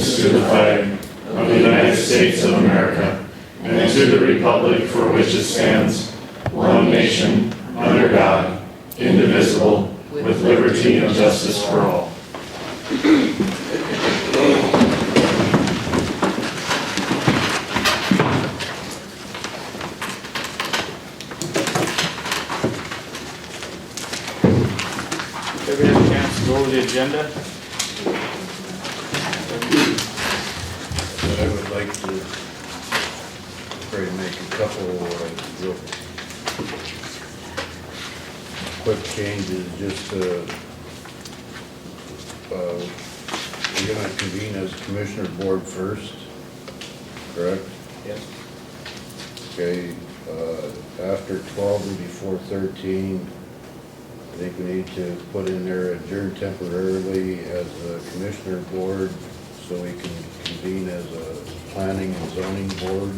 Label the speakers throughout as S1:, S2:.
S1: allegiance to the flag of the United States of America and to the republic for which it stands, one nation, under God, indivisible, with liberty and justice for all.
S2: Everybody have a chance to go over the agenda?
S3: But I would like to try to make a couple real quick changes, just we're gonna convene as Commissioner Board first, correct?
S2: Yes.
S3: Okay, after 12 and before 13, I think we need to put in there adjourn temporarily as a Commissioner Board so we can convene as a Planning and Zoning Board.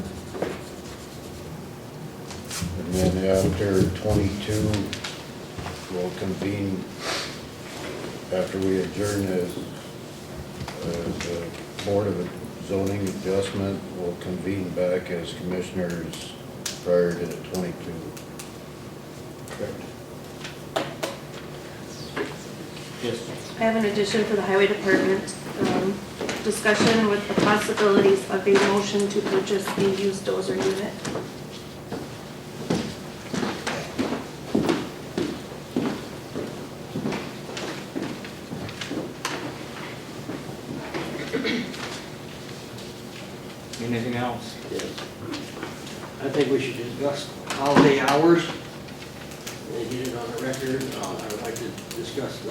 S3: And then after 22, we'll convene, after we adjourn as the Board of Zoning Adjustment, we'll convene back as Commissioners prior to the 22.
S2: Correct. Yes.
S4: I have an addition for the highway department, discussion with the possibilities of a motion to purchase the used dozer unit.
S2: Anything else?
S5: Yes. I think we should discuss holiday hours and get it on the record. I would like to discuss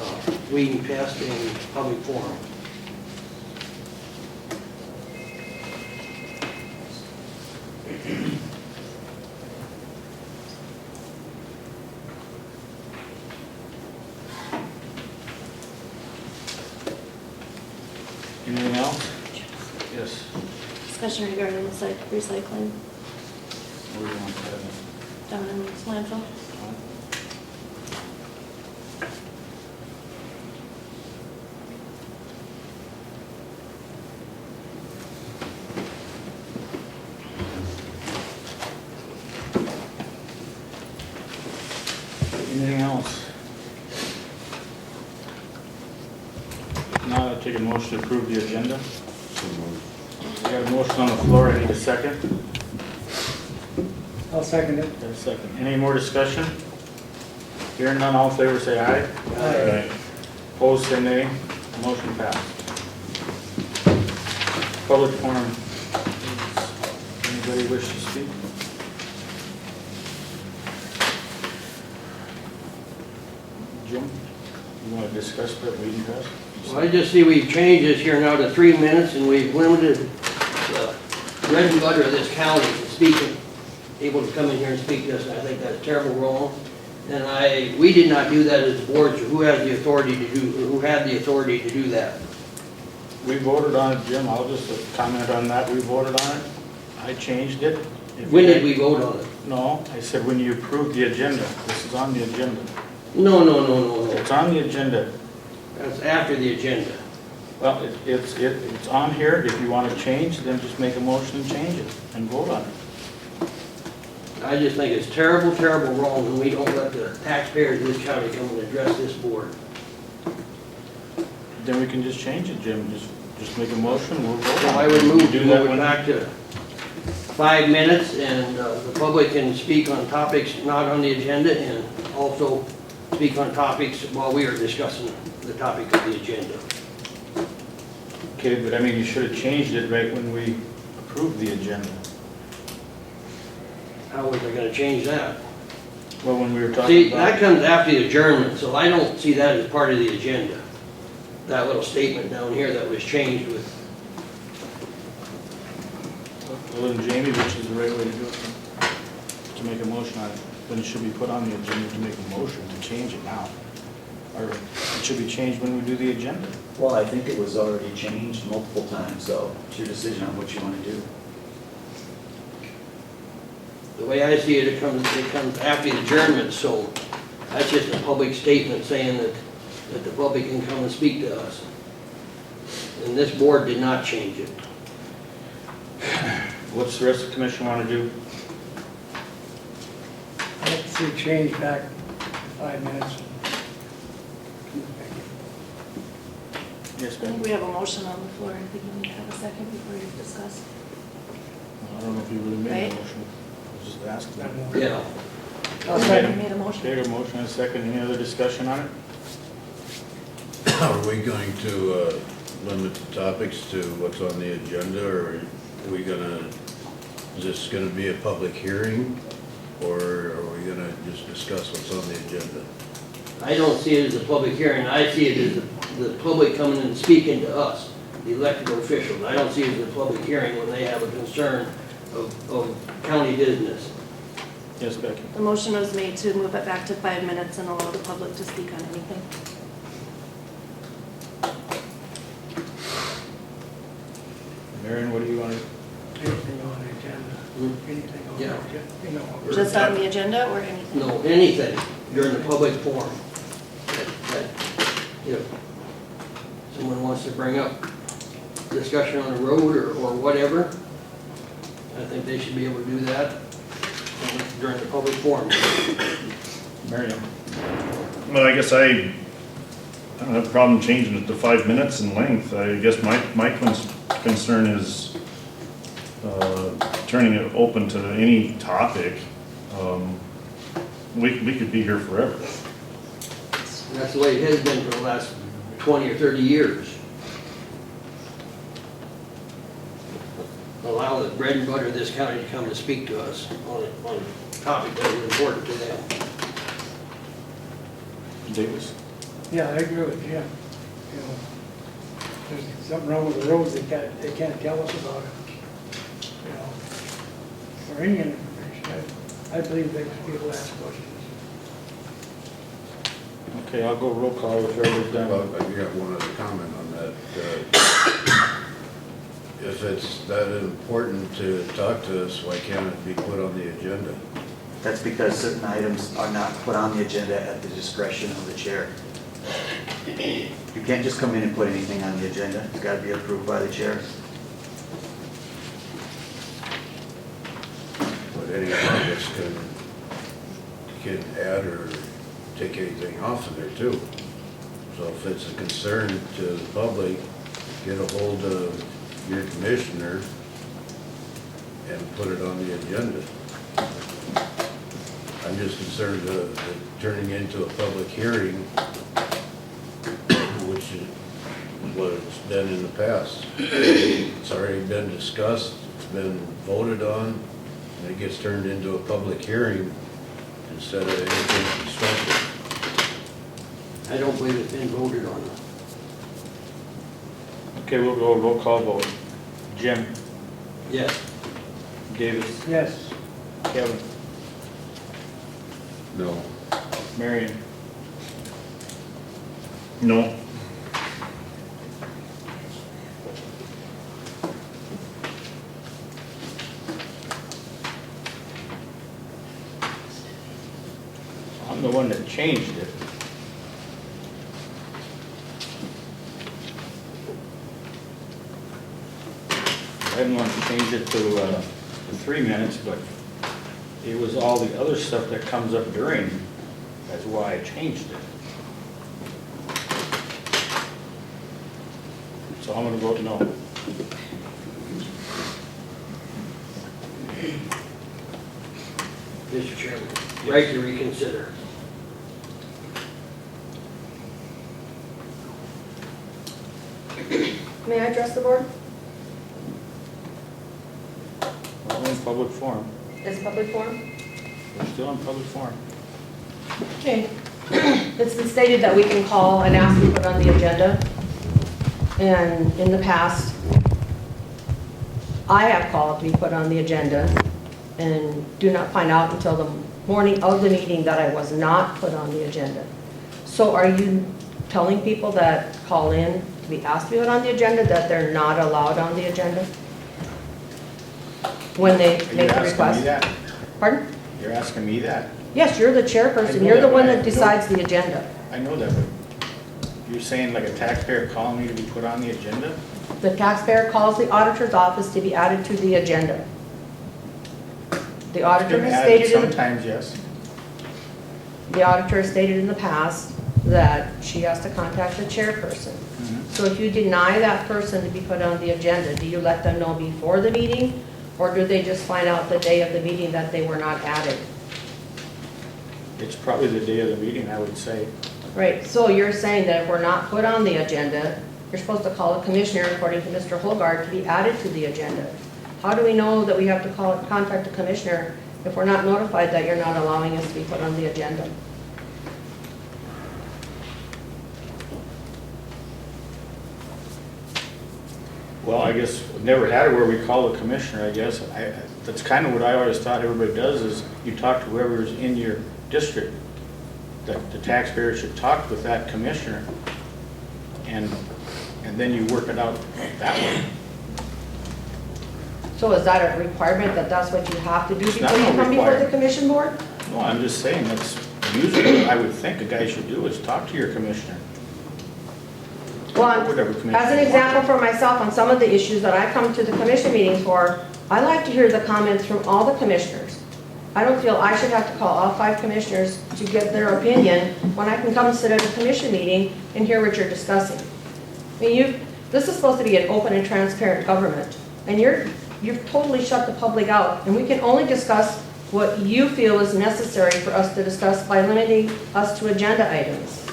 S5: weeding pest in public forum.
S2: Anything else? Yes.
S4: Discussion regarding the site recycling
S2: Where do you want that?
S4: down in landfill.
S2: Anything else? Now I take a motion to approve the agenda. We got a motion on the floor, I need a second.
S6: I'll second it.
S2: Got a second. Any more discussion? Hearing none, all in favor say aye.
S1: Aye.
S2: Opposed say nay. Motion passed. Public forum. Anybody wish to speak? Jim, you want to discuss that weeding pest?
S5: Well, I just see we've changed this here now to 3 minutes, and we've limited the bread and butter of this county to speaking, able to come in here and speak to us, and I think that's terrible wrong. And we did not do that as a board, so who has the authority to do, who had the authority to do that?
S2: We voted on it, Jim, I'll just comment on that, we voted on it. I changed it. If
S5: When
S2: you-
S5: did we vote on it?
S2: No, I said when you approved the agenda. This is on the agenda.
S5: No.
S2: It's on the agenda.
S5: That's after the agenda.
S2: Well, it's on here. If you want to change, then just make a motion and change it and vote on it.
S5: I just think it's terrible, terrible wrong when we don't let the taxpayers of this county come and address this board.
S2: Then we can just change it, Jim. Just make a motion, we'll vote
S5: So
S2: on it.
S5: I would move
S2: Do
S5: to
S2: that
S5: move it
S2: when
S5: back to 5 minutes, and the public can speak on topics not on the agenda, and also speak on topics while we are discussing the topic of the agenda.
S2: Okay, but I mean, you should have changed it right when we approved the agenda.
S5: How was I gonna change that?
S2: Well, when we were talking
S5: See,
S2: about.
S5: that comes after the adjournment, so I don't see that as part of the agenda. That little statement down here that was changed with,
S2: Well, then Jamie, which is the right way to do it, to make a motion on it, then it should be put on the agenda to make a motion to change it now. Or it should be changed when we do the agenda.
S7: Well, I think it was already changed multiple times, so it's your decision on what you want to do.
S5: the way I see it, it comes after the adjournment, so that's just a public statement saying that the public can come and speak to us. And this board did not change it.
S2: What's the rest of the commission want to do?
S6: I'd like to see a change back 5 minutes.
S2: Yes,
S4: I think we have a motion on the floor. I think you need to have a second before you discuss.
S2: I don't know if you really made a
S4: Right.
S2: motion. I was just asking.
S6: I don't know.
S5: Yeah.
S6: I'll
S4: You
S6: second.
S4: made a motion.
S2: Okay, a motion and a second. Any other discussion on it?
S3: Are we going to limit the topics to what's on the agenda, or are we gonna, is this gonna be a public hearing? Or are we gonna just discuss what's on the agenda?
S5: I don't see it as a public hearing, I see it as the public coming and speaking to us, the elected officials. I don't see it as a public hearing when they have a concern of county business.
S2: Yes, Becky?
S4: The motion was made to move it back to 5 minutes and allow the public to speak on anything.
S2: Marion, what do you want to?
S6: Anything on the agenda, anything on the
S5: Yeah.
S6: agenda, you know.
S4: Just on the agenda or anything?
S5: No, anything during the public forum. That, if someone wants to bring up discussion on the road or whatever, I think they should be able to do that during the public forum.
S2: Marion?
S1: Well, I guess I don't have a problem changing it to 5 minutes in length. I guess my concern is turning it open to any topic. We could be here forever.
S5: And that's the way it has been for the last 20 or 30 years. Allow the bread and butter of this county to come and speak to us on a topic that is important to them.
S2: Davis?
S6: Yeah, I agree with Jim. You know, there's something wrong with the roads, they can't tell us about it. You know, or any information. I believe they should be able to ask questions.
S2: Okay, I'll go roll call if everybody's done.
S3: I've got one other comment on that. If it's that important to talk to us, why can't it be put on the agenda?
S7: That's because certain items are not put on the agenda at the discretion of the chair. You can't just come in and put anything on the agenda. It's got to be approved by the chair.
S3: But any of us can add or take anything off of there too. So if it's a concern to the public, get a hold of your commissioner and put it on the agenda. I'm just concerned of it turning into a public hearing, which is what it's been in the past. It's already been discussed, it's been voted on, and it gets turned into a public hearing instead of anything constructive.
S5: I don't believe it's been voted on.
S2: Okay, we'll go roll call vote. Jim?
S5: Yes.
S2: Davis?
S6: Yes,
S2: Kevin?
S3: No.
S2: Marion?
S1: No.
S2: I'm the one that changed it. I didn't want to change it to 3 minutes, but it was all the other stuff that comes up during, that's why I changed it. So I'm gonna vote no.
S5: Mr. Chairman, right to reconsider.
S8: May I address the board?
S2: We're in public forum.
S8: Is public forum?
S2: We're still in public forum.
S8: Okay. It's been stated that we can call and ask to put on the agenda. And in the past, I have called to be put on the agenda and do not find out until the morning of the meeting that I was not put on the agenda. So are you telling people that call in to be asked to be put on the agenda that they're not allowed on the agenda? When they
S2: Are you
S8: make a
S2: asking me
S8: request?
S2: that?
S8: Pardon?
S2: You're asking me that?
S8: Yes, you're the
S2: I
S8: chairperson,
S2: know
S8: you're the
S2: that,
S8: one
S2: but I
S8: that decides the agenda.
S2: I know that, but You're saying like a taxpayer calling me to be put on the agenda?
S8: The taxpayer calls the auditor's office to be added to the agenda. The auditor
S2: Been
S8: has
S2: added
S8: stated,
S2: sometimes, yes.
S8: the auditor has stated in the past that she has to contact the chairperson.
S2: Mhm.
S8: So if you deny that person to be put on the agenda, do you let them know before the meeting? Or do they just find out the day of the meeting that they were not added?
S2: It's probably the day of the meeting, I would say.
S8: Right, so you're saying that if we're not put on the agenda, you're supposed to call a commissioner, according to Mr. Holgard, to be added to the agenda. How do we know that we have to contact a commissioner if we're not notified that you're not allowing us to be put on the agenda?
S2: Well, I guess, we've never had it where we call the commissioner, I guess. That's kind of what I always thought everybody does, is you talk to whoever's in your district. That the taxpayer should talk with that commissioner, and then you work it out that way.
S8: So is that a requirement that that's what you have to do
S2: It's
S8: before
S2: not
S8: you
S2: no
S8: come before the
S2: requirement.
S8: commission board?
S2: No, I'm just saying, that's usually what I would think a guy should do, is talk to your commissioner.
S8: Well,
S2: Whatever commissioner
S8: as an
S2: you want.
S8: example for myself, on some of the issues that I come to the commission meetings for, I like to hear the comments from all the commissioners. I don't feel I should have to call all 5 commissioners to get their opinion when I can come sit at a commission meeting and hear what you're discussing. I mean, this is supposed to be an open and transparent government, and you've totally shut the public out, and we can only discuss what you feel is necessary for us to discuss by limiting us to agenda items.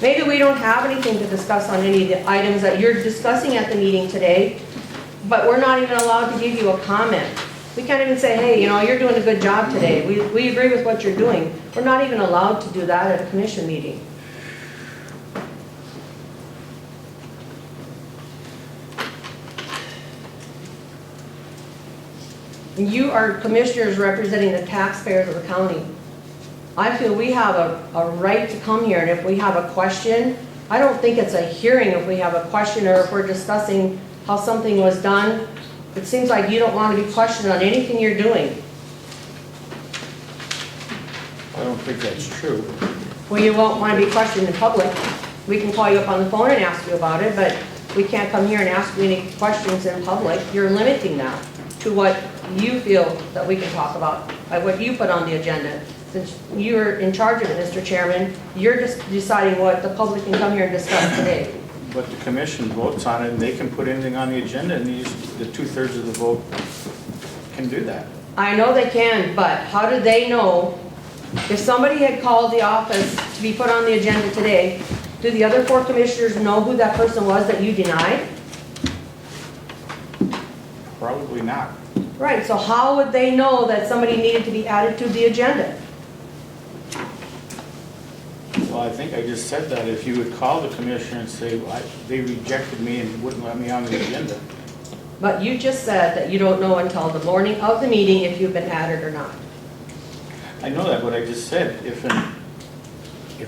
S8: Maybe we don't have anything to discuss on any of the items that you're discussing at the meeting today, but we're not even allowed to give you a comment. We can't even say, hey, you're doing a good job today. We agree with what you're doing. We're not even allowed to do that at a commission meeting. You are commissioners representing the taxpayers of the county. I feel we have a right to come here, and if we have a question, I don't think it's a hearing if we have a question or if we're discussing how something was done. It seems like you don't want to be questioned on anything you're doing.
S2: I don't think that's true.
S8: Well, you won't want to be questioned in public. We can call you up on the phone and ask you about it, but we can't come here and ask you any questions in public. You're limiting that to what you feel that we can talk about, by what you put on the agenda. Since you're in charge of it, Mr. Chairman, you're just deciding what the public can come here and discuss today.
S2: But the commission votes on it, and they can put anything on the agenda, and the 2/3 of the vote can do that.
S8: I know they can, but how do they know? If somebody had called the office to be put on the agenda today, do the other 4 commissioners know who that person was that you denied?
S2: Probably not.
S8: Right, so how would they know that somebody needed to be added to the agenda?
S2: Well, I think I just said that. If you would call the commissioner and say, well, they rejected me and wouldn't let me on the agenda.
S8: But you just said that you don't know until the morning of the meeting if you've been added or not.
S2: I know that, but I just said, if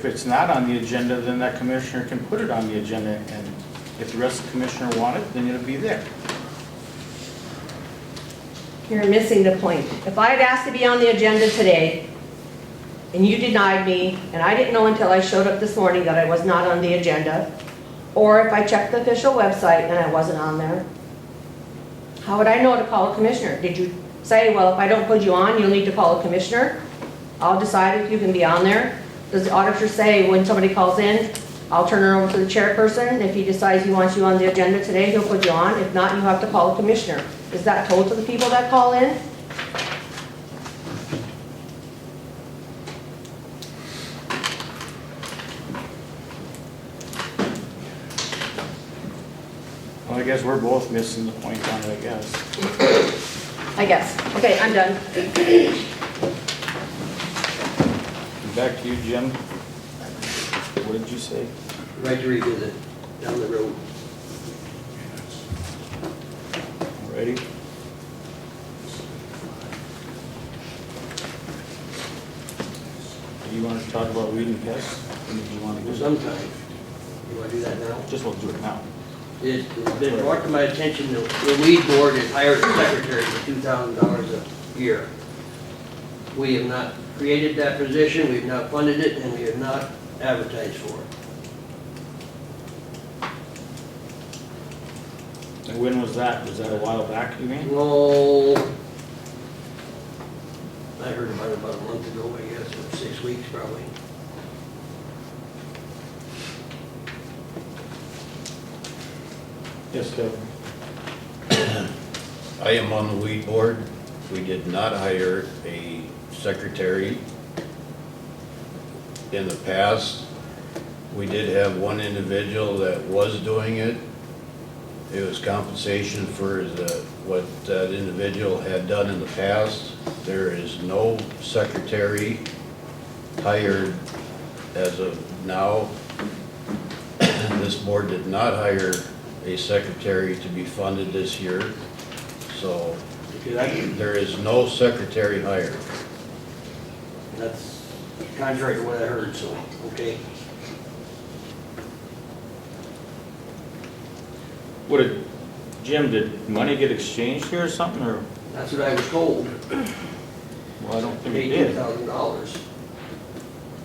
S2: it's not on the agenda, then that commissioner can put it on the agenda, and if the rest of the commissioner want it, then it'll be there.
S8: You're missing the point. If I had asked to be on the agenda today, and you denied me, and I didn't know until I showed up this morning that I was not on the agenda, or if I checked the official website and I wasn't on there, how would I know to call a commissioner? Did you say, well, if I don't put you on, you'll need to call a commissioner? I'll decide if you can be on there. Does the auditor say when somebody calls in, I'll turn it over to the chairperson, if he decides he wants you on the agenda today, he'll put you on. If not, you have to call a commissioner. Is that told to the people that call in?
S2: Well, I guess we're both missing the point on it, I guess.
S8: I guess. Okay, I'm done.
S2: Back to you, Jim. What did you say?
S5: Right to revisit down the road.
S2: Ready? Do you want to talk about weed and pests? Or do you want to do something?
S5: Sometime. You want to do that now?
S2: Just we'll do it now.
S5: It's been brought to my attention that the weed board has hired a secretary for $2,000 a year. We have not created that position, we've not funded it, and we have not advertised for it.
S2: When was that? Was that a while back, you mean?
S5: No, I heard about it about a month ago, I guess, or 6 weeks probably.
S2: Yes, Kevin.
S3: I am on the weed board. We did not hire a secretary in the past. We did have one individual that was doing it. It was compensation for what that individual had done in the past. There is no secretary hired as of now. This board did not hire a secretary to be funded this year, so
S5: Because
S3: there is no secretary hired.
S5: that's contrary to what I heard, so, okay.
S2: What did, Jim, did money get exchanged here or something, or?
S5: That's what I was told,
S2: Well, I don't think it did.
S5: $18,000.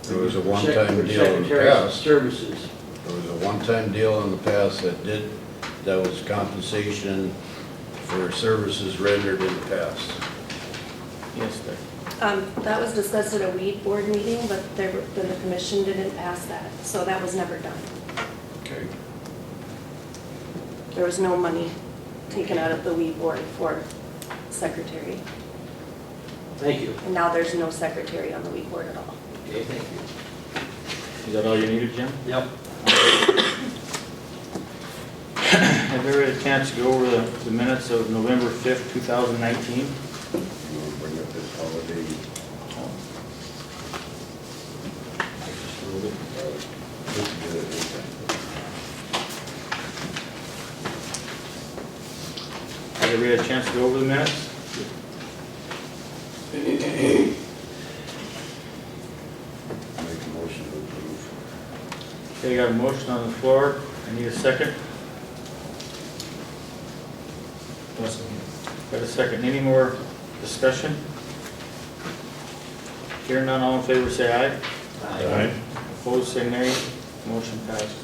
S3: There was a one-time deal in the
S5: Secretary of
S3: past.
S5: Services.
S3: There was a one-time deal in the past that was compensation for services rendered in the past.
S2: Yes, there.
S4: That was discussed at a weed board meeting, but then the commission didn't pass that, so that was never done.
S3: Okay.
S4: There was no money taken out of the weed board for secretary.
S5: Thank you.
S4: And now there's no secretary on the weed board at all.
S5: Okay, thank you.
S2: Is that all you needed, Jim?
S5: Yep.
S2: Have you had a chance to go over the minutes of November 5th, 2019?
S3: You want to bring up this holiday?
S2: Just a little bit.
S3: This is good, okay.
S2: Have you had a chance to go over the minutes?
S3: Make a motion to approve.
S2: Okay, got a motion on the floor. I need a second. Got a second. Any more discussion? Hearing none, all in favor say aye.
S1: Aye.
S2: Opposed, say nay. Motion passed.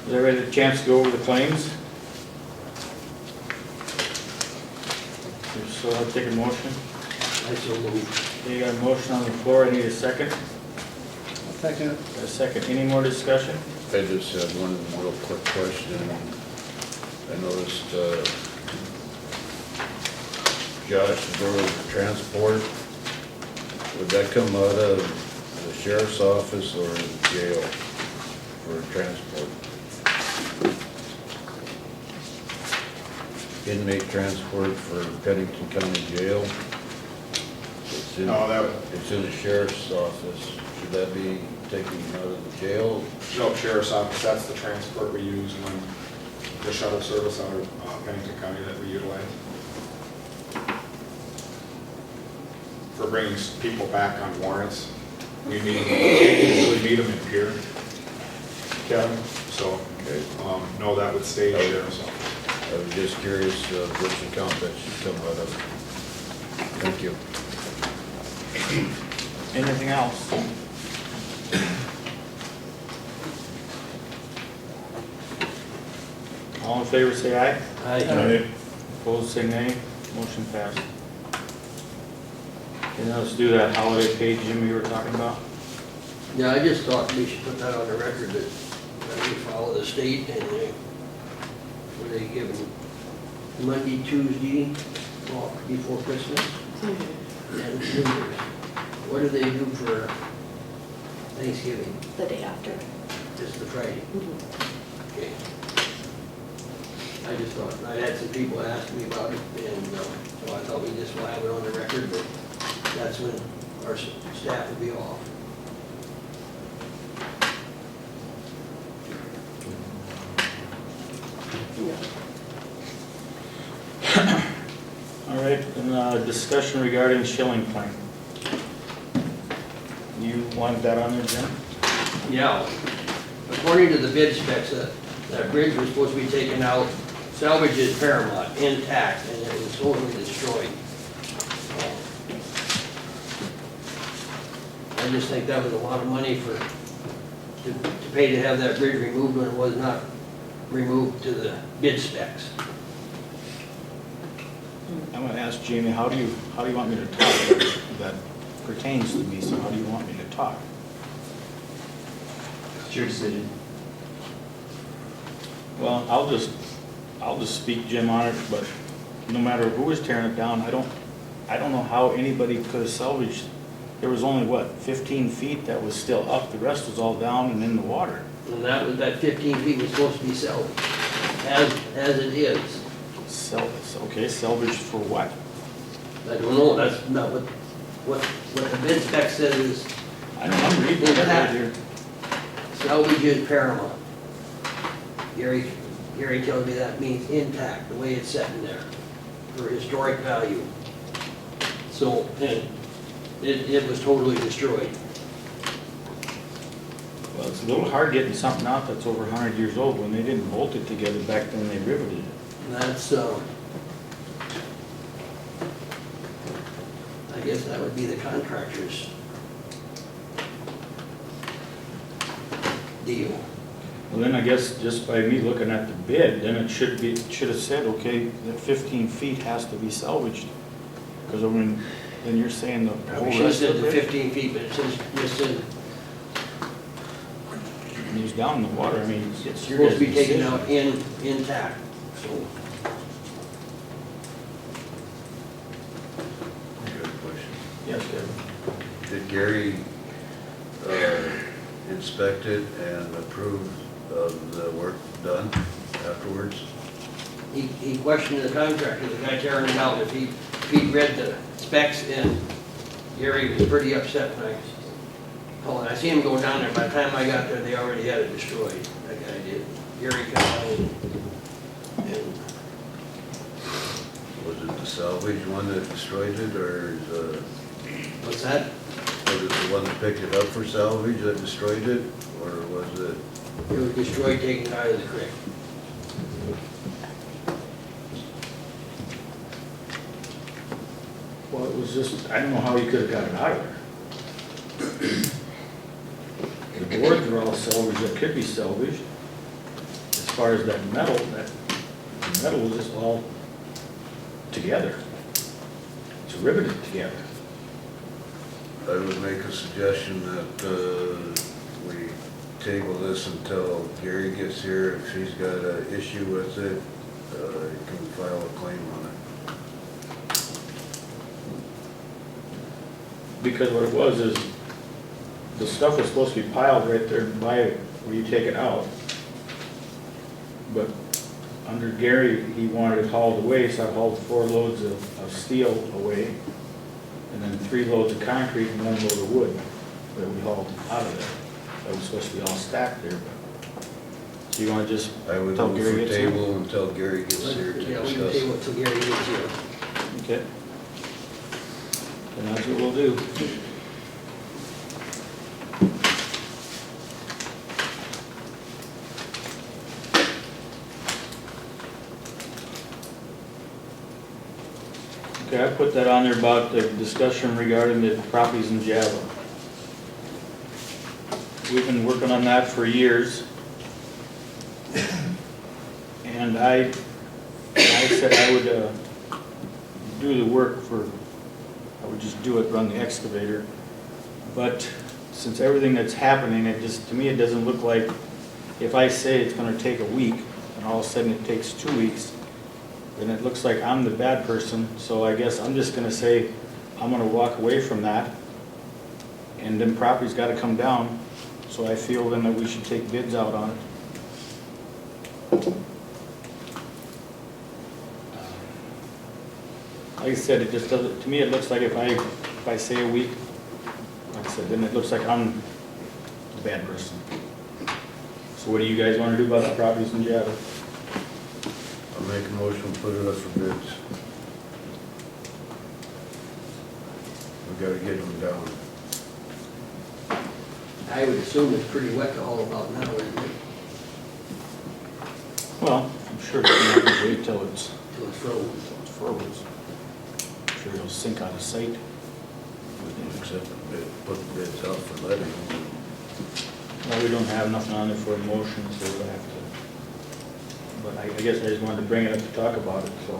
S2: Has everybody had a chance to go over the claims? If so, I'll take a motion.
S5: I so moved.
S2: Okay, got a motion on the floor. I need a second.
S6: Second,
S2: Got a second. Any more discussion?
S3: I just had one real quick question. I noticed Josh Brewer Transport, would that come out of the sheriff's office or jail for transport? Inmate transport for Pennington County Jail? It's in-
S9: No,
S3: It's in the sheriff's office. Should that be taken out of the jail?
S9: no, sheriff's office, that's the transport we use when the shuttle service out of Pennington County that we utilize. For bringing people back on warrants. We usually meet them in Pier, Kevin, so,
S3: Okay.
S9: no, that would stay sheriff's office.
S3: I was just curious which account that should come out of. Thank you.
S2: Anything else? All in favor say aye.
S5: Aye.
S2: Opposed say nay. Motion passed. Okay, now let's do that holiday pay, Jim, you were talking about.
S5: Yeah, I just thought we should put that on the record that we follow the state and were they given Monday, Tuesday off before Christmas and New Year's. What do they do for Thanksgiving?
S4: The day after.
S5: Just the Friday?
S4: Mhm.
S5: Okay. I just thought, I had some people ask me about it and so I thought we just will have it on the record that that's when our staff will be off.
S2: All right, and discussion regarding shilling claim. You wanted that on there, Jim?
S5: Yeah, according to the bid specs, that bridge was supposed to be taken out, salvaged at Paramount, intact, and it was totally destroyed. I just think that was a lot of money to pay to have that bridge removed when it was not removed to the bid specs.
S2: I'm gonna ask Jamie, how do you want me to talk? That pertains to me, so how do you want me to talk?
S7: It's your decision.
S2: Well, I'll just speak, Jim, on it, but no matter who was tearing it down, I don't know how anybody could have salvaged. There was only, what, 15 feet that was still up, the rest was all down and in the water.
S5: And that 15 feet was supposed to be salvaged, as it is.
S2: Okay, salvaged for what?
S5: I don't know, that's not what the bid spec says is
S2: I know, I'm reading it right here.
S5: salvage is paramount. Gary tells me that means intact, the way it's set in there, for historic value. So, and it was totally destroyed.
S2: Well, it's a little hard getting something out that's over 100 years old. When they didn't bolt it together back then, they riveted it.
S5: And that's, I guess that would be the contractor's deal.
S2: Well, then I guess just by me looking at the bid, then it should have said, okay, that 15 feet has to be salvaged. Because I mean, then you're saying the whole
S5: We should have
S2: rest
S5: said
S2: of
S5: the
S2: it
S5: 15 feet, but it says
S2: is down in the water. I mean, it's your
S5: supposed to be
S2: guys'
S5: taken
S2: decision.
S5: out intact, so.
S3: I got a question.
S2: Yes, Kevin.
S3: Did Gary inspect it and approve of the work done afterwards?
S5: He questioned the contractor, the guy tearing it out, if he'd read the specs, and Gary was pretty upset when I see him go down there. By the time I got there, they already had it destroyed, that guy did. Gary come out and
S3: Was it the salvage one that destroyed it, or
S5: what's that?
S3: was it the one that picked it up for salvage that destroyed it, or was it?
S5: It was destroyed, taken out of the creek.
S2: Well, it was just, I don't know how he could have got it out of there. The boards are all salvaged, that could be salvaged. As far as that metal was just all together. It's riveted together.
S3: I would make a suggestion that we table this until Gary gets here. If he's got an issue with it, he can file a claim on it.
S2: Because what it was is, the stuff was supposed to be piled right there by where you take it out. But under Gary, he wanted it hauled away, so I hauled 4 loads of steel away, and then 3 loads of concrete and 1 load of wood that we hauled out of there. That was supposed to be all stacked there, but, so you wanna just
S3: I would
S2: tell
S3: move
S2: Gary
S3: for
S2: gets here?
S3: table until Gary gets here to
S5: Yeah, we can
S3: discuss
S5: table
S3: it.
S5: it till Gary gets here.
S2: Okay. And that's what we'll do. Okay, I put that on there about the discussion regarding the properties in Java. We've been working on that for years. And I said I would do the work I would just do it, run the excavator. But since everything that's happening, to me, it doesn't look like, if I say it's gonna take a week, and all of a sudden it takes 2 weeks, then it looks like I'm the bad person. So I guess I'm just gonna say, I'm gonna walk away from that, and then property's gotta come down. So I feel then that we should take bids out on it. Like I said, it just doesn't, to me, it looks like if I say a week, like I said, then it looks like I'm the bad person. So what do you guys wanna do about the properties in Java?
S3: I'll make a motion, put it up for bids. We gotta get them down.
S5: I would assume it's pretty wet all about now, isn't it?
S2: Well, I'm sure it's not gonna wait till it's
S5: Till it's frozen.
S2: froze. I'm sure it'll sink out of sight.
S3: We can accept the bid, put the bids out for letting.
S2: Well, we don't have nothing on there for a motion, so we'll have to but I guess I just wanted to bring it up to talk about it, so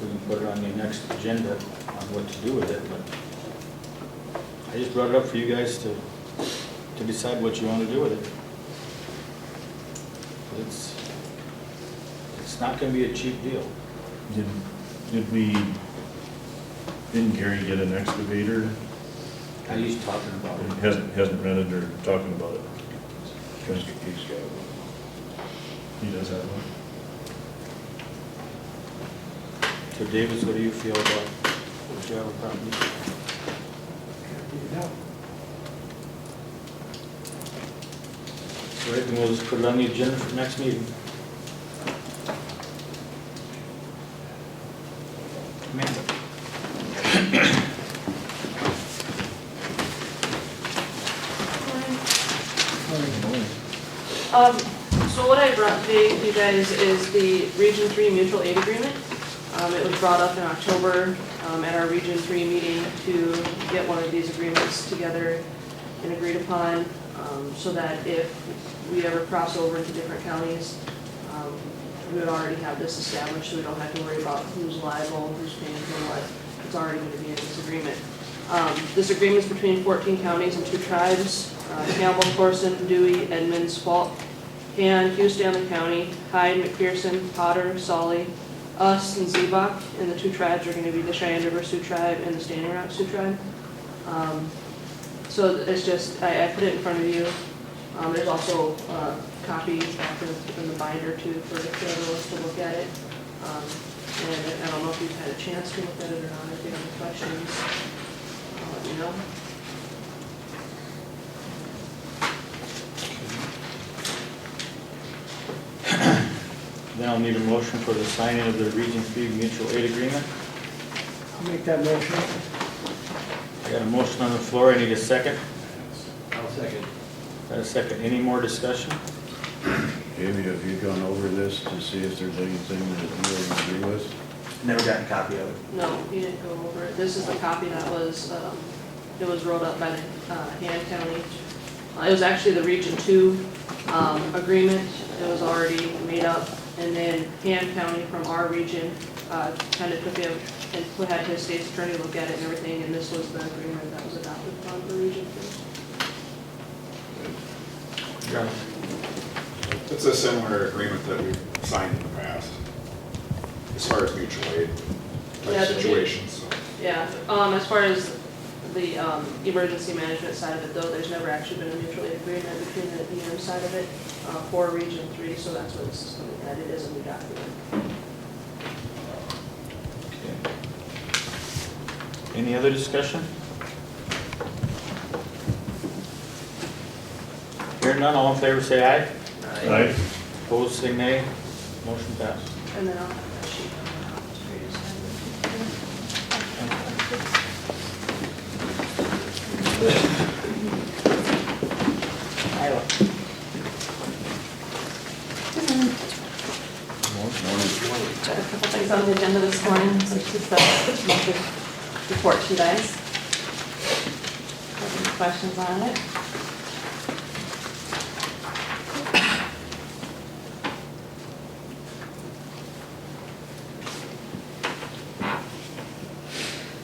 S2: we can put it on the next agenda on what to do with it, but I just brought it up for you guys to decide what you want to do with it. It's not gonna be a cheap deal.
S1: Didn't Gary get an excavator?
S2: He's talking about it.
S1: Hasn't rented or talking about it.
S3: He's got one.
S1: He does have one.
S2: So Davis, what do you feel about the Java property?
S6: Can't beat it up.
S2: Right, then we'll just put it on the agenda for next meeting. Amanda?
S4: So what I brought today to you guys is the Region 3 Mutual Aid Agreement. It was brought up in October at our Region 3 meeting to get one of these agreements together and agreed upon, so that if we ever cross over into different counties, we would already have this established, so we don't have to worry about who's liable, who's paying for what. It's already going to be in this agreement. This agreement is between 14 counties and 2 tribes, Campbell, Corson, Dewey, Edmonds, Falk, Han, Hugh Stanley County, Hyde, McPherson, Potter, Solly, us, and Zebach. And the 2 tribes are going to be the Cheyenne River Sioux Tribe and the Standing Rock Sioux Tribe. So it's just, I put it in front of you. There's also a copy back in the binder too for the whoever to look at it. And I don't know if you've had a chance to look at it or not. If you have any questions, let me know.
S2: Then I'll need a motion for the signing of the Region 3 Mutual Aid Agreement.
S6: I'll make that motion.
S2: I got a motion on the floor, I need a second.
S5: I'll second.
S2: Got a second, any more discussion?
S3: Jamie, have you gone over this to see if there's anything that you agree with?
S7: Never got a copy of it.
S4: No, you didn't go over it. This is the copy that was, it was wrote up by the Han County. It was actually the Region 2 agreement. It was already made up. And then Han County from our region kind of took it and had his state's attorney look at it and everything. And this was the agreement that was adopted from the Region 2.
S2: John?
S9: It's a similar agreement that we've signed in the past, as far as mutual aid
S4: Yeah,
S9: type
S4: the-
S9: situations, so.
S4: Yeah, as far as the emergency management side of it though, there's never actually been a mutual aid agreement between the EM side of it for Region 3, so that's what this is going to add. It is a new document.
S2: Any other discussion? Hearing none, all in favor say aye.
S1: Aye.
S2: Opposed say nay. Motion passed.
S4: And then I'll have that sheet for you to sign. Got a couple things on the agenda this morning, so just a monthly report to you guys. Have any questions on it?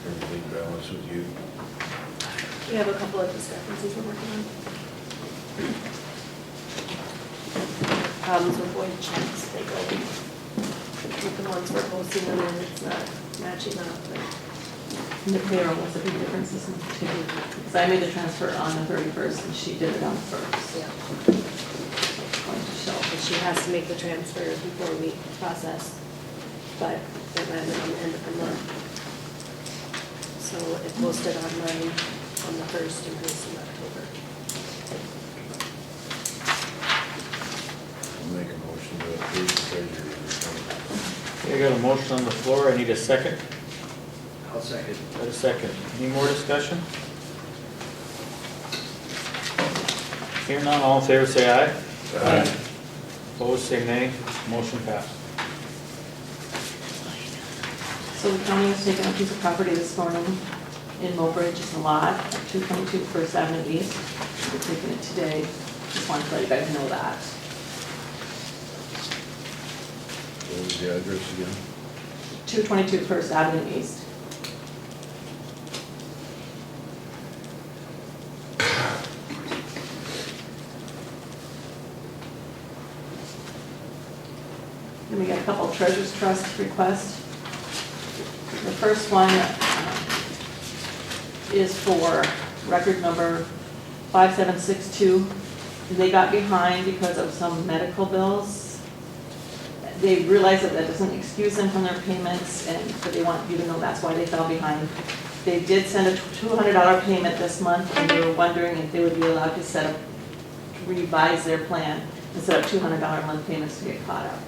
S3: Everything balanced with you?
S4: We have a couple of discrepancies we're working on. Problems with void checks, they go with the ones we're posting and then it's not matching up, but
S10: And the payroll was a big difference this month too, because I made the transfer on the 31st and she did it on the 1st.
S8: Yeah.
S10: So it's going to show.
S8: But she has to make the transfer before we process, but it landed on the end of the month. So it posted on mine on the 1st and hers in October.
S3: I'll make a motion to approve the treasurer's report.
S2: Okay, I got a motion on the floor, I need a second.
S5: I'll second.
S2: Got a second. Any more discussion? Hearing none, all in favor say aye.
S1: Aye.
S2: Opposed say nay. Motion passed.
S10: So the county has taken a piece of property this morning in Mobridge, it's a lot, 222 First Avenue East. We're taking it today, just wanted to let you guys know that.
S3: What was the address again?
S10: 222 First Avenue East. Then we got a couple treasurer's trust requests. The first one is for record number 5762. They got behind because of some medical bills. They realized that that doesn't excuse them from their payments, but they want you to know that's why they fell behind. They did send a $200 payment this month, and they were wondering if they would be allowed to set up, to revise their plan and set up $200 a month payments to get caught up.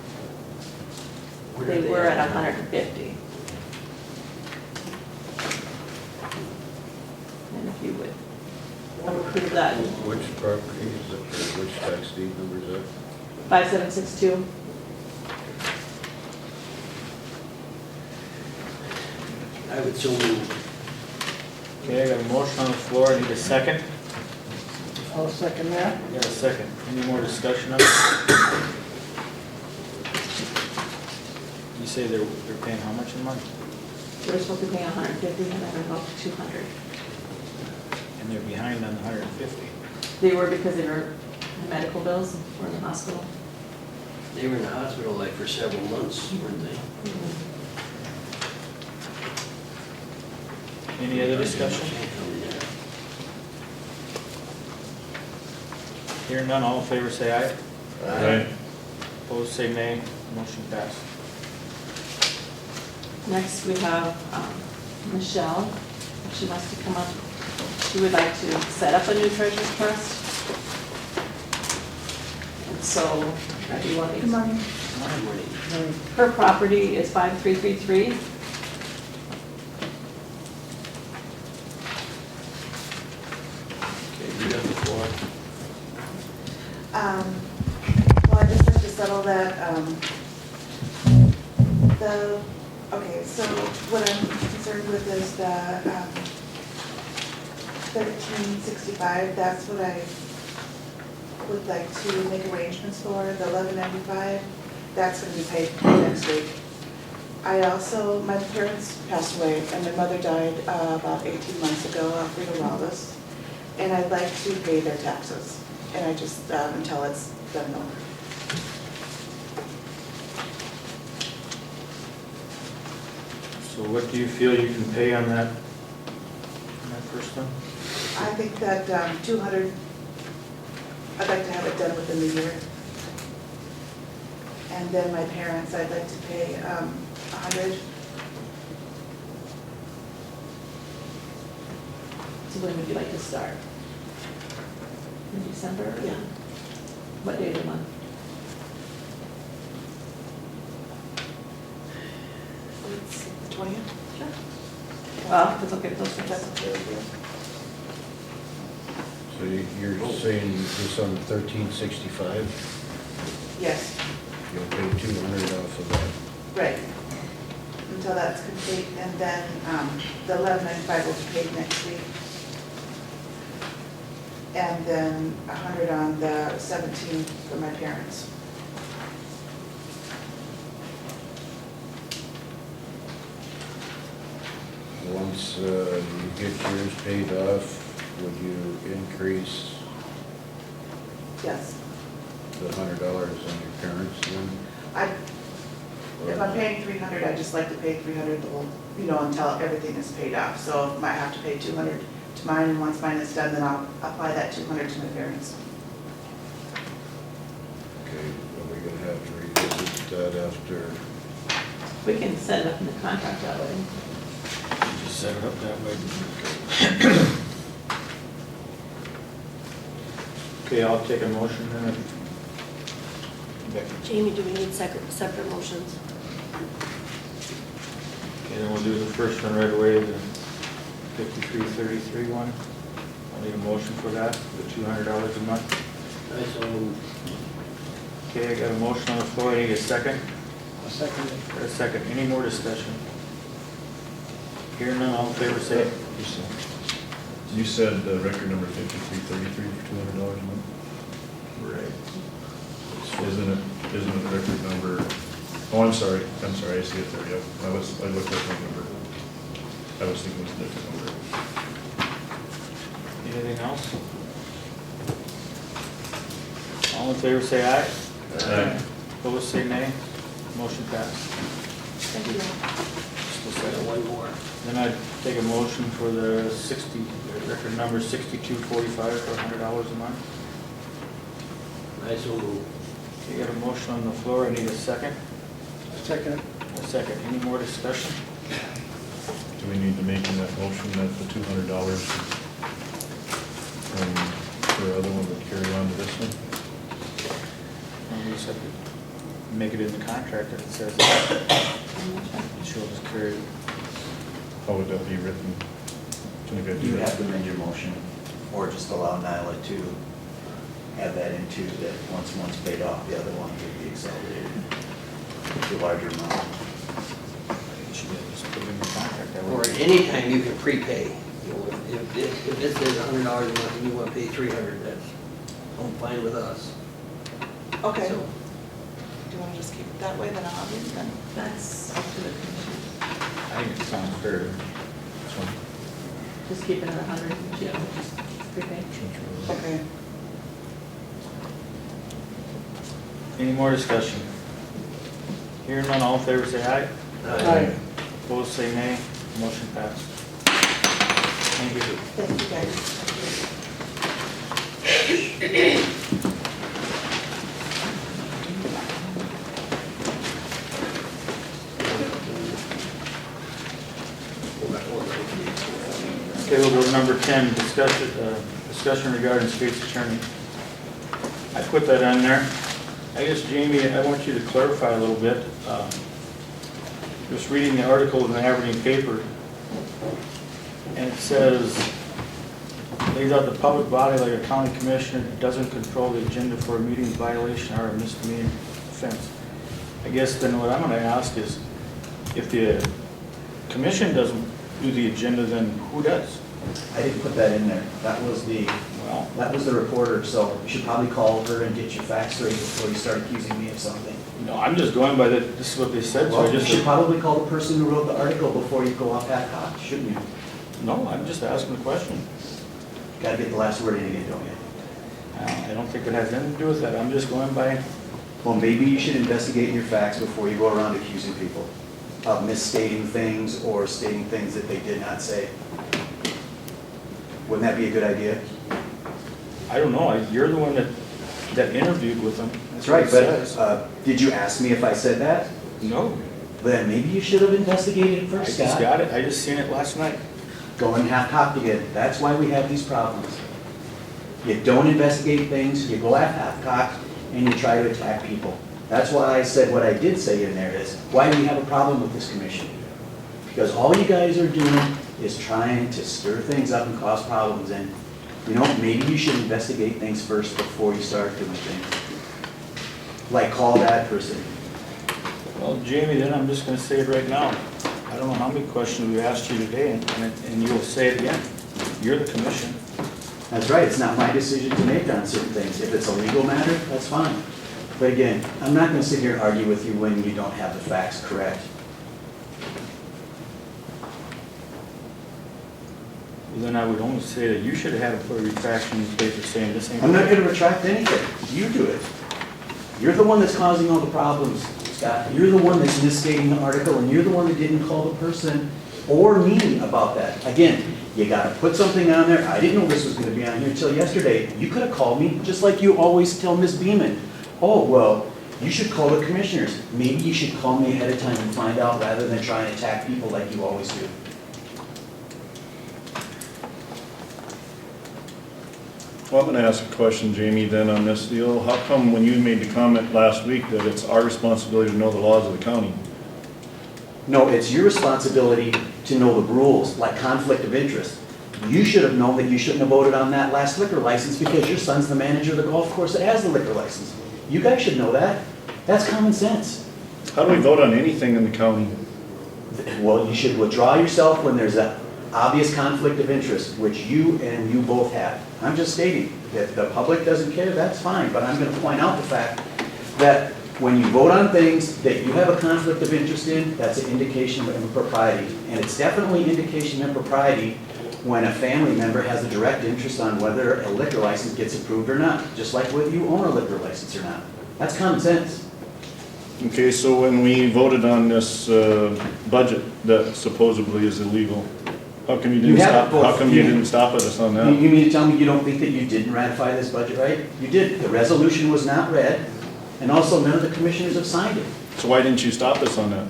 S10: They were at 150. And if you would approve that,
S3: Which property is it, or which tax deed number is that?
S10: 5762.
S5: I would so move.
S2: Okay, I got a motion on the floor, I need a second.
S6: I'll second that.
S2: I got a second. Any more discussion on it? You say they're paying how much a month?
S10: They were supposed to be paying 150, and then they're up to 200.
S2: And they're behind on the 150.
S10: They were because they were medical bills for the hospital.
S5: They were in the hospital like for several months, weren't they?
S2: Any other discussion? Hearing none, all in favor say aye.
S1: Aye.
S2: Opposed say nay. Motion passed.
S10: Next, we have Michelle. She wants to come up. She would like to set up a new treasurer's trust. And so, do you want me to?
S8: Good morning.
S10: Her property is 5333.
S2: Okay, you got the floor.
S11: Well, I just have to settle that, so what I'm concerned with is the 1365, that's what I would like to make arrangements for, the 1195, that's gonna be paid next week. I also, my parents passed away, and my mother died about 18 months ago, Alfreda Wallace, and I'd like to pay their taxes, and I just, until it's done over.
S2: So what do you feel you can pay on that first one?
S11: I think that 200, I'd like to have it done within the year. And then my parents, I'd like to pay 100.
S10: So when would you like to start? In December?
S11: Yeah.
S10: What day of the month?
S11: It's the 20th.
S10: Sure. Well, if it's okay with those
S11: That's
S10: things.
S11: okay with you.
S3: So you're saying this on 1365,
S11: Yes,
S3: you'll pay 200 off of that?
S11: right. Until that's complete, and then the 1195 will be paid next week. And then 100 on the 17th for my parents.
S3: Once you get yours paid off, would you increase
S11: Yes.
S3: the $100 on your parents then?
S11: If I'm paying 300, I'd just like to pay 300 the whole, until everything is paid off. So if I have to pay 200 to mine, and once mine is done, then I'll apply that 200 to my parents.
S3: Okay, are we gonna have to revisit that after?
S10: We can set it up in the contract that way.
S2: Just set it up that way. Okay, I'll take a motion then. Becky.
S8: Jamie, do we need separate motions?
S2: Okay, then we'll do the first one right away, the 5333 one. I'll need a motion for that, the $200 a month.
S5: I so move.
S2: Okay, I got a motion on the floor, I need a second.
S6: I'll second it.
S2: Got a second, any more discussion? Hearing none, all in favor say.
S1: You said record number 5333 for $200 a month?
S2: Right.
S1: Isn't it record number Oh, I'm sorry, I see it there, yep. I looked at the number. I was thinking it was a different number.
S2: Anything else? All in favor say aye.
S1: Aye.
S2: Opposed say nay. Motion passed.
S11: Thank you.
S2: Just a second.
S5: One more.
S2: Then I'd take a motion for the 60, record number 6245 for $100 a month.
S5: I so move.
S2: You got a motion on the floor, I need a second.
S6: Second,
S2: A second, any more discussion?
S1: Do we need to make in that motion that the $200 from the other one would carry on to this one?
S2: And we just have to make it in the contract that it says that. She'll just carry it.
S1: How would that be written? Can it be
S7: You
S1: written?
S7: have to amend your motion, or just allow Nyla to add that into that once one's paid off, the other one would be accelerated to a larger amount.
S2: She just put it in the contract. That
S5: Or
S2: way.
S5: anytime you can prepay. You know, if it says $100 a month and you want to pay $300, that's fine with us.
S11: Okay.
S5: So,
S11: Do you want to just keep it that way, then I'll amend then?
S10: That's up to the commission.
S2: I think it sounds fair.
S10: Just keep it at 100.
S5: Yeah.
S10: Prepay.
S11: Okay.
S2: Any more discussion? Hearing none, all in favor say aye.
S6: aye.
S2: Opposed say nay. Motion passed. Thank you.
S11: Thank you, guys.
S2: Okay, we'll go to number 10, discussion regarding state's attorney. I put that on there. I guess, Jamie, I want you to clarify a little bit. Just reading the article in the Aberdeen paper, and it says, lays out the public body like a county commissioner doesn't control the agenda for a meeting violation or a misdemeanor offense. I guess then what I'm gonna ask is, if the commission doesn't do the agenda, then who does?
S7: I didn't put that in there. That was the reporter, so you should probably call her and get your facts straight before you start accusing me of something.
S2: No, I'm just going by this is what they said, so I
S7: Well, you
S2: just.
S7: should probably call the person who wrote the article before you go off half-cocked, shouldn't you?
S2: No, I'm just asking the question.
S7: Gotta get the last word in again, don't you?
S2: I don't think it has anything to do with that, I'm just going by,
S7: Well, maybe you should investigate your facts before you go around accusing people of misstating things or stating things that they did not say. Wouldn't that be a good idea?
S2: I don't know, you're the one that interviewed with them.
S7: That's right,
S2: what
S7: but
S2: it says.
S7: did you ask me if I said that?
S2: No,
S7: Then maybe you should have investigated it
S2: I
S7: first,
S2: just
S7: Scott.
S2: got it, I just seen it last night.
S7: Going half-cocked again. That's why we have these problems. You don't investigate things, you go half-cocked, and you try to attack people. That's why I said what I did say in there is, why do we have a problem with this commission? Because all you guys are doing is trying to stir things up and cause problems, and, you know, maybe you should investigate things first before you start doing things. Like call that person.
S2: Well, Jamie, then I'm just gonna say it right now. I don't know how many questions we asked you today, and you'll say it again. You're the commission.
S7: That's right, it's not my decision to make on certain things. If it's a legal matter, that's fine. But again, I'm not gonna sit here and argue with you when you don't have the facts correct.
S2: Well, then I would only say that you should have put a retraction in the paper saying this ain't.
S7: I'm not gonna retract anything. You do it. You're the one that's causing all the problems, Scott. You're the one that's misstating the article, and you're the one that didn't call the person or me about that. Again, you gotta put something on there. I didn't know this was gonna be on here until yesterday. You could have called me, just like you always tell Ms. Beeman. Oh, well, you should call the commissioners. Maybe you should call me ahead of time and find out rather than try and attack people like you always do.
S1: Well, I'm gonna ask a question, Jamie, then on this deal. How come when you made the comment last week that it's our responsibility to know the laws of the county?
S7: No, it's your responsibility to know the rules, like conflict of interest. You should have known that you shouldn't have voted on that last liquor license because your son's the manager of the golf course that has the liquor license. You guys should know that. That's common sense.
S1: How do we vote on anything in the county?
S7: Well, you should withdraw yourself when there's an obvious conflict of interest, which you and you both have. I'm just stating, if the public doesn't care, that's fine, but I'm going to point out the fact that when you vote on things that you have a conflict of interest in, that's an indication of impropriety. And it's definitely an indication of impropriety when a family member has a direct interest on whether a liquor license gets approved or not, just like whether you own a liquor license or not. That's common sense.
S1: Okay, so when we voted on this budget that supposedly is illegal, how come you
S7: You
S1: didn't
S7: have
S1: stop,
S7: both.
S1: how come you didn't stop us on
S7: You
S1: that?
S7: you mean to tell me you don't think that you didn't ratify this budget, right? You did. The resolution was not read, and also none of the commissioners have signed it.
S1: So why didn't you stop us on that,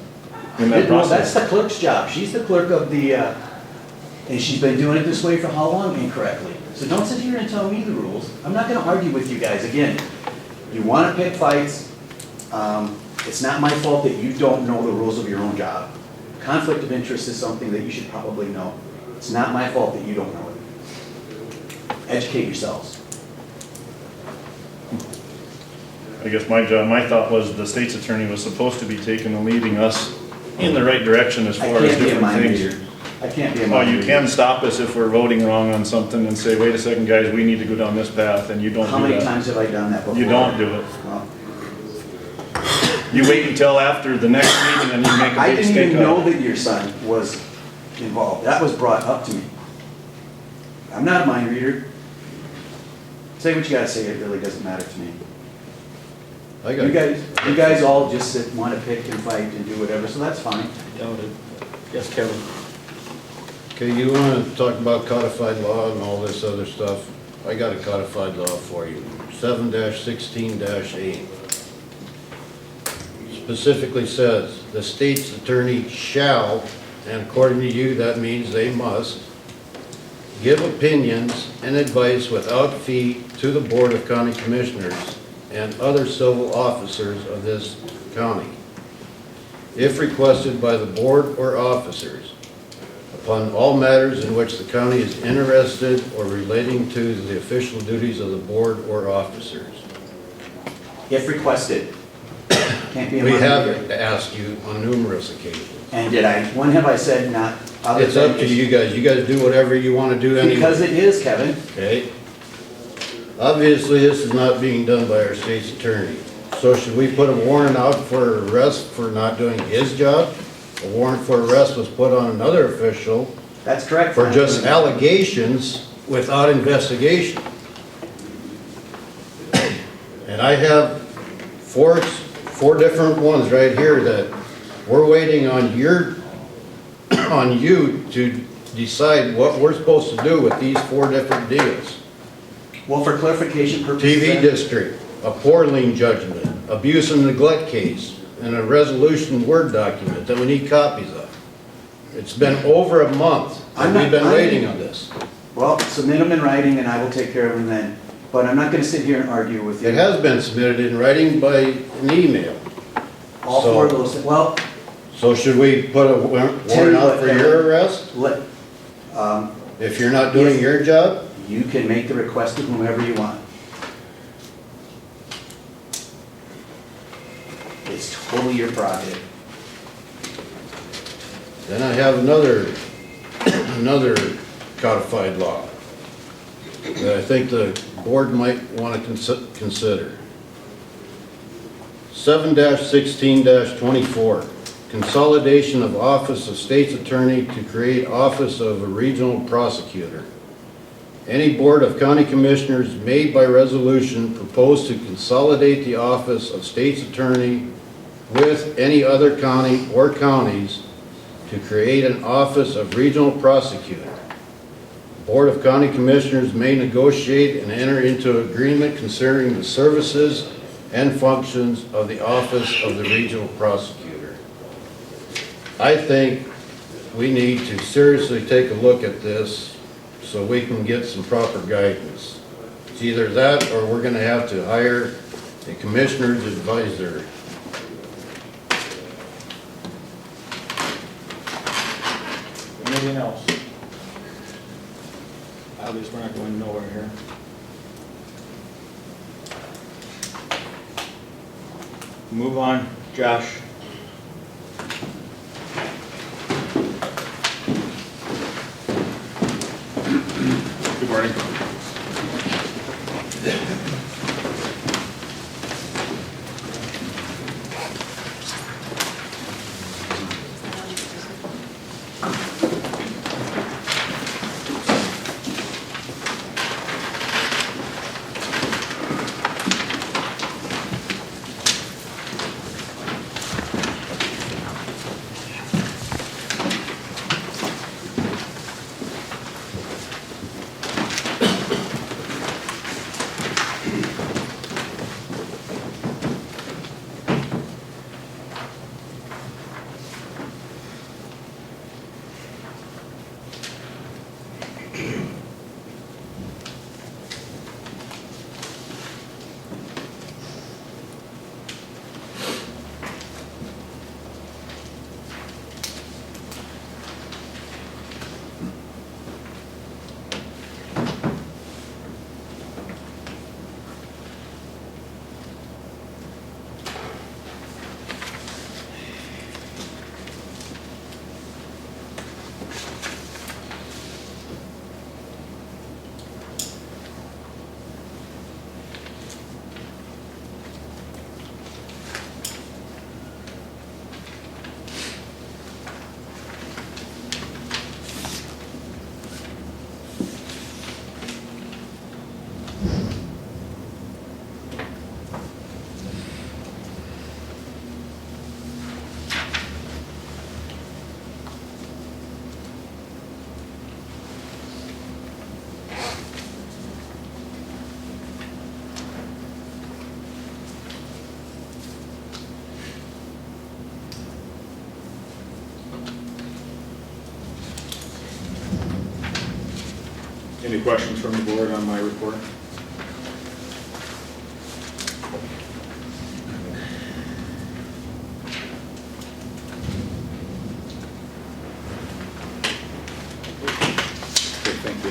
S1: in that
S7: No, that's
S1: process?
S7: the clerk's job. She's the clerk of the, and she's been doing it this way for how long incorrectly? So don't sit here and tell me the rules. I'm not gonna argue with you guys. Again, you wanna pick fights. It's not my fault that you don't know the rules of your own job. Conflict of interest is something that you should probably know. It's not my fault that you don't know it. Educate yourselves.
S1: I guess my thought was the state's attorney was supposed to be taking and leading us in the right direction as
S7: I
S1: far as
S7: can't be a
S1: different
S7: mind
S1: things.
S7: reader. I can't be a
S1: Well,
S7: mind
S1: you
S7: reader.
S1: can stop us if we're voting wrong on something and say, wait a second, guys, we need to go down this path, and you don't
S7: How
S1: do
S7: many
S1: that.
S7: times have I done that before?
S1: You don't do it.
S7: Well,
S1: You wait until after the next meeting and you make a
S7: I
S1: big
S7: didn't
S1: stink
S7: even know
S1: out of it.
S7: that your son was involved. That was brought up to me. I'm not a mind reader. Say what you gotta say, it really doesn't matter to me.
S3: I got
S7: You guys all just sit, wanna pick and fight and do whatever, so that's fine.
S2: Yes, Kevin?
S3: Okay, you want to talk about codified law and all this other stuff? I got a codified law for you, 7-16-8. Specifically says, the state's attorney shall, and according to you, that means they must, give opinions and advice without fee to the Board of County Commissioners and other civil officers of this county, if requested by the board or officers, upon all matters in which the county is interested or relating to the official duties of the board or officers.
S7: If requested. Can't be a
S3: We
S7: mind
S3: have
S7: reader.
S3: asked you on numerous occasions.
S7: And did I, when have I said not? other
S3: It's up
S7: than-
S3: to you guys. You guys do whatever you want to do anyway.
S7: Because it is, Kevin.
S3: Okay? Obviously, this is not being done by our state's attorney. So should we put a warrant out for arrest for not doing his job? A warrant for arrest was put on another official
S7: That's correct.
S3: for just allegations without investigation. And I have four different ones right here that we're waiting on on you to decide what we're supposed to do with these 4 different deals.
S7: Well, for clarification purposes.
S3: TV
S7: then-
S3: district, a poor lien judgment, abuse and neglect case, and a resolution Word document that we need copies of. It's been over a month that we've been waiting on this.
S7: Well, submit them in writing and I will take care of them then. But I'm not gonna sit here and argue with you.
S3: It has been submitted in writing by an email.
S7: All 4 of those, well,
S3: So should we put a warrant
S7: Tell you
S3: out
S7: what,
S3: for
S7: Kevin.
S3: your arrest
S7: let,
S3: if you're not doing
S7: Yes.
S3: your job?
S7: you can make the request to whomever you want. It's totally your prerogative.
S3: Then I have another codified law that I think the board might want to consider. 7-16-24, consolidation of office of state's attorney to create office of a regional prosecutor. Any board of county commissioners may by resolution propose to consolidate the office of state's attorney with any other county or counties to create an office of regional prosecutor. Board of County Commissioners may negotiate and enter into agreement concerning the services and functions of the office of the regional prosecutor. I think we need to seriously take a look at this so we can get some proper guidance. It's either that or we're gonna have to hire a commissioner's advisor.
S2: Anything else? At least we're not going nowhere here. Move on, Josh.
S9: Good morning. Any questions from the board on my report? Okay, thank you.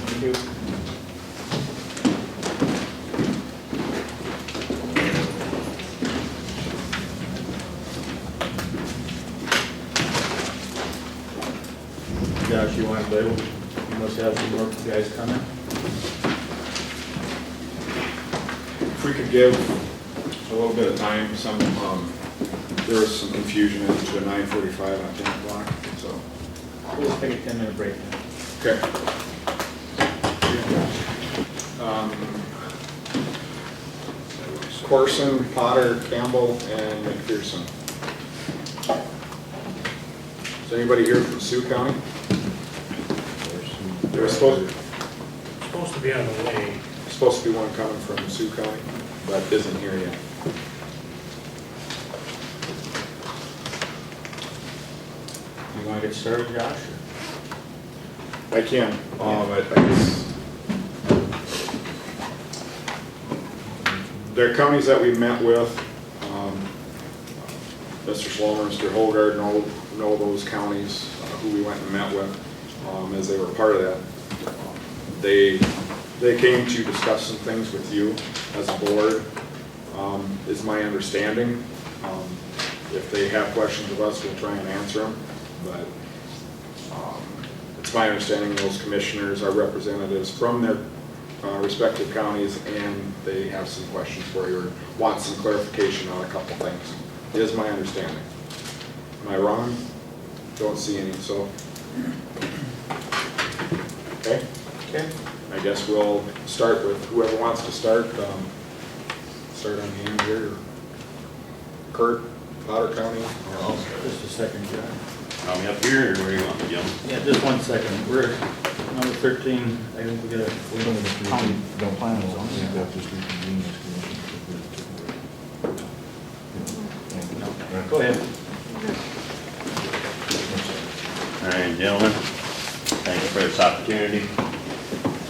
S2: Thank you. Josh, you want to play? You must have some more guys coming.
S9: If we could give a little bit of time, there was some confusion as to 9:45 on 10 o'clock, so.
S2: We'll take a 10-minute break then.
S9: Okay. Corson, Potter, Campbell, and McPherson. Is anybody here from Sioux County? There's supposed
S6: to be on the way.
S9: to be one coming from Sioux County, but isn't here yet.
S2: You want to get started, Josh?
S9: I can. I guess there are counties that we met with. Mr. Slover, Mr. Holgard know those counties who we went and met with as they were part of that. They came to discuss some things with you as a board, is my understanding. If they have questions of us, we'll try and answer them. But it's my understanding those commissioners are representatives from their respective counties, and they have some questions for you or want some clarification on a couple things. It is my understanding. Am I wrong? Don't see any, so. Okay?
S2: Okay.
S9: I guess we'll start with whoever wants to start. Start on the end here. Kurt, Potter County.
S2: Just a second, Josh.
S1: Want me up here, or where do you want me, Jim?
S2: Yeah, just 1 second. We're number 13. I think we got a county.
S3: Don't plan on
S2: No. Go ahead.
S1: All right, gentlemen, thank you for this opportunity.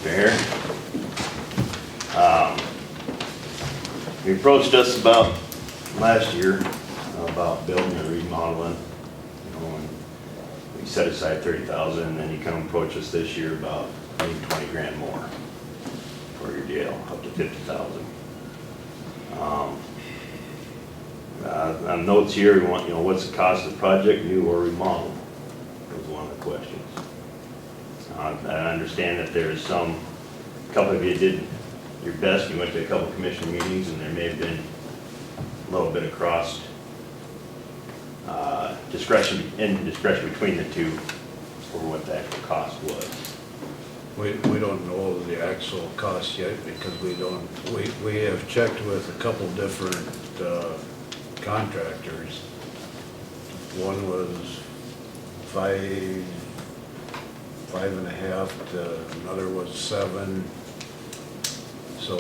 S1: Mr. Hare. You approached us about last year about building and remodeling, and we set aside 30,000, and then you come approach us this year about maybe 20 grand more for your deal, up to 50,000. On notes here, we want, what's the cost of the project, new or remodel? Was one of the questions. I understand that there's a couple of you did your best, you went to a couple commission meetings, and there may have been a little bit of cross discretion between the two for what the actual cost was.
S3: We don't know the actual cost yet because we have checked with a couple different contractors. One was 5.5, another was 7. So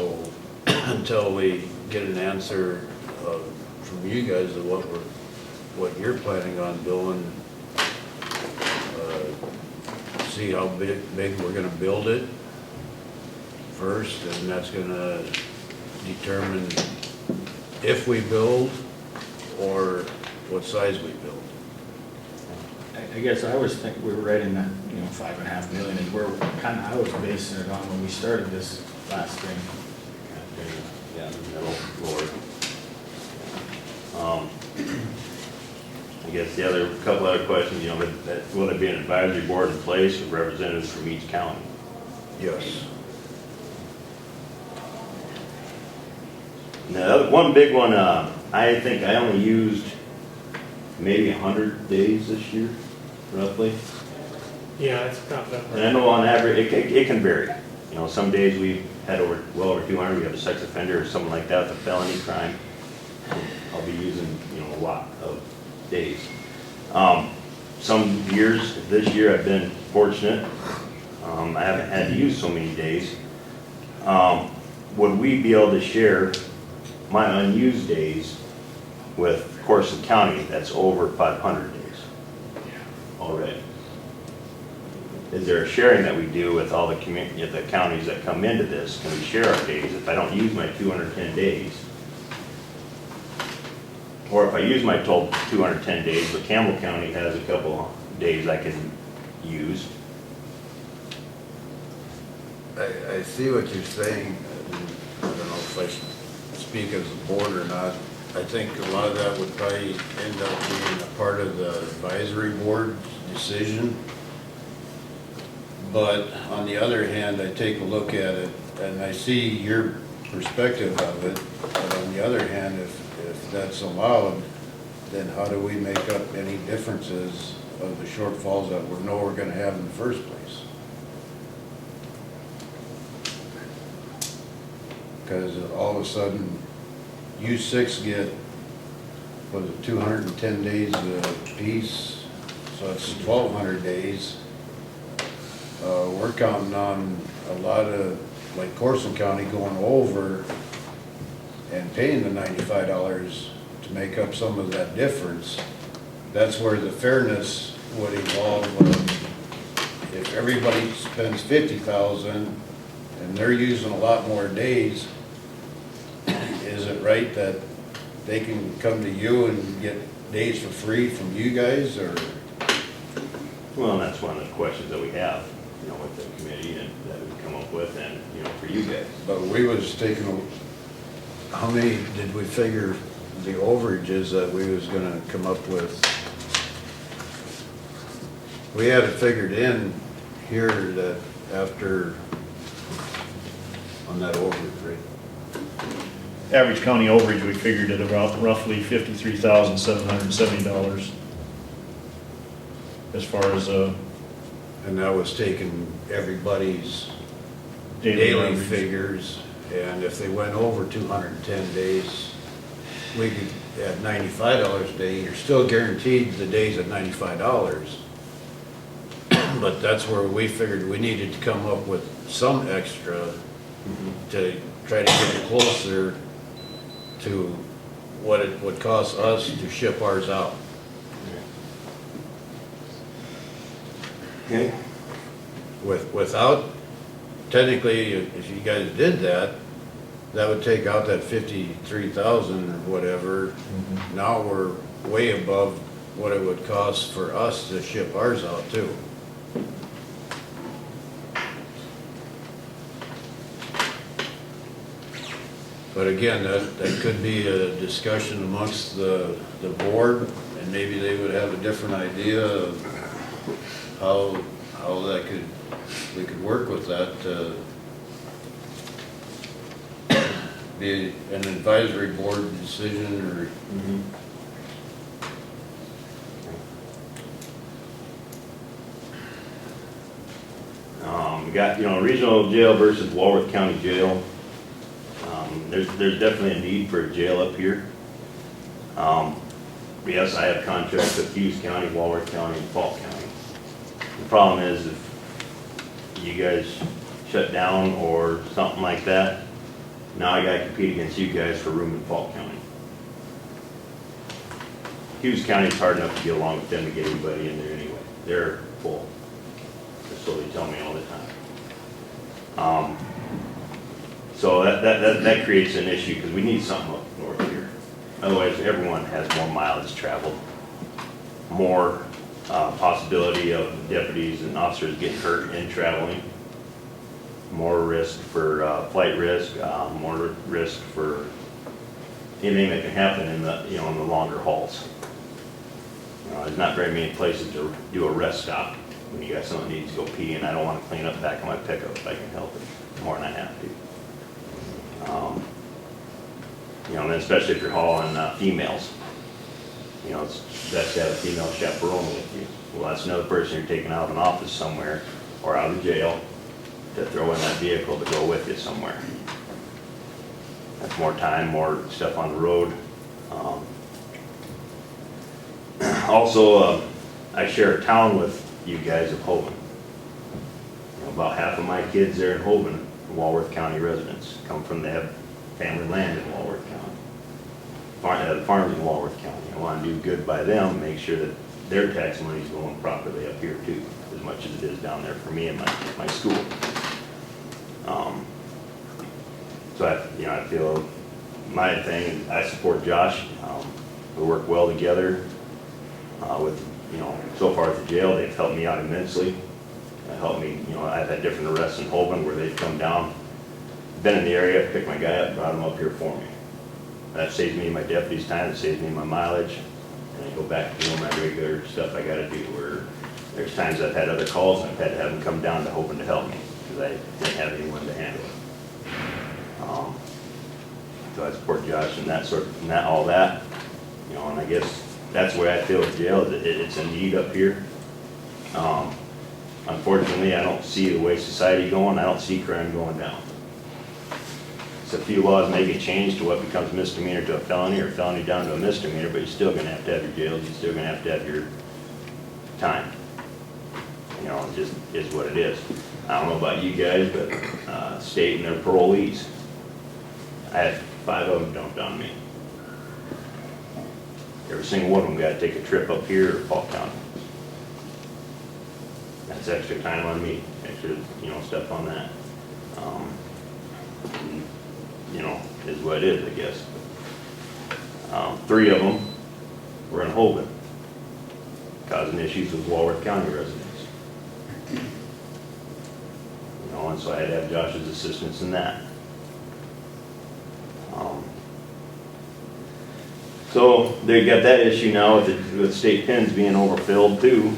S3: until we get an answer from you guys of what you're planning on doing, see how big we're gonna build it first, and that's gonna determine if we build or what size we build.
S2: I guess I was thinking we were right in that, 5.5 million, and I was basing it on when we started this last thing.
S1: Yeah, the middle floor. I guess the couple other questions, will there be an advisory board in place with representatives from each county?
S3: Yes.
S1: Now, one big one, I think I only used maybe 100 days this year, roughly.
S6: Yeah, it's not that
S1: And I know on average, it can vary. Some days we had well over 200, we have a sex offender or something like that, with a felony crime. I'll be using, a lot of days. Some years, this year I've been fortunate. I haven't had to use so many days. Would we be able to share my unused days with Corson County that's over 500 days already?
S12: is there a sharing that we do with all the the counties that come into this? Can we share our days if I don't use my 210 days? Or if I use my 210 days, but Campbell County has a couple days I can use.
S3: I see what you're saying. I don't know if I should speak as a board or not. I think a lot of that would probably end up being a part of the advisory board decision. But on the other hand, I take a look at it and I see your perspective of it. But on the other hand, if that's allowed, then how do we make up any differences of the shortfalls that we know we're gonna have in the first place? Because all of a sudden, you six get, what is it, 210 days apiece, so it's 1,200 days. We're counting on a lot of, like Corson County going over and paying the $95 to make up some of that difference. That's where the fairness would involve, if everybody spends 50,000 and they're using a lot more days, is it right that they can come to you and get days for free from you guys, or?
S12: Well, that's one of the questions that we have, you know, with the committee and that we've come up with and, you know, for you guys.
S3: But we was taking, how many did we figure the overages that we was gonna come up with? We had it figured in here that after, on that overage rate.
S13: Average county overage, we figured at about roughly $53,770 as far as
S3: And that was taking everybody's
S13: daily
S3: daily
S13: average.
S3: figures, and if they went over 210 days, we could, at $95 a day, you're still guaranteed the days at $95. But that's where we figured we needed to come up with some extra to try to get it closer to what it would cost us to ship ours out.
S12: Okay.
S3: Without, technically, if you guys did that, that would take out that 53,000 or whatever. Now we're way above what it would cost for us to ship ours out too. But again, that could be a discussion amongst the board, and maybe they would have a different idea of how that we could work with that. Be an advisory board decision, or
S12: We got, you know, regional jail versus Walworth County Jail. There's definitely a need for a jail up here. Yes, I have contracts with Hughes County, Walworth County, and Falk County. The problem is if you guys shut down or something like that, now I gotta compete against you guys for room in Falk County. Hughes County is hard enough to get along with them to get anybody in there anyway. They're full. That's what they tell me all the time. So that creates an issue because we need something up north here. Otherwise, everyone has more mileage traveled, more possibility of deputies and officers getting hurt in traveling, more risk for flight risk, more risk for anything that can happen in the, you know, in the longer hauls. There's not very many places to do a rest stop when you got someone that needs to go pee, and I don't want to clean up back of my pickup if I can help it more than I have to. You know, and especially if you're hauling females, you know, it's best to have a female chaperone with you. Well, that's another person you're taking out of an office somewhere or out of jail to throw in that vehicle to go with you somewhere. That's more time, more stuff on the road. Also, I share a town with you guys of Hoban. You know, about half of my kids there in Hoban, Walworth County residents, come from, they have family land in Walworth County. The farms in Walworth County. I want to do good by them, make sure that their tax money's going properly up here too, as much as it is down there for me and my school. So I feel my thing, I support Josh. We work well together. With, so far at the jail, they've helped me out immensely. Helped me, I've had different arrests in Holben where they've come down, been in the area, picked my guy up, brought him up here for me. That saves me my deputy's time, it saves me my mileage, and I go back to doing my regular stuff I gotta do, where there's times I've had other calls and I've had to have them come down to Holben to help me, because I didn't have anyone to handle it. So I support Josh and all that, and I guess that's the way I feel at jail, is it's a need up here. Unfortunately, I don't see the way society going, I don't see crime going down. So a few laws may get changed to what becomes misdemeanor to a felony, or felony down to a misdemeanor, but you're still gonna have to have your jails, you're still gonna have to have your time. It just is what it is. I don't know about you guys, but state and their parolees, I had 5 of them dumped on me. Every single one of them got to take a trip up here to Polk County. That's extra time on me, extra, stuff on that. Is what it is, I guess. 3 of them were in Holben, causing issues with Walworth County residents. And so I had to have Josh's assistance in that. So they got that issue now with state pens being overfilled too.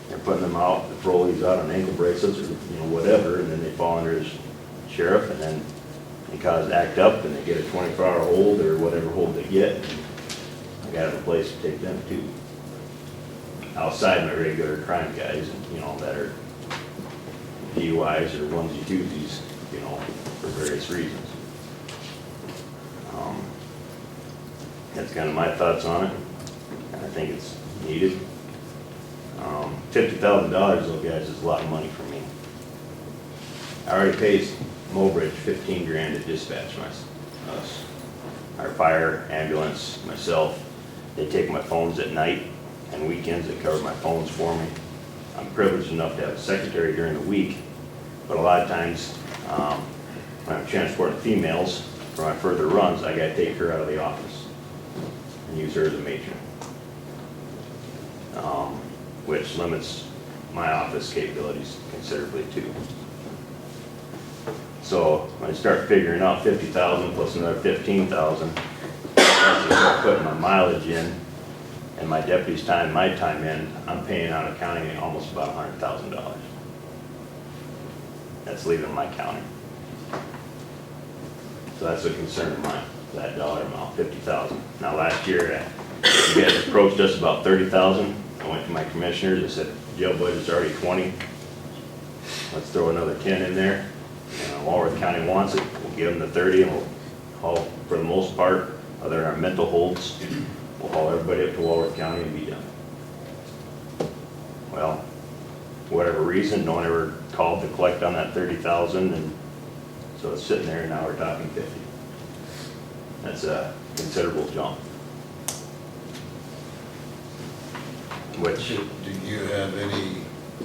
S12: They're putting them out, the parolees out on ankle bracelets or whatever, and then they fall under the sheriff, and then they act up and they get a 24-hour hold or whatever hold they get. I got to have a place to take them to. Outside my regular crime guys, that are DUIs or onesie-twosies, for various reasons. That's kind of my thoughts on it, and I think it's needed. $50,000 though, guys, is a lot of money for me. I already paid Mobridge $15 grand to dispatch us. Our fire, ambulance, myself, they take my phones at night and weekends, they cover my phones for me. I'm privileged enough to have a secretary during the week, but a lot of times when I'm transporting females for my further runs, I gotta take her out of the office and use her as a matron, which limits my office capabilities considerably too. So when I start figuring out 50,000 plus another 15,000, I start putting my mileage in and my deputy's time, my time in, I'm paying out of county almost about $100,000. That's leaving my county. So that's a concern of mine, that dollar amount, 50,000. Now last year, you guys approached us about 30,000. I went to my commissioners, I said, jail budget's already 20. Let's throw another 10 in there. Walworth County wants it, we'll give them the 30 and we'll haul, for the most part, other than our mental holds, we'll haul everybody up to Walworth County and be done. Well, for whatever reason, no one ever called to collect on that 30,000, and so it's sitting there and now we're talking 50. That's a considerable jump. Which,
S3: Do you have any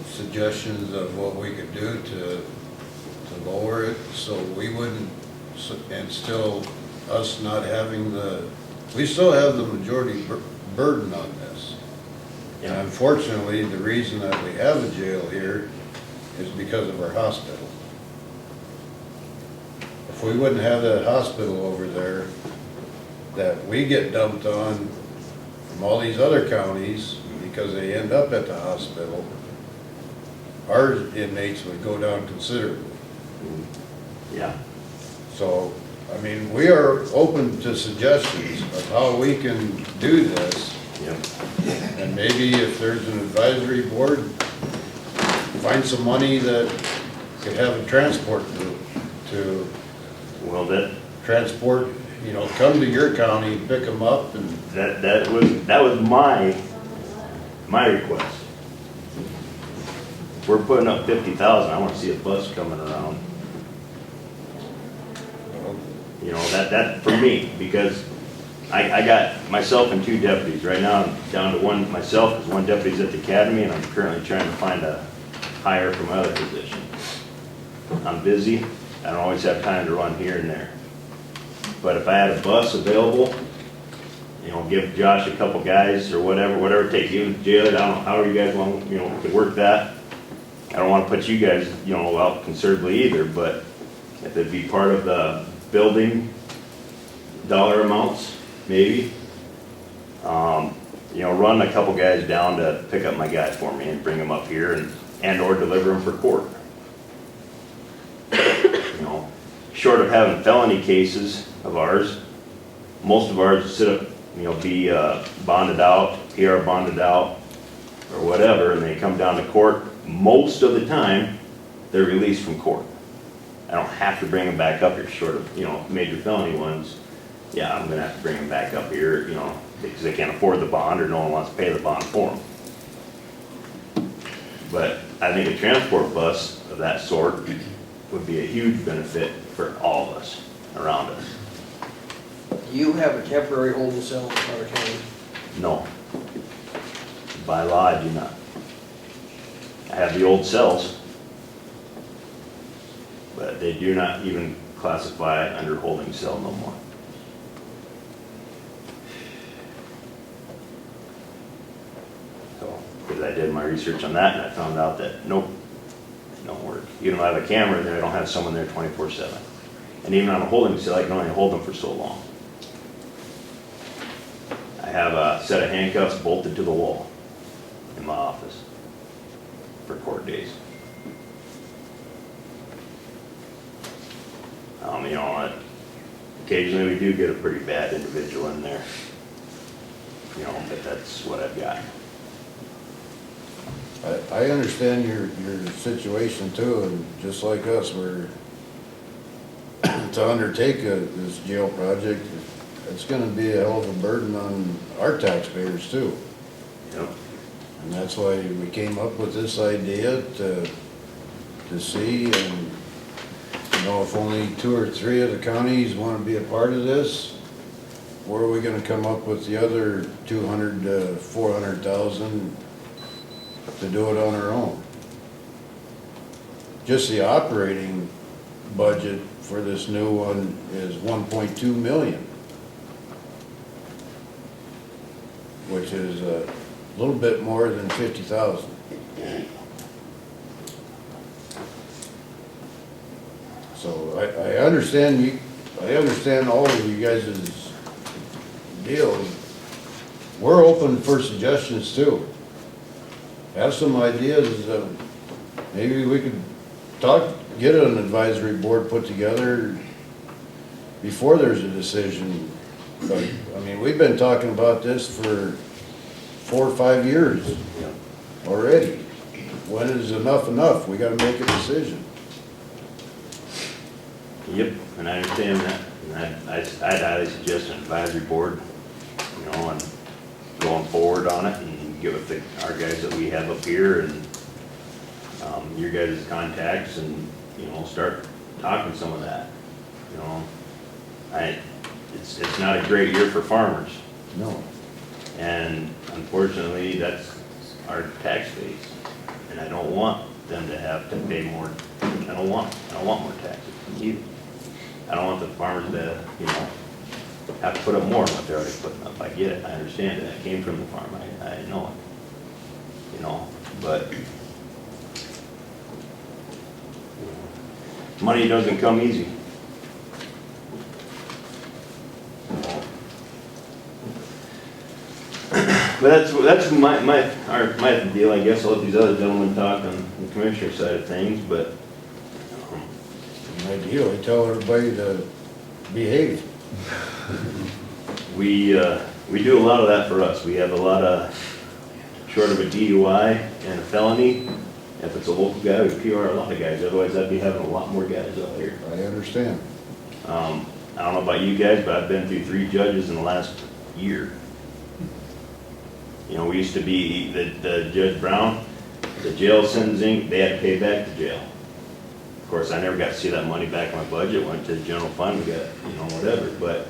S3: suggestions of what we could do to lower it so we wouldn't, and still us not having we still have the majority burden on this? And unfortunately, the reason that we have a jail here is because of our hospital. If we wouldn't have that hospital over there that we get dumped on from all these other counties because they end up at the hospital, our inmates would go down considerably.
S12: yeah,
S3: So, I mean, we are open to suggestions of how we can do this.
S12: yep.
S3: And maybe if there's an advisory board, find some money that could have a transport group to
S12: Well, that
S3: transport, come to your county, pick them up and,
S12: that was my request. If we're putting up 50,000, I want to see a bus coming around. That for me, because I got myself and 2 deputies. Right now, I'm down to one, myself, because 1 deputy's at the academy, and I'm currently trying to find a hire for my other position. I'm busy. I don't always have time to run here and there. But if I had a bus available, you know, give Josh a couple guys or whatever it takes, even jail it, I don't know, however you guys want, you know, to work that. I don't want to put you guys, you know, out considerably either, but if it'd be part of the building dollar amounts, maybe. You know, run a couple guys down to pick up my guys for me and bring them up here and or deliver them for court. You know, short of having felony cases of ours, most of ours sit up, you know, be bonded out, PR bonded out, or whatever, and they come down to court. Most of the time, they're released from court. I don't have to bring them back up here, short of, you know, major felony ones. Yeah, I'm gonna have to bring them back up here, you know, because they can't afford the bond or no one wants to pay the bond for them. But I think a transport bus of that sort would be a huge benefit for all of us around us.
S5: Do you have a temporary holding cell in Carter County?
S12: No. By law, I do not. I have the old cells, but they do not even classify under holding cell no more. So, because I did my research on that and I found out that nope, it don't work. You don't have a camera there, I don't have someone there 24/7. And even on a holding cell, I can only hold them for so long. I have a set of handcuffs bolted to the wall in my office for court days. You know, occasionally we do get a pretty bad individual in there. You know, but that's what I've got.
S3: I understand your situation too, and just like us, we're, to undertake this jail project, it's gonna be a hell of a burden on our taxpayers too.
S12: Yep.
S3: And that's why we came up with this idea to see, and, you know, if only 2 or 3 of the counties wanna be a part of this, where are we gonna come up with the other 200 to 400,000 to do it on our own? Just the operating budget for this new one is 1.2 million, which is a little bit more than 50,000. So I understand I understand all of you guys' deals. We're open for suggestions too. Have some ideas, maybe we could get an advisory board put together before there's a decision. But, I mean, we've been talking about this for 4 or 5 years already. When is enough enough? We gotta make a decision.
S12: Yep, and I understand that. And I'd highly suggest an advisory board, you know, and going forward on it and get with our guys that we have up here and your guys' contacts and, you know, start talking some of that. You know, it's not a great year for farmers.
S3: No.
S12: And unfortunately, that's our tax base. And I don't want them to have to pay more. I don't want more taxes either. I don't want the farmers to, you know, have to put up more than what they're already putting up. I get it, I understand it, I came from the farm, I know it. You know, but money doesn't come easy. But that's my deal, I guess. I'll let these other gentlemen talk on the commissioner side of things, but
S3: Ideally, tell everybody to behave.
S12: we do a lot of that for us. We have a lot of, short of a DUI and a felony, if it's a local guy, we PR a lot of guys. Otherwise, I'd be having a lot more guys out here.
S3: I understand.
S12: I don't know about you guys, but I've been through 3 judges in the last year. You know, we used to be, the Judge Brown, the jail sentencing, they had to pay back the jail. Of course, I never got to see that money back in my budget, went to the general fund, we got, you know, whatever, but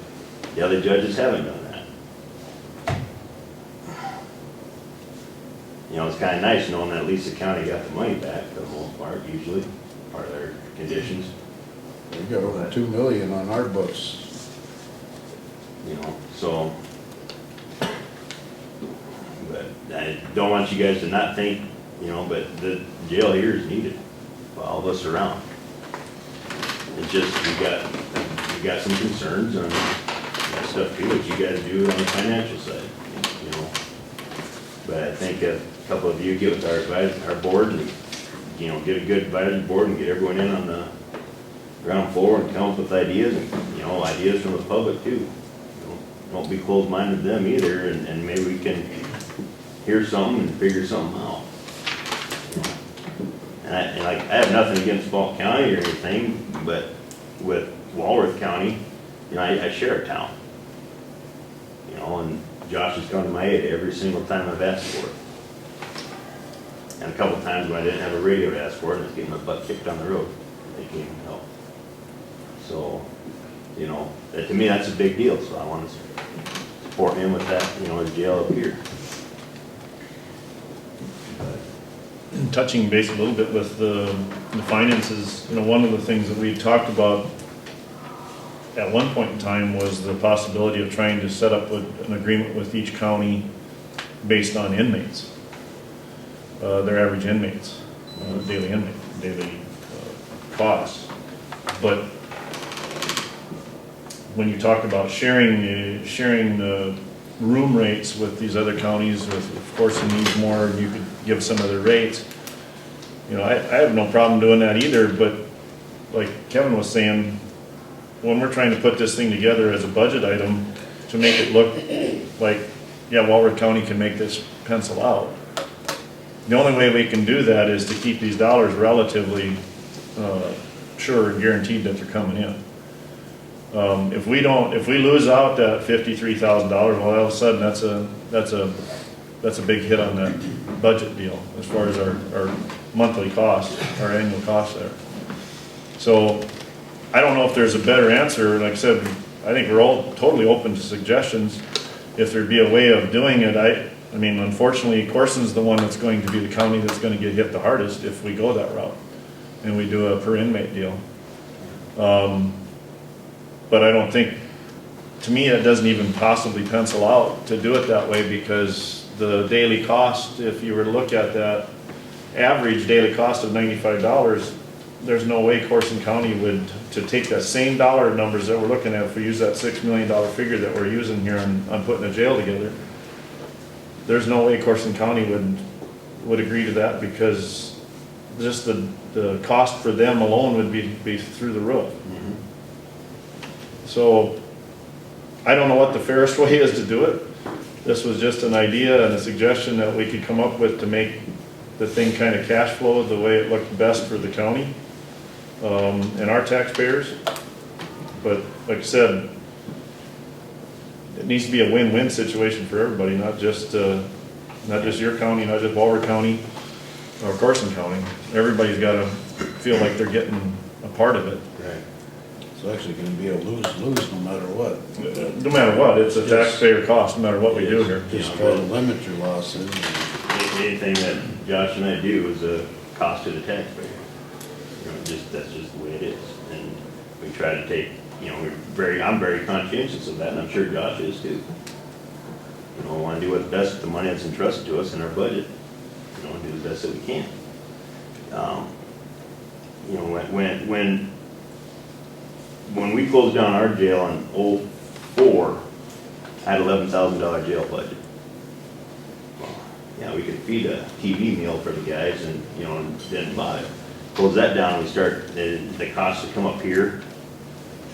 S12: the other judges haven't done that. know, it's kinda nice knowing that at least the county got the money back for the most part, usually, part of their conditions,
S3: We got over 2 million on our books.
S12: you know, so. But I don't want you guys to not think, you know, but the jail here is needed for all of us around. It's just, we got some concerns on that stuff too, what you gotta do on the financial side, you know. But I think a couple of you get with our board and, you know, get a good advisory board and get everyone in on the ground floor and come up with ideas and, you know, ideas from the public too. You know, don't be closed-minded to them either, and maybe we can hear something and figure something out. And I have nothing against Falk County or anything, but with Walworth County, you know, I share a town. You know, and Josh has come to my aid every single time I've asked for it. And a couple of times when I didn't have a radio to ask for it, and I was getting my butt kicked on the road, they came and helped. So, you know, to me, that's a big deal, so I want to support him with that, you know, his jail up here.
S13: Touching base a little bit with the finances, you know, one of the things that we talked about at one point in time was the possibility of trying to set up an agreement with each county based on inmates, their average inmates, daily costs. But when you talk about sharing the room rates with these other counties, of course, it needs more, and you could give some of the rates. You know, I have no problem doing that either, but like Kevin was saying, when we're trying to put this thing together as a budget item to make it look like, yeah, Walworth County can make this pencil out. The only way we can do that is to keep these dollars relatively sure and guaranteed that they're coming in. If we lose out that $53,000, well, all of a sudden that's a big hit on that budget deal as far as our monthly cost, our annual cost there. So I don't know if there's a better answer. Like I said, I think we're all totally open to suggestions. If there'd be a way of doing it, I mean, unfortunately, Corson's the one that's going to be the county that's going to get hit the hardest if we go that route and we do a per inmate deal. But I don't think, to me, it doesn't even possibly pencil out to do it that way, because the daily cost, if you were to look at that average daily cost of $95, there's no way Corson County would, to take that same dollar numbers that we're looking at, if we use that $6 million figure that we're using here on putting a jail together, there's no way Corson County would agree to that, because just the cost for them alone would be through the roof.
S12: Mm-hmm.
S13: So I don't know what the fairest way is to do it. This was just an idea and a suggestion that we could come up with to make the thing kind of cash flow the way it looked best for the county and our taxpayers. But like I said, it needs to be a win-win situation for everybody, not just your county, not just Walworth County or Carson County. Everybody's got to feel like they're getting a part of it.
S12: Right.
S3: It's actually gonna be a lose-lose no matter what.
S13: No matter what, it's a taxpayer cost, no matter what we do here.
S3: Just try to limit your losses.
S12: Anything that Josh and I do is a cost to the taxpayer. You know, that's just the way it is. And we try to take, you know, I'm very conscientious of that, and I'm sure Josh is too. You know, we want to do what's best with the money that's entrusted to us in our budget. You know, do the best that we can. You know, when we closed down our jail in '04, I had $11,000 jail budget. Well, yeah, we could feed a TV meal for the guys, and you know, and didn't buy it. Close that down, we start the costs to come up here.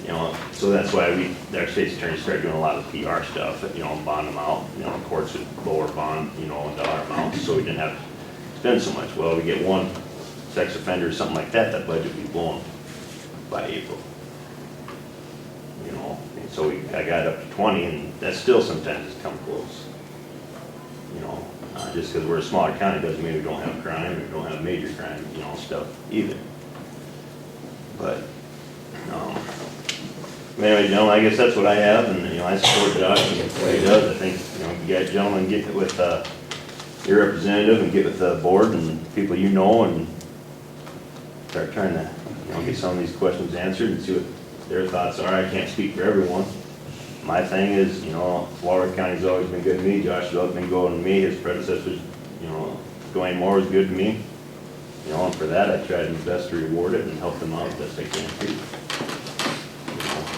S12: You know, so that's why our state's attorney started doing a lot of PR stuff. You know, bond them out. You know, courts would lower bond, you know, in dollar amounts, so we didn't have to spend so much. Well, we get one sex offender or something like that, that budget would be blown by April. You know, and so I got up to 20, and that still sometimes has come close. You know, just because we're a smaller county doesn't mean we don't have crime, or we don't have major crime, you know, stuff either. But, anyway, gentlemen, I guess that's what I have, and, you know, I support Josh and what he does. I think, you know, you guys gentlemen get with, your representative and get with the board and people you know and start trying to, get some of these questions answered and see what their thoughts are. I can't speak for everyone. My thing is, Walworth County's always been good to me. Josh has always been good to me. His predecessors, Dwayne Moore was good to me. And for that, I tried my best to reward it and help them out as best I can too.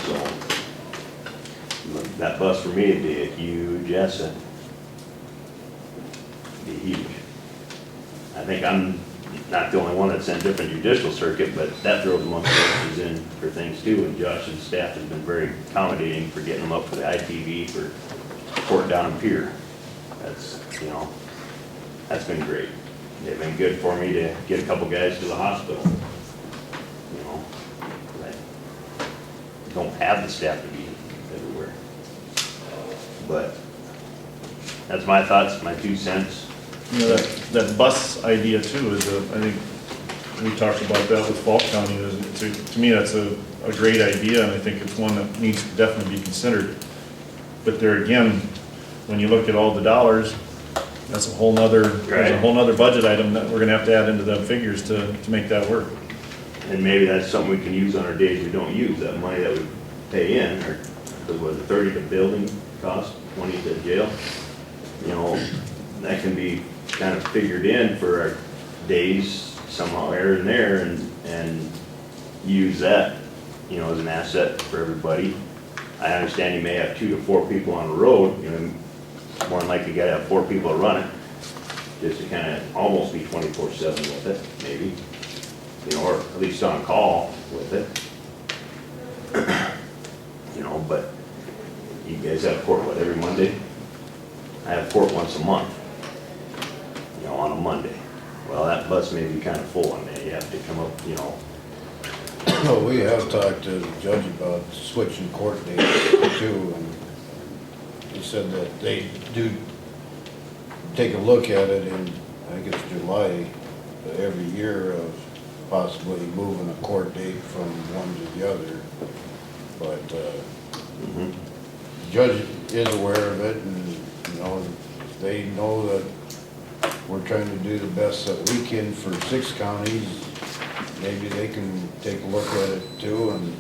S12: So, that bus for me would be a huge asset. Be huge. I think I'm not the only one that's in a different judicial circuit, but that throws a monkey wrenches in for things too, and Josh and staff has been very accommodating for getting them up for the ITV for court down in Pier. That's, that's been great. They've been good for me to get a couple guys to the hospital. I don't have the staff to be everywhere. But that's my thoughts, my 2 cents.
S13: That bus idea too is I think we talked about that with Falk County. To me, that's a great idea, and I think it's one that needs to definitely be considered. But there again, when you look at all the dollars, that's a whole nother, there's a whole nother budget item that we're gonna have to add into the figures to make that work.
S12: And maybe that's something we can use on our days we don't use, that money that we pay in, or was it 30 to building cost, 20 to jail? That can be kind of figured in for our days somehow here and there and use that, as an asset for everybody. I understand you may have 2 to 4 people on the road, more than likely you gotta have 4 people to run it, just to kind of almost be 24/7 with it, maybe. Or at least on call with it. But you guys have court, what, every Monday? I have court once a month, on a Monday. Well, that bus may be kind of full on there. You have to come up,
S3: Well, we have talked to the judge about switching court dates too, and he said that they do take a look at it in, I think it's July, every year of possibly moving a court date from one to the other. But, the judge is aware of it, and, they know that we're trying to do the best that we can for 6 counties. Maybe they can take a look at it too, and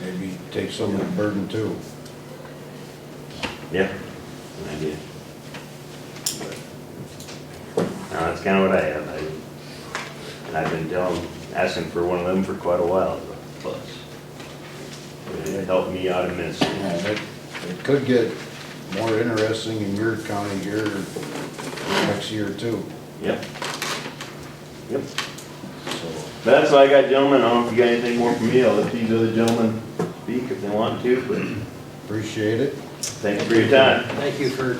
S3: maybe take some of the burden too.
S12: Yeah, an idea. No, that's kind of what I have. I've been asking for one of them for quite a while, the bus. It helped me out immensely.
S3: Yeah, it could get more interesting in your county here next year too.
S12: Yep. Yep.
S3: So,
S12: That's all I got, gentlemen. I don't know if you got anything more for me. I'll let these other gentlemen speak if they want to, but
S3: appreciate it.
S12: thanks for your time.
S5: Thank you for,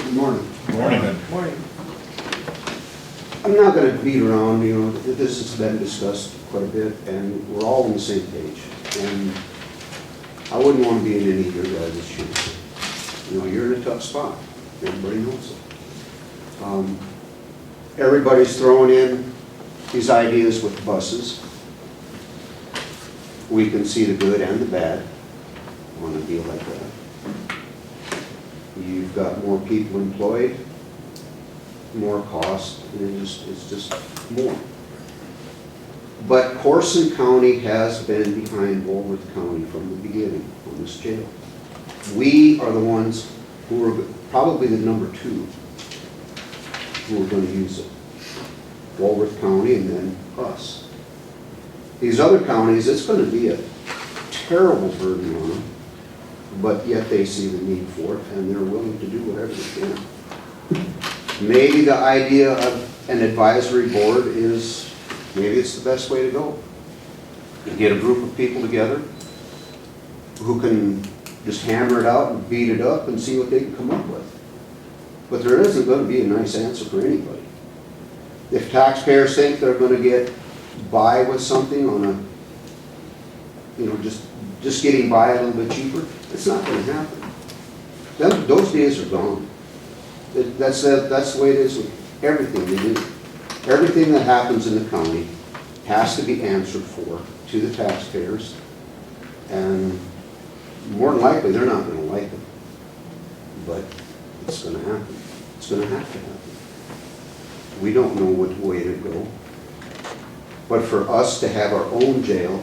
S14: Good morning.
S13: Morning.
S6: Morning.
S14: I'm not gonna beat around, this has been discussed quite a bit, and we're all on the same page. And I wouldn't wanna be in any of your guys' shoes. You're in a tough spot, everybody knows it. Everybody's throwing in these ideas with buses. We can see the good and the bad on a deal like that. You've got more people employed, more cost, and it's just more. But Corson County has been behind Walworth County from the beginning on this jail. We are the ones who are probably the number 2 who are going to use it. Walworth County and then us. These other counties, it's going to be a terrible burden on them, but yet they see the need for it and they're willing to do whatever they can. Maybe the idea of an advisory board is, maybe it's the best way to go. You get a group of people together who can just hammer it out and beat it up and see what they can come up with. But there isn't going to be a nice answer for anybody. If taxpayers think they're going to get by with something on a, just getting by a little bit cheaper, it's not going to happen. Those days are gone. That's the way it is with everything they do. Everything that happens in the county has to be answered for to the taxpayers. And more than likely, they're not gonna like it. But it's gonna happen. It's gonna have to happen. We don't know which way to go. But for us to have our own jail,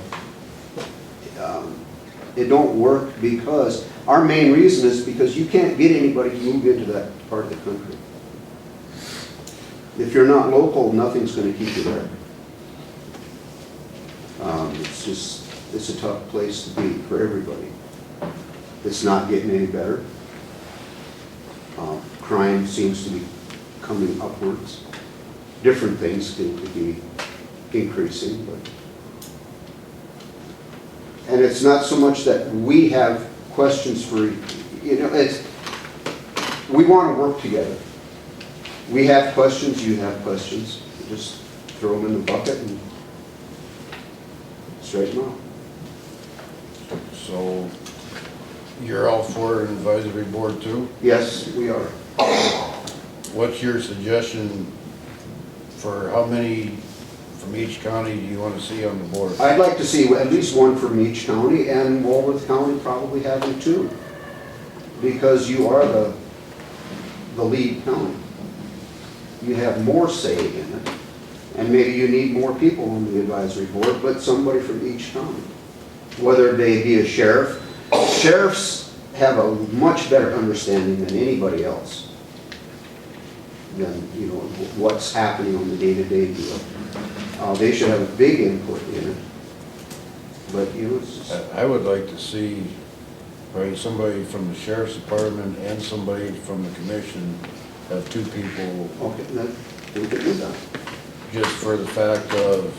S14: it don't work because, our main reason is because you can't get anybody to move into that part of the country. If you're not local, nothing's gonna keep you there. It's a tough place to be for everybody. It's not getting any better. Crime seems to be coming upwards. Different things seem to be increasing, but. And it's not so much that we have questions for, we want to work together. We have questions, you have questions. Just throw them in the bucket and straighten them out.
S3: So you're all for an advisory board too?
S14: Yes, we are.
S3: What's your suggestion for how many from each county do you want to see on the board?
S14: I'd like to see at least one from each county, and Walworth County probably having two. Because you are the lead county. You have more say in it. And maybe you need more people on the advisory board, but somebody from each county. Whether they be a sheriff. Sheriffs have a much better understanding than anybody else. Than, what's happening on the day-to-day deal. They should have a big input in it. But, it's just,
S3: I would like to see probably somebody from the sheriff's department and somebody from the commission have two people.
S14: okay, we could do that.
S3: Just for the fact of,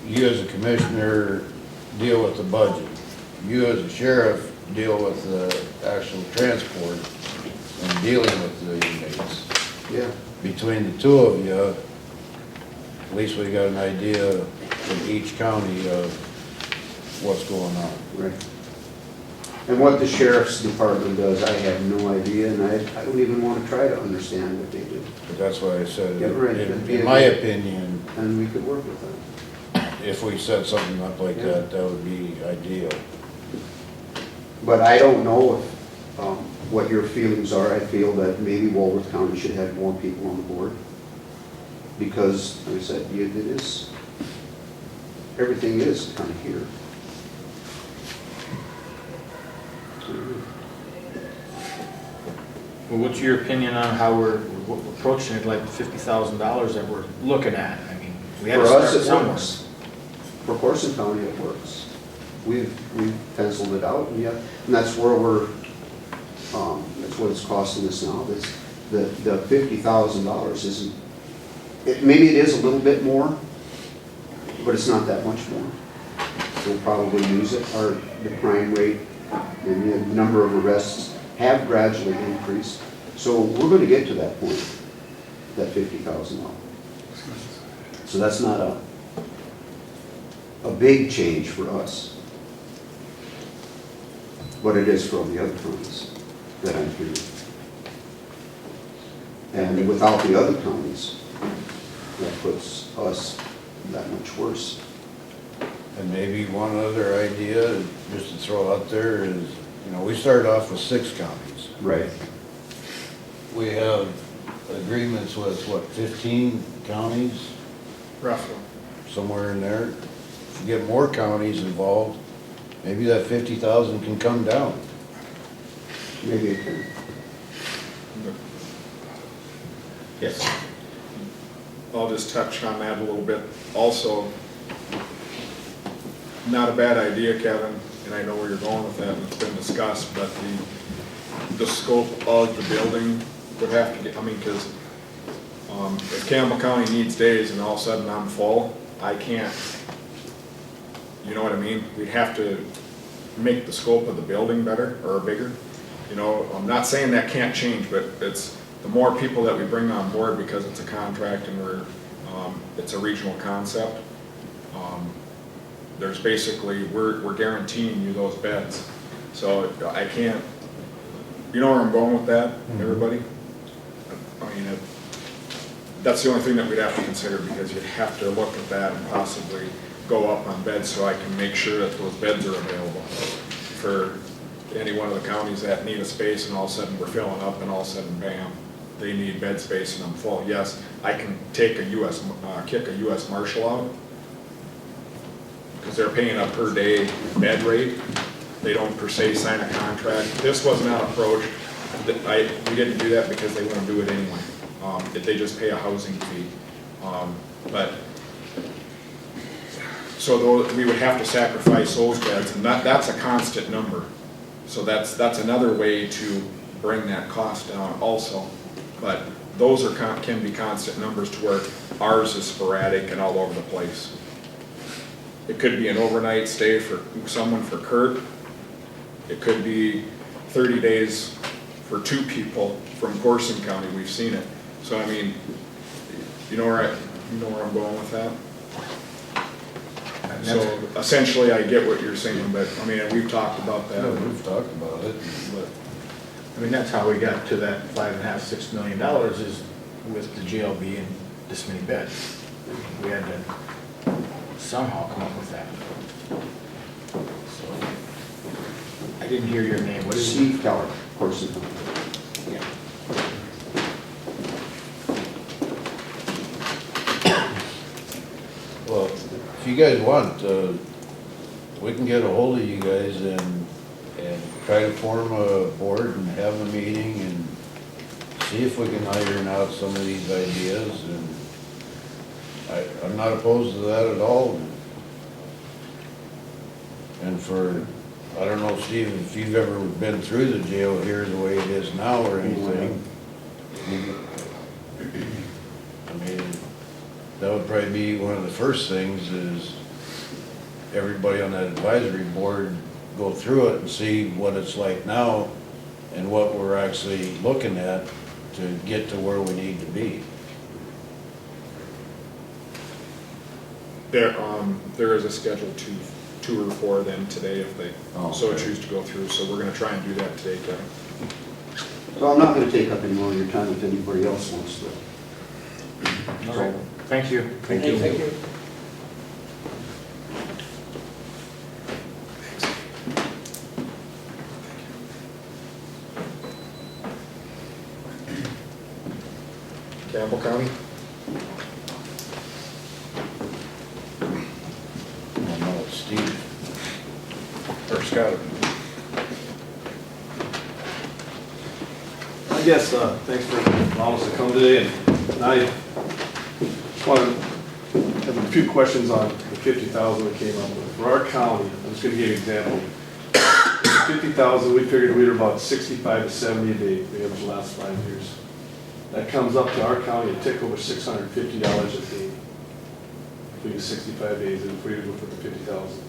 S3: you as a commissioner deal with the budget. You as a sheriff deal with the actual transport and dealing with the inmates.
S14: Yeah.
S3: Between the two of you, at least we got an idea from each county of what's going on.
S14: Right. And what the sheriff's department does, I have no idea, and I don't even want to try to understand what they do.
S3: But that's why I said,
S14: Yeah, right.
S3: in my opinion,
S14: And we could work with that.
S3: if we set something up like that, that would be ideal.
S14: But I don't know if, what your feelings are. I feel that maybe Walworth County should have more people on the board. Because, like I said, everything is kind of here.
S2: Well, what's your opinion on how we're approaching it, like $50,000 that we're looking at? I mean, we have
S14: For
S2: to
S14: us,
S2: start
S14: it
S2: somewhere.
S14: works. For Corson County, it works. We've penciled it out, and that's where that's what it's costing us now. The $50,000 isn't, maybe it is a little bit more, but it's not that much more. We'll probably use it. The crime rate and the number of arrests have gradually increased. So we're going to get to that point, that $50,000. So that's not a big change for us. But it is for all the other counties that I'm hearing. And without the other counties, that puts us that much worse.
S3: And maybe one other idea, just to throw out there, is, we started off with 6 counties.
S14: Right.
S3: We have agreements with, 15 counties?
S2: Roughly.
S3: Somewhere in there. If you get more counties involved, maybe that 50,000 can come down.
S14: Maybe it can.
S9: Yes. I'll just touch on that a little bit. Also, not a bad idea, Kevin, and I know where you're going with that, and it's been discussed, but the scope of the building would have to get, because if Campbell County needs days and all of a sudden I'm full, I can't, you know what I mean? We'd have to make the scope of the building better or bigger. I'm not saying that can't change, but it's the more people that we bring on board, because it's a contract and it's a regional concept. There's basically, we're guaranteeing you those beds. So I can't, you know where I'm going with that, everybody? I mean, that's the only thing that we'd have to consider, because you'd have to look at that and possibly go up on beds so I can make sure that those beds are available for any one of the counties that need a space, and all of a sudden we're filling up, and all of a sudden, bam, they need bed space and I'm full. Yes, I can take a kick a US Marshal out, because they're paying a per day bed rate. They don't per se sign a contract. This was not approached. We didn't do that because they won't do it anyway. If they just pay a housing fee. So we would have to sacrifice those beds, and that's a constant number. So that's another way to bring that cost down also. But those can be constant numbers to where ours is sporadic and all over the place. It could be an overnight stay for someone for Kurt. It could be 30 days for 2 people from Corson County. We've seen it. So I mean, you know where I'm going with that? So essentially, I get what you're saying, but I mean, we've talked about that.
S3: Yeah, we've talked about it.
S2: But, I mean, that's how we got to that $5.5–6 million is with the jail being this many beds. We had to somehow come up with that. So, I didn't hear your name. What is it?
S14: Steve Keller, Corson County.
S2: Yeah.
S3: Well, if you guys want, we can get a hold of you guys and try to form a board and have a meeting and see if we can iron out some of these ideas. And I'm not opposed to that at all. And I don't know, Steve, if you've ever been through the jail here the way it is now or anything. I mean, that would probably be one of the first things is everybody on that advisory board go through it and see what it's like now and what we're actually looking at to get to where we need to be.
S9: There is a scheduled 2 or 4 of them today if they so choose to go through. So we're going to try and do that today, Kevin.
S14: So I'm not gonna take up any more of your time if anybody else wants to.
S2: All right. Thank you.
S5: Thank you.
S9: Campbell County?
S3: I know it's Steve.
S9: Or Scott?
S15: I guess, thanks for allowing us to come today, and I want to have a few questions on the 50,000 we came up with. For our county, I'm just going to give you an example. 50,000, we figured we were about 65 to 70 a day, we averaged the last 5 years. That comes up to our county a tick over $650 a day. If we do 65 days, and if we would put the 50,000,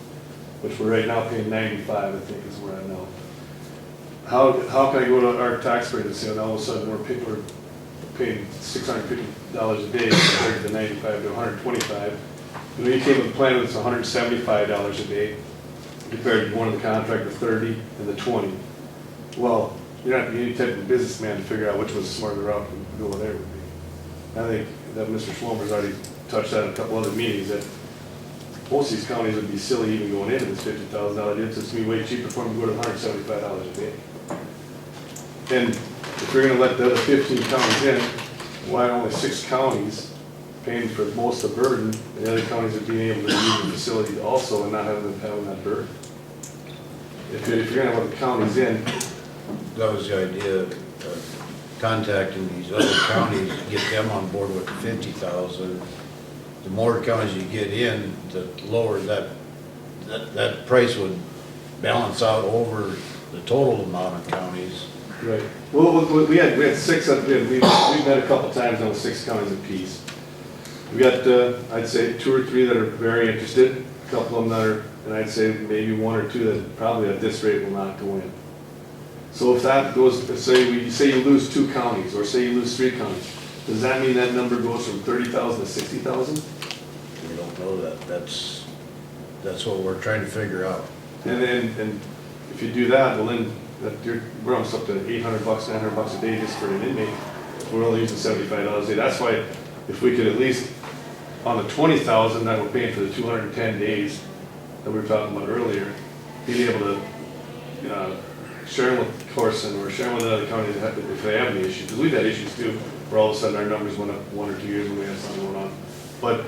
S15: which we're right now paying 95, I think is where I'm now. How can I go to our tax rate and say, and all of a sudden we're paying $650 a day compared to the 95 to 125? When we came with a plan that's $175 a day compared to one of the contract of 30 and the 20. Well, you're not any type of businessman to figure out which was the smarter route to go there would be. I think that Mr. Schwalmer's already touched that in a couple other meetings that most of these counties would be silly even going into this $50,000 deal. It's going to be way cheaper for them to go to $175 a day. And if you're going to let the other 15 counties in, why only 6 counties paying for most of the burden, and the other counties are being able to use the facility also and not having that burden? If you're going to let the counties in,
S3: That was the idea of contacting these other counties to get them on board with the 50,000. The more counties you get in, the lower that price would balance out over the total amount of counties.
S15: right. Well, we had 6, we've met a couple times now with 6 counties apiece. We got, I'd say 2 or 3 that are very interested, a couple of them that are, and I'd say maybe 1 or 2 that probably at this rate will not go in. So if that goes, say you lose 2 counties, or say you lose 3 counties, does that mean that number goes from 30,000 to 60,000?
S3: We don't know that. That's what we're trying to figure out.
S15: And if you do that, well then, we're almost up to $800, $900 a day just for an inmate. we're only using $75 a day. That's why if we could at least, on the 20,000 that we're paying for the 210 days that we were talking about earlier, being able to share them with Corson or share them with other counties if they have any issues. Because we've had issues too, where all of a sudden our numbers went up 1 or 2 years when we had something going on. But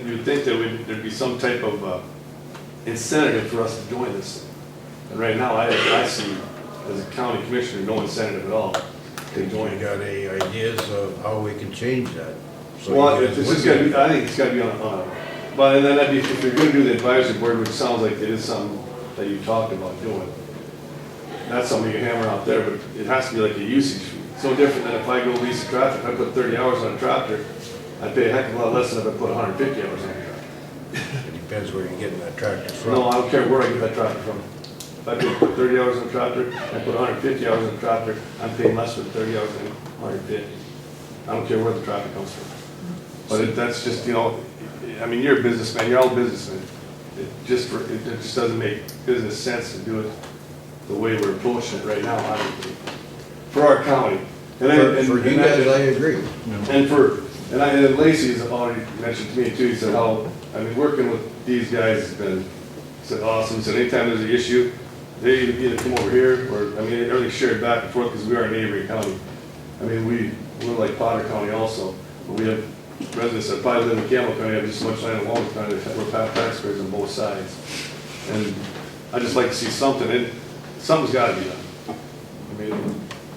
S15: you'd think that there'd be some type of incentive for us to join this. And right now, I see, as a county commissioner, no incentive at all to join.
S3: You got any ideas of how we can change that? So
S15: Well,
S3: you
S15: it's
S3: guys
S15: just
S3: would
S15: gotta be,
S3: be-
S15: I think it's gotta be on a, but and then that'd be, if you're gonna do the advisory board, which sounds like it is something that you talked about doing, that's something you can hammer out there, but it has to be like a usage fee. It's no different than if I go lease a tractor, if I put 30 hours on a tractor, I pay a heck of a lot less than if I put 150 hours on a tractor.
S3: It depends where you're getting that tractor from.
S15: No, I don't care where I get that tractor from. If I put 30 hours on a tractor, I put 150 hours on a tractor, I'm paying less for 30 hours than 150. I don't care where the traffic comes from. But that's just, I mean, you're a businessman, you're all businessmen. It just doesn't make business sense to do it the way we're approaching it right now, I don't think, for our county.
S3: For you guys, I agree.
S15: And Lacey's already mentioned to me too, he said how, I mean, working with these guys has been, he said awesome, he said anytime there's an issue, they either come over here, or, I mean, everything's shared back and forth because we are a neighboring county. I mean, we're like Potter County also, but we have residents that probably live in Campbell County, have just as much land in Walton County, we're taxpayers on both sides. And I just like to see something, and something's gotta be done. I mean,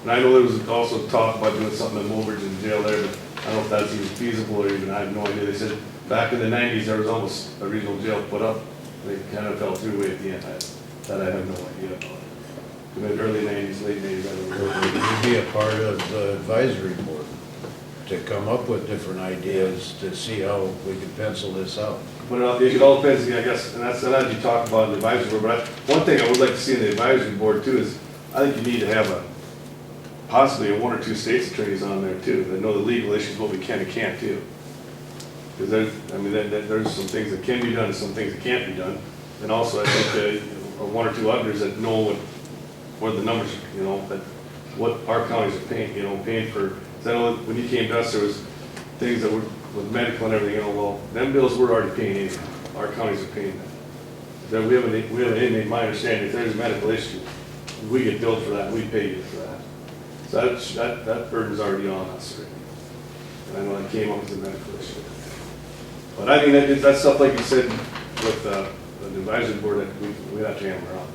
S15: and I know there was also talk about doing something in Mulbridge in jail there, but I don't know if that's even feasible or even, I have no idea. They said back in the 90s, there was almost a regional jail put up, they kind of fell through way at the end. That I have no idea about. In the early 90s, late 90s, I don't know.
S3: You'd be a part of the advisory board to come up with different ideas to see how we can pencil this out.
S15: But it all depends, I guess, and that's you talk about in the advisory board, but one thing I would like to see in the advisory board too is, I think you need to have possibly 1 or 2 state's attorneys on there too, that know the legal issues, what we can and can't do. Because there's some things that can be done and some things that can't be done. And also, I think 1 or 2 others that know what the numbers, that what our counties are paying for. 'Cause I know when you came to us, there was things that were with medical and everything, well, them bills we're already paying in. Our counties are paying that. That we have an inmate, my understanding, if there's a medical issue, we get billed for that, we pay you for that. So that burden's already on us already. And I know that came up as a medical issue. But I mean, that's stuff like you said with the advisory board that we have to hammer out,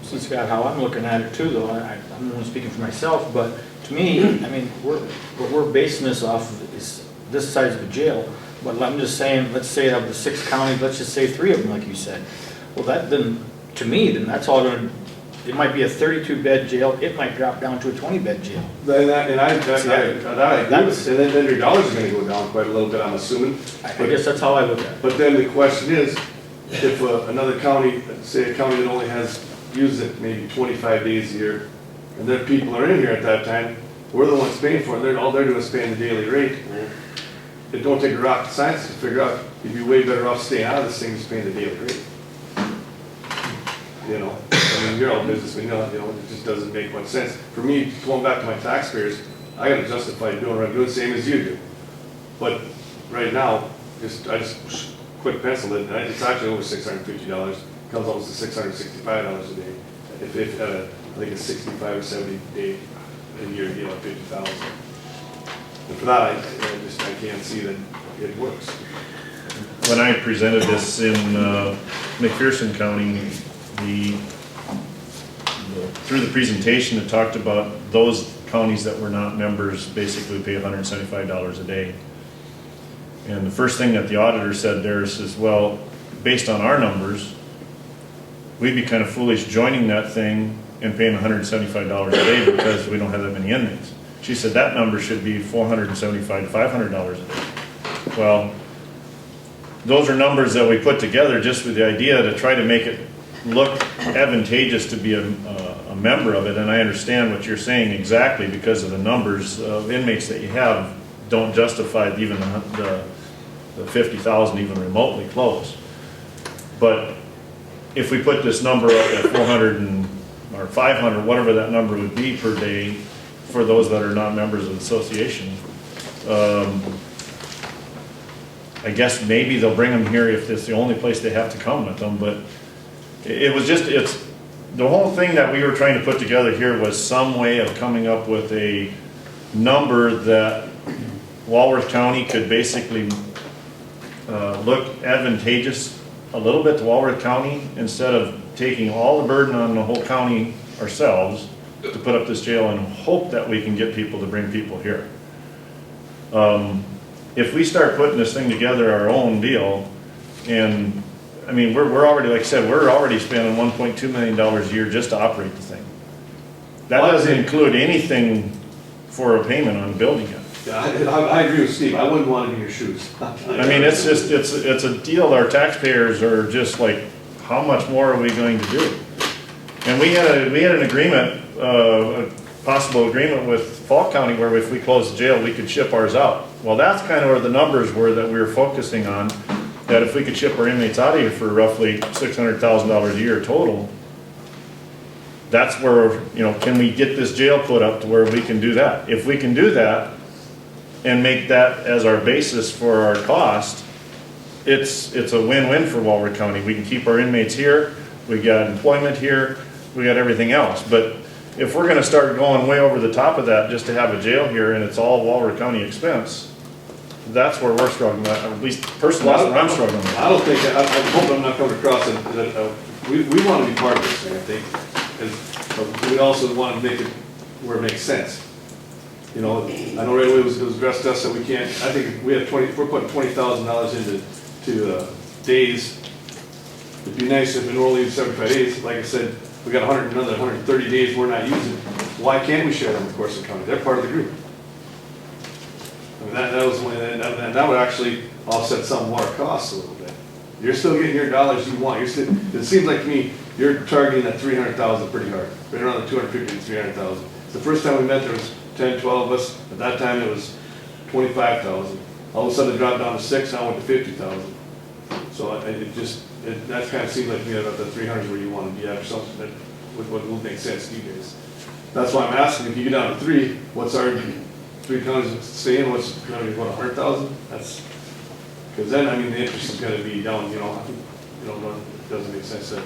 S2: See, Scott, how I'm looking at it too, though, I'm only speaking for myself, but to me, I mean, what we're basing this off of is this size of a jail. But I'm just saying, let's say of the 6 counties, let's just say 3 of them, like you said. Well, to me, that's all gonna, it might be a 32-bed jail, it might drop down to a 20-bed jail.
S15: And I agree with, and then your dollars are gonna go down quite a little bit, I'm assuming.
S2: I guess that's how I look at it.
S15: But then the question is, if another county, say a county that only uses it maybe 25 days a year, and their people are in here at that time, we're the ones paying for it, all they're doing is paying the daily rate. It don't take a rocket science to figure out, you'd be way better off staying out of this thing than paying the daily rate. I mean, you're all businessmen, it just doesn't make much sense. For me, going back to my taxpayers, I gotta justify doing what I'm doing, same as you do. But right now, I just quick pencil it, it's actually over $650, comes almost to $665 a day. If I think it's 65 or 70 day a year, at 50,000. And for that, I can't see that it works.
S13: When I presented this in McPherson County, through the presentation, it talked about those counties that were not members basically pay $175 a day. And the first thing that the auditor said there is, well, based on our numbers, we'd be kind of foolish joining that thing and paying $175 a day because we don't have that many inmates. She said that number should be $475 to $500 a day. Well, those are numbers that we put together just with the idea to try to make it look advantageous to be a member of it. And I understand what you're saying exactly, because of the numbers of inmates that you have don't justify even the 50,000 even remotely close. But if we put this number up at 400 or 500, whatever that number would be per day, for those that are not members of the association. I guess maybe they'll bring them here if it's the only place they have to come with them, but it was just, the whole thing that we were trying to put together here was some way of coming up with a number that Walworth County could basically look advantageous a little bit to Walworth County, instead of taking all the burden on the whole county ourselves to put up this jail and hope that we can get people to bring people here. If we start putting this thing together, our own deal, and I mean, we're already, like I said, we're already spending $1.2 million a year just to operate the thing. That doesn't include anything for a payment on building it.
S15: Yeah, I agree with Steve, I wouldn't want to be in your shoes.
S13: I mean, it's just, it's a deal our taxpayers are just like, how much more are we going to do? And we had an agreement, a possible agreement with Falk County where if we close the jail, we could ship ours out. Well, that's kind of where the numbers were that we were focusing on, that if we could ship our inmates out of here for roughly $600,000 a year total, that's where, you know, can we get this jail put up to where we can do that? If we can do that and make that as our basis for our cost, it's a win-win for Walworth County. We can keep our inmates here, we got employment here, we got everything else. But if we're gonna start going way over the top of that just to have a jail here and it's all Walworth County expense, that's where we're struggling, at least personally, that's where I'm struggling with.
S15: I don't think, I hope I'm not coming across that, we want to be part of this thing, I think. But we also want to make it where it makes sense. You know, I know right away it was addressed to us that we can't, I think we have we're putting $20,000 into days. It'd be nice if it were only 75 days, like I said, we got another 130 days we're not using. Why can't we share them with Corson County? They're part of the group. I mean, that was one, and that would actually offset some of our costs a little bit. You're still getting your dollars you want. You're still, it seems like to me, you're targeting that 300,000 pretty hard, right around the 250 to 300,000. The first time we met, there was 10, 12 of us. At that time, it was 25,000. All of a sudden, it dropped down to 6, now went to 50,000. So that kind of seems like to me about the 300 is where you want to be at, or something that would make sense to you guys. That's why I'm asking, if you get down to 3, what's our 3 counties staying, what's going to be, what, 100,000? That's, because then, I mean, the interest is going to be down, you know, it doesn't make sense to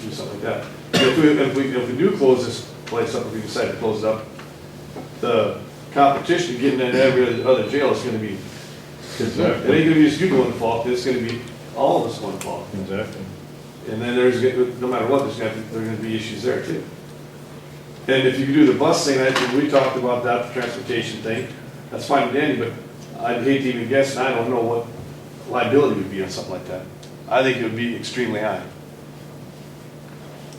S15: do something like that. If we do close this place up, if we decide to close it up, the competition getting in every other jail is going to be,
S13: Exactly.
S15: It ain't going to be just you going to Falk, it's going to be all of us going to Falk.
S13: Exactly.
S15: And then no matter what, there are going to be issues there too. And if you do the bus thing, I think we talked about that, the transportation thing, that's fine with Danny, but I'd hate to even guess, and I don't know what liability would be on something like that. I think it would be extremely high.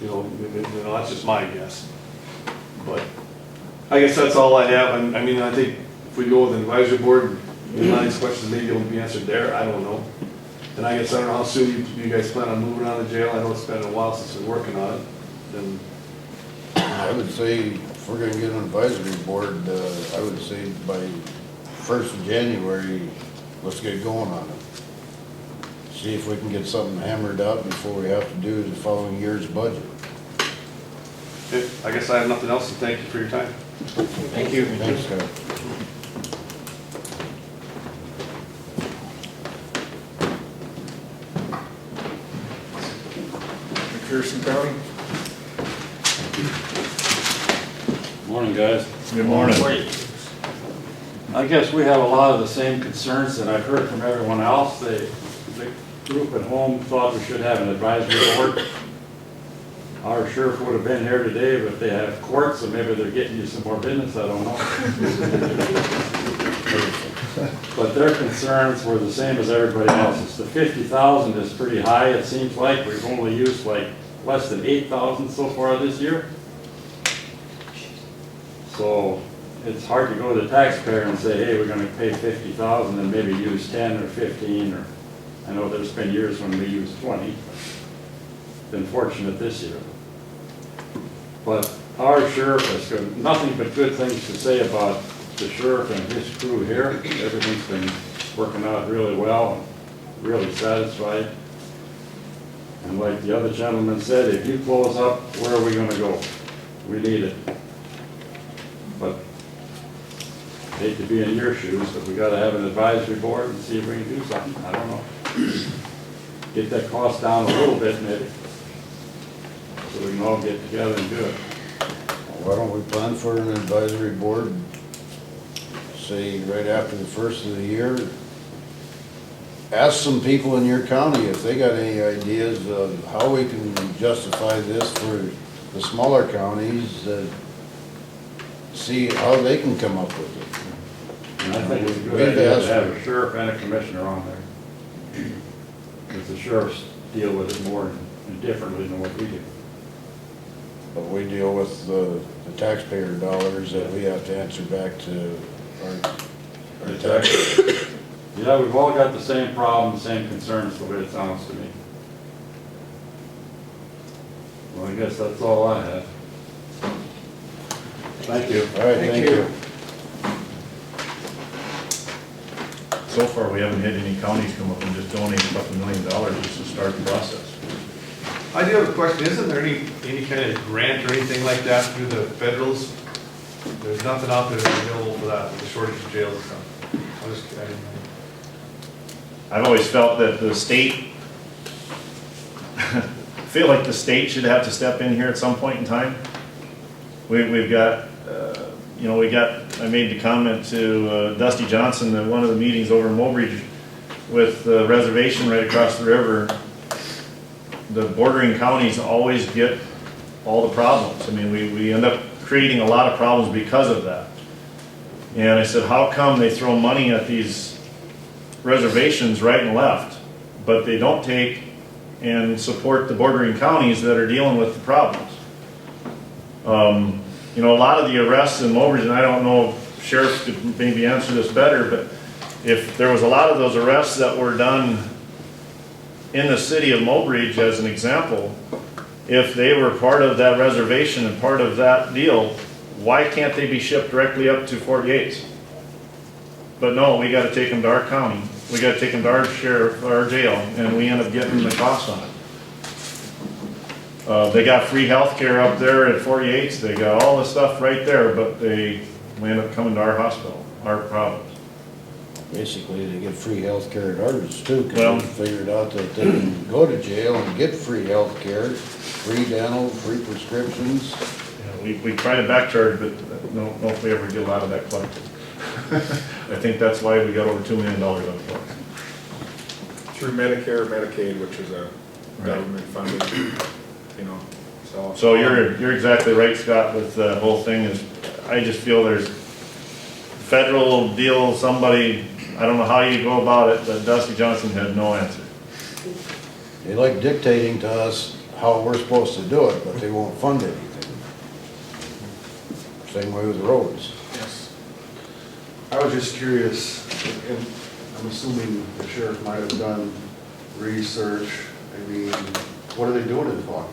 S15: You know, that's just my guess. But I guess that's all I have. I mean, I think if we go with an advisory board, a lot of these questions maybe will be answered there, I don't know. And I guess I don't know how soon you guys plan on moving out of the jail. I know it's been a while since we're working on it. Then
S3: I would say if we're gonna get an advisory board, I would say by 1st of January, let's get going on it. See if we can get something hammered out before we have to do the following year's budget.
S15: okay, I guess I have nothing else, and thank you for your time.
S3: Thank you. Thanks, Scott.
S1: McPherson County?
S16: Morning, guys.
S13: Good morning.
S16: I guess we have a lot of the same concerns that I've heard from everyone else. The group at home thought we should have an advisory board. Our sheriff would have been here today, but they have court, so maybe they're getting you some more business, I don't know. But their concerns were the same as everybody else's. The 50,000 is pretty high, it seems like. We've only used like less than 8,000 so far this year. So it's hard to go to the taxpayer and say, hey, we're gonna pay 50,000 and maybe use 10 or 15, or I know there's been years when we used 20. Been fortunate this year. But our sheriff has got nothing but good things to say about the sheriff and his crew here. Everything's been working out really well, really satisfied. And like the other gentleman said, if you close up, where are we gonna go? We need it. But hate to be in your shoes, but we gotta have an advisory board and see if we can do something, I don't know. Get that cost down a little bit maybe, so we can all get together and do it.
S3: Why don't we plan for an advisory board, say right after the first of the year? Ask some people in your county if they got any ideas of how we can justify this for the smaller counties, see how they can come up with it.
S16: And I think it's a
S3: We've
S16: good idea
S3: asked
S16: to have
S3: for-
S16: a sheriff and a commissioner on there. Because the sheriffs deal with it more and differently than what we do.
S3: But we deal with the taxpayer dollars that we have to answer back to our taxpayers.
S16: Yeah, we've all got the same problem, same concerns, the way it sounds to me. Well, I guess that's all I have. Thank you.
S3: All right, thank you.
S13: So far, we haven't had any counties come up and just donate a couple $1 million just to start the process.
S15: I do have a question, isn't there any kind of grant or anything like that through the federals? There's nothing out there that's available for that, the shortage of jails and stuff. I didn't know.
S13: I've always felt that the state, feel like the state should have to step in here at some point in time. We've got, I made the comment to Dusty Johnson at one of the meetings over in Mobridge with the reservation right across the river. The bordering counties always get all the problems. I mean, we end up creating a lot of problems because of that. And I said, how come they throw money at these reservations right and left, but they don't take and support the bordering counties that are dealing with the problems? A lot of the arrests in Mobridge, and I don't know if sheriff could maybe answer this better, but if there was a lot of those arrests that were done in the city of Mobridge, as an example, if they were part of that reservation and part of that deal, why can't they be shipped directly up to 48? But no, we gotta take them to our county, we gotta take them to our sheriff, our jail, and we end up getting the cost on it. They got free health care up there at 48, they got all the stuff right there, but we end up coming to our hospital, our province.
S3: Basically, they get free health care at ours too,
S13: Well-
S3: because we figured out that they can go to jail and get free health care, free dental, free prescriptions.
S13: We try to back charge, but I don't know if we ever get a lot of that collected. I think that's why we got over $2 million on the books.
S9: Through Medicare, Medicaid, which is a government funded, so.
S13: So you're exactly right, Scott, with the whole thing is, I just feel there's federal deal, somebody, I don't know how you go about it, but Dusty Johnson had no answer.
S3: They like dictating to us how we're supposed to do it, but they won't fund anything. Same way with the roads.
S15: Yes. I was just curious, and I'm assuming the sheriff might have done research. I mean, what are they doing in Falk?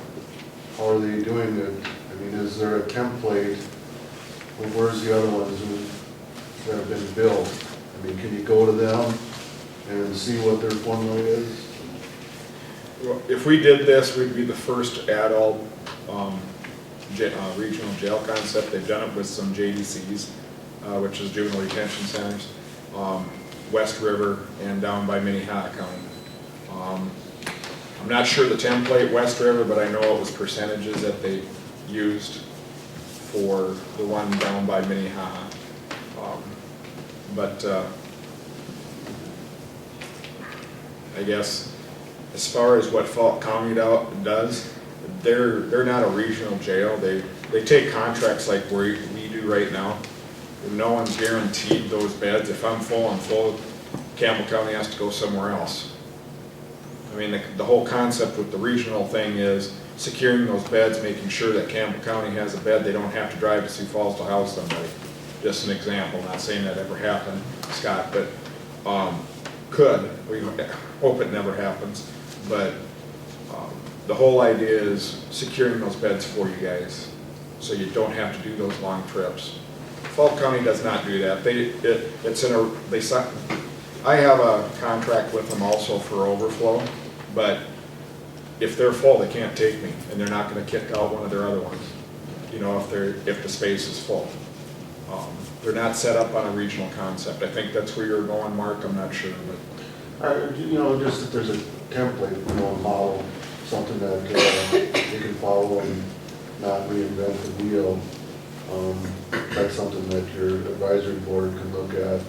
S15: How are they doing it? I mean, is there a template? Well, where's the other ones that have been built? I mean, can you go to them and see what their formula is?
S9: Well, if we did this, we'd be the first adult regional jail concept. They've done it with some JDCs, which is juvenile detention centers, West River and down by Minnehaha County. I'm not sure the template West River, but I know it was percentages that they used for the one down by Minnehaha. I guess as far as what Falk County does, they're not a regional jail. They take contracts like we do right now. No one's guaranteed those beds. If I'm full, Campbell County has to go somewhere else. I mean, the whole concept with the regional thing is securing those beds, making sure that Campbell County has a bed. They don't have to drive to Sioux Falls to house somebody. Just an example, not saying that ever happened, Scott, but could. We hope it never happens. But the whole idea is securing those beds for you guys so you don't have to do those long trips. Falk County does not do that. I have a contract with them also for overflow, but if they're full, they can't take me, and they're not going to kick out one of their other ones, if the space is full. They're not set up on a regional concept. I think that's where you're going, Mark, I'm not sure, but.
S15: You know, just if there's a template, you know, a model, something that you can follow and not reinvent the wheel. That's something that your advisory board can look at.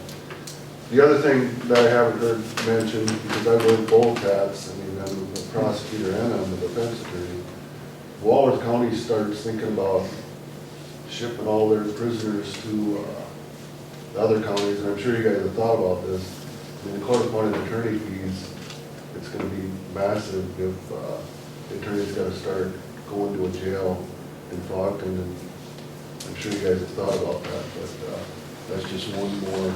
S15: The other thing that I haven't heard mentioned, because I wear both hats, I mean, I'm a prosecutor and I'm a defense attorney. Walworth County starts thinking about shipping all their prisoners to the other counties, and I'm sure you guys have thought about this. I mean, the court-appointed attorney fees, it's gonna be massive if the attorney's gotta start going to a jail in Faulkton, and I'm sure you guys have thought about that, but that's just one more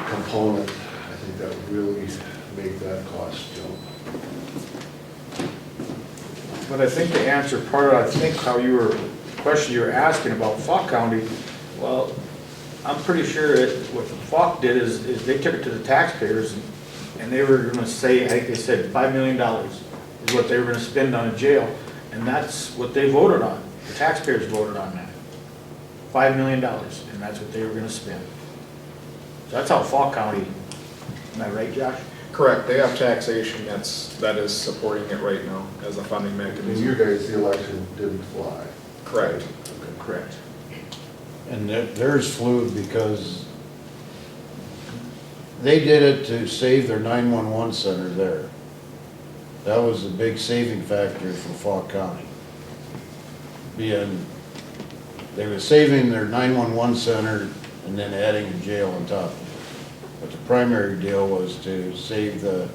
S15: component, I think that would really make that cost jump.
S2: But I think to answer part of, I think how you were, the question you were asking about Falk County, well, I'm pretty sure what Falk did is they took it to the taxpayers and they were gonna say, I think they said $5 million is what they were gonna spend on a jail. And that's what they voted on. The taxpayers voted on that. $5 million, and that's what they were gonna spend. So that's how Falk County, am I right, Josh?
S9: Correct, they have taxation that is supporting it right now as a funding
S15: I mean,
S9: mechanism.
S15: you guys, the election didn't fly.
S9: Correct.
S15: Okay.
S2: Correct.
S3: And theirs flew because they did it to save their 911 center there. That was a big saving factor for Falk County. They were saving their 911 center and then adding a jail on top of it. But the primary deal was to save the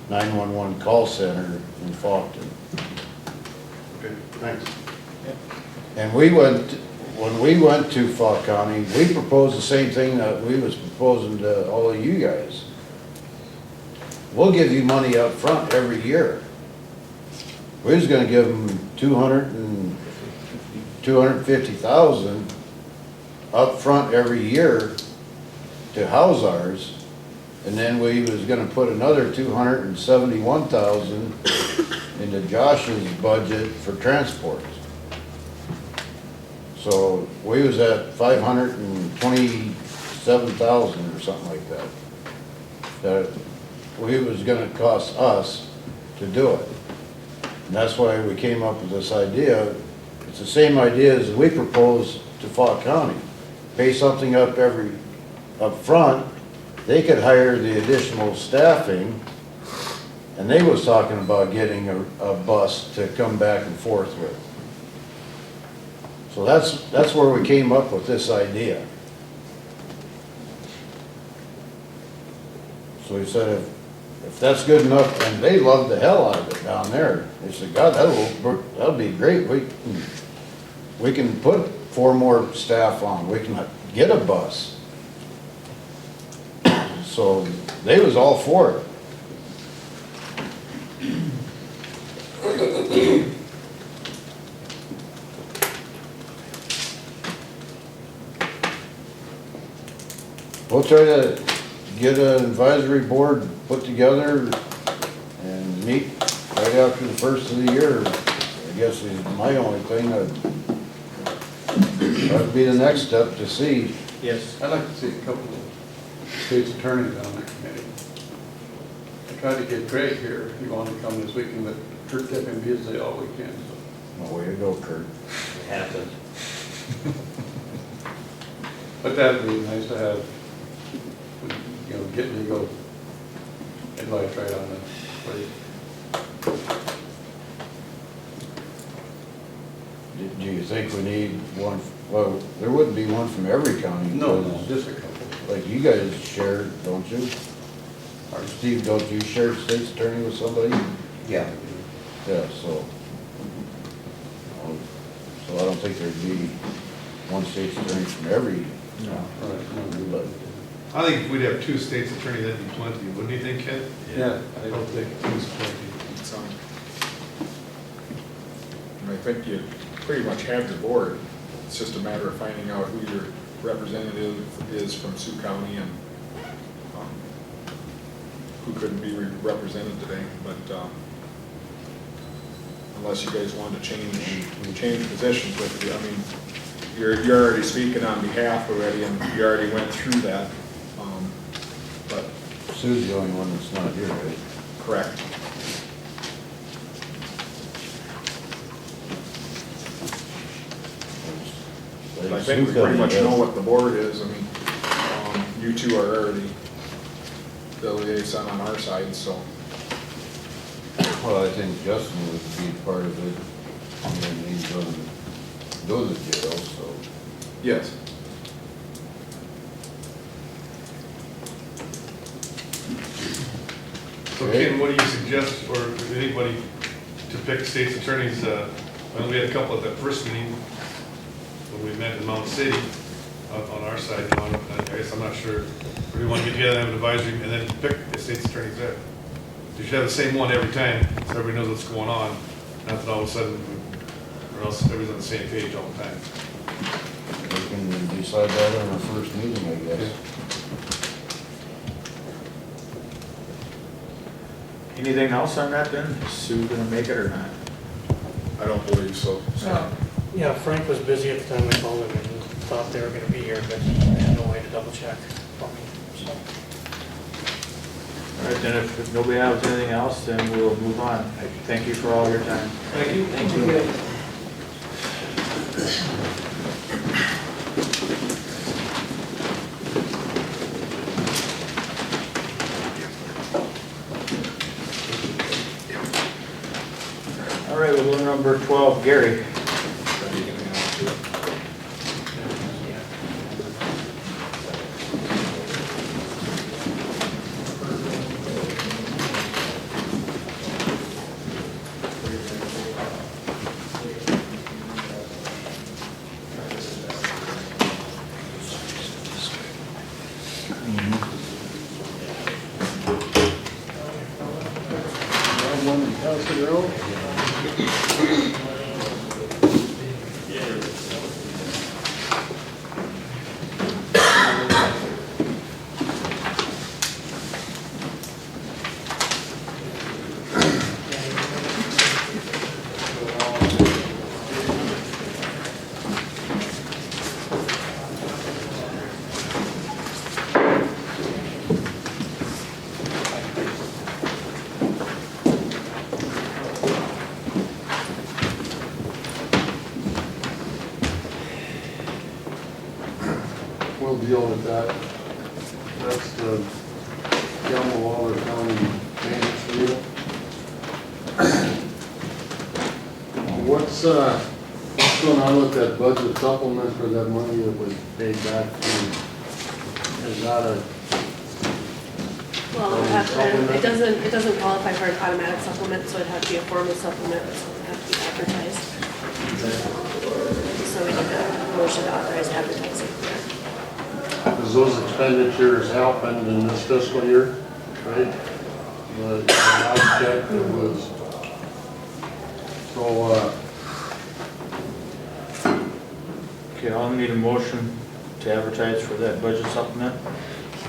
S3: 911 call center in Faulkton.
S15: Okay, thanks.
S3: And when we went to Falk County, we proposed the same thing that we was proposing to all of you guys. We'll give you money up front every year. We was gonna give them 250,000 up front every year to house ours. And then we was gonna put another 271,000 into Josh's budget for transports. So we was at 527,000 or something like that. That we was gonna cost us to do it. And that's why we came up with this idea. It's the same idea as we proposed to Falk County. Pay something up front, they could hire the additional staffing, and they was talking about getting a bus to come back and forth with. So that's where we came up with this idea. So we said if that's good enough, and they loved the hell out of it down there. They said, God, that'll be great. We can put 4 more staff on. We can get a bus. So they was all for it. We'll try to get an advisory board put together and meet right after the first of the year. I guess is my only thing. That'd be the next step to see.
S2: Yes.
S17: I'd like to see a couple of state's attorneys on the committee. I tried to get Craig here, he wanted to come this weekend, but Kurt kept him busy all weekend, so.
S3: Well, way to go, Kurt.
S12: It happens.
S17: But that'd be nice to have, you know, get legal advice right on the place.
S3: Do you think we need one, well, there wouldn't be one from every county.
S17: No,
S3: because,
S17: just a couple.
S3: Like you guys share, don't you? Or Steve, don't you share state's attorney with somebody?
S14: Yeah.
S3: Yeah, so I don't think there'd be one state's attorney from every.
S2: No.
S3: But
S15: I think if we'd have 2 state's attorney, that'd be plenty, wouldn't you think, Ken?
S17: Yeah, I don't think.
S15: Two's plenty.
S9: And I think you pretty much have your board. It's just a matter of finding out who your representative is from Sioux County and who couldn't be represented today. But unless you guys wanted to change positions with you, I mean, you're already speaking on behalf already, and you already went through that. But,
S3: Sue's the only one that's not here, right?
S9: correct. I think we pretty much know what the board is. I mean, you two are already the liaison on our side, so.
S3: Well, I think Justin would be part of it, and he's gonna go to jail, so.
S9: Yes.
S15: So Ken, what do you suggest, or anybody, to pick state's attorneys? I know we had a couple at that first meeting when we met in Mount City on our side. You know, I guess I'm not sure. Or do we want to get together and have an advisory and then pick the state's attorneys there? You should have the same one every time, so everybody knows what's going on. Not that all of a sudden, or else everybody's on the same page all the time.
S3: We can decide that on our first meeting, I guess.
S2: Anything else on that then? Is Sue gonna make it or not?
S9: I don't believe so.
S6: Yeah, Frank was busy at the time I called him and thought they were gonna be here, but he had no way to double check for me, so.
S2: All right, then if nobody has anything else, then we'll move on. I thank you for all your time.
S5: Thank you. Thank you.
S2: All right, we'll go to number 12, Gary.
S17: We'll deal with that. That's the Waller County maintenance deal. What's going on with that budget supplement for that money that was paid back to, is that a,
S4: Well, it doesn't qualify for an automatic supplement, so it'd have to be a formal supplement, so it'd have to be advertised. So we need a motion to authorize advertising.
S17: because those expenditures happened in this fiscal year, right? The last check it was, so,
S2: Okay, I'll need a motion to advertise for that budget supplement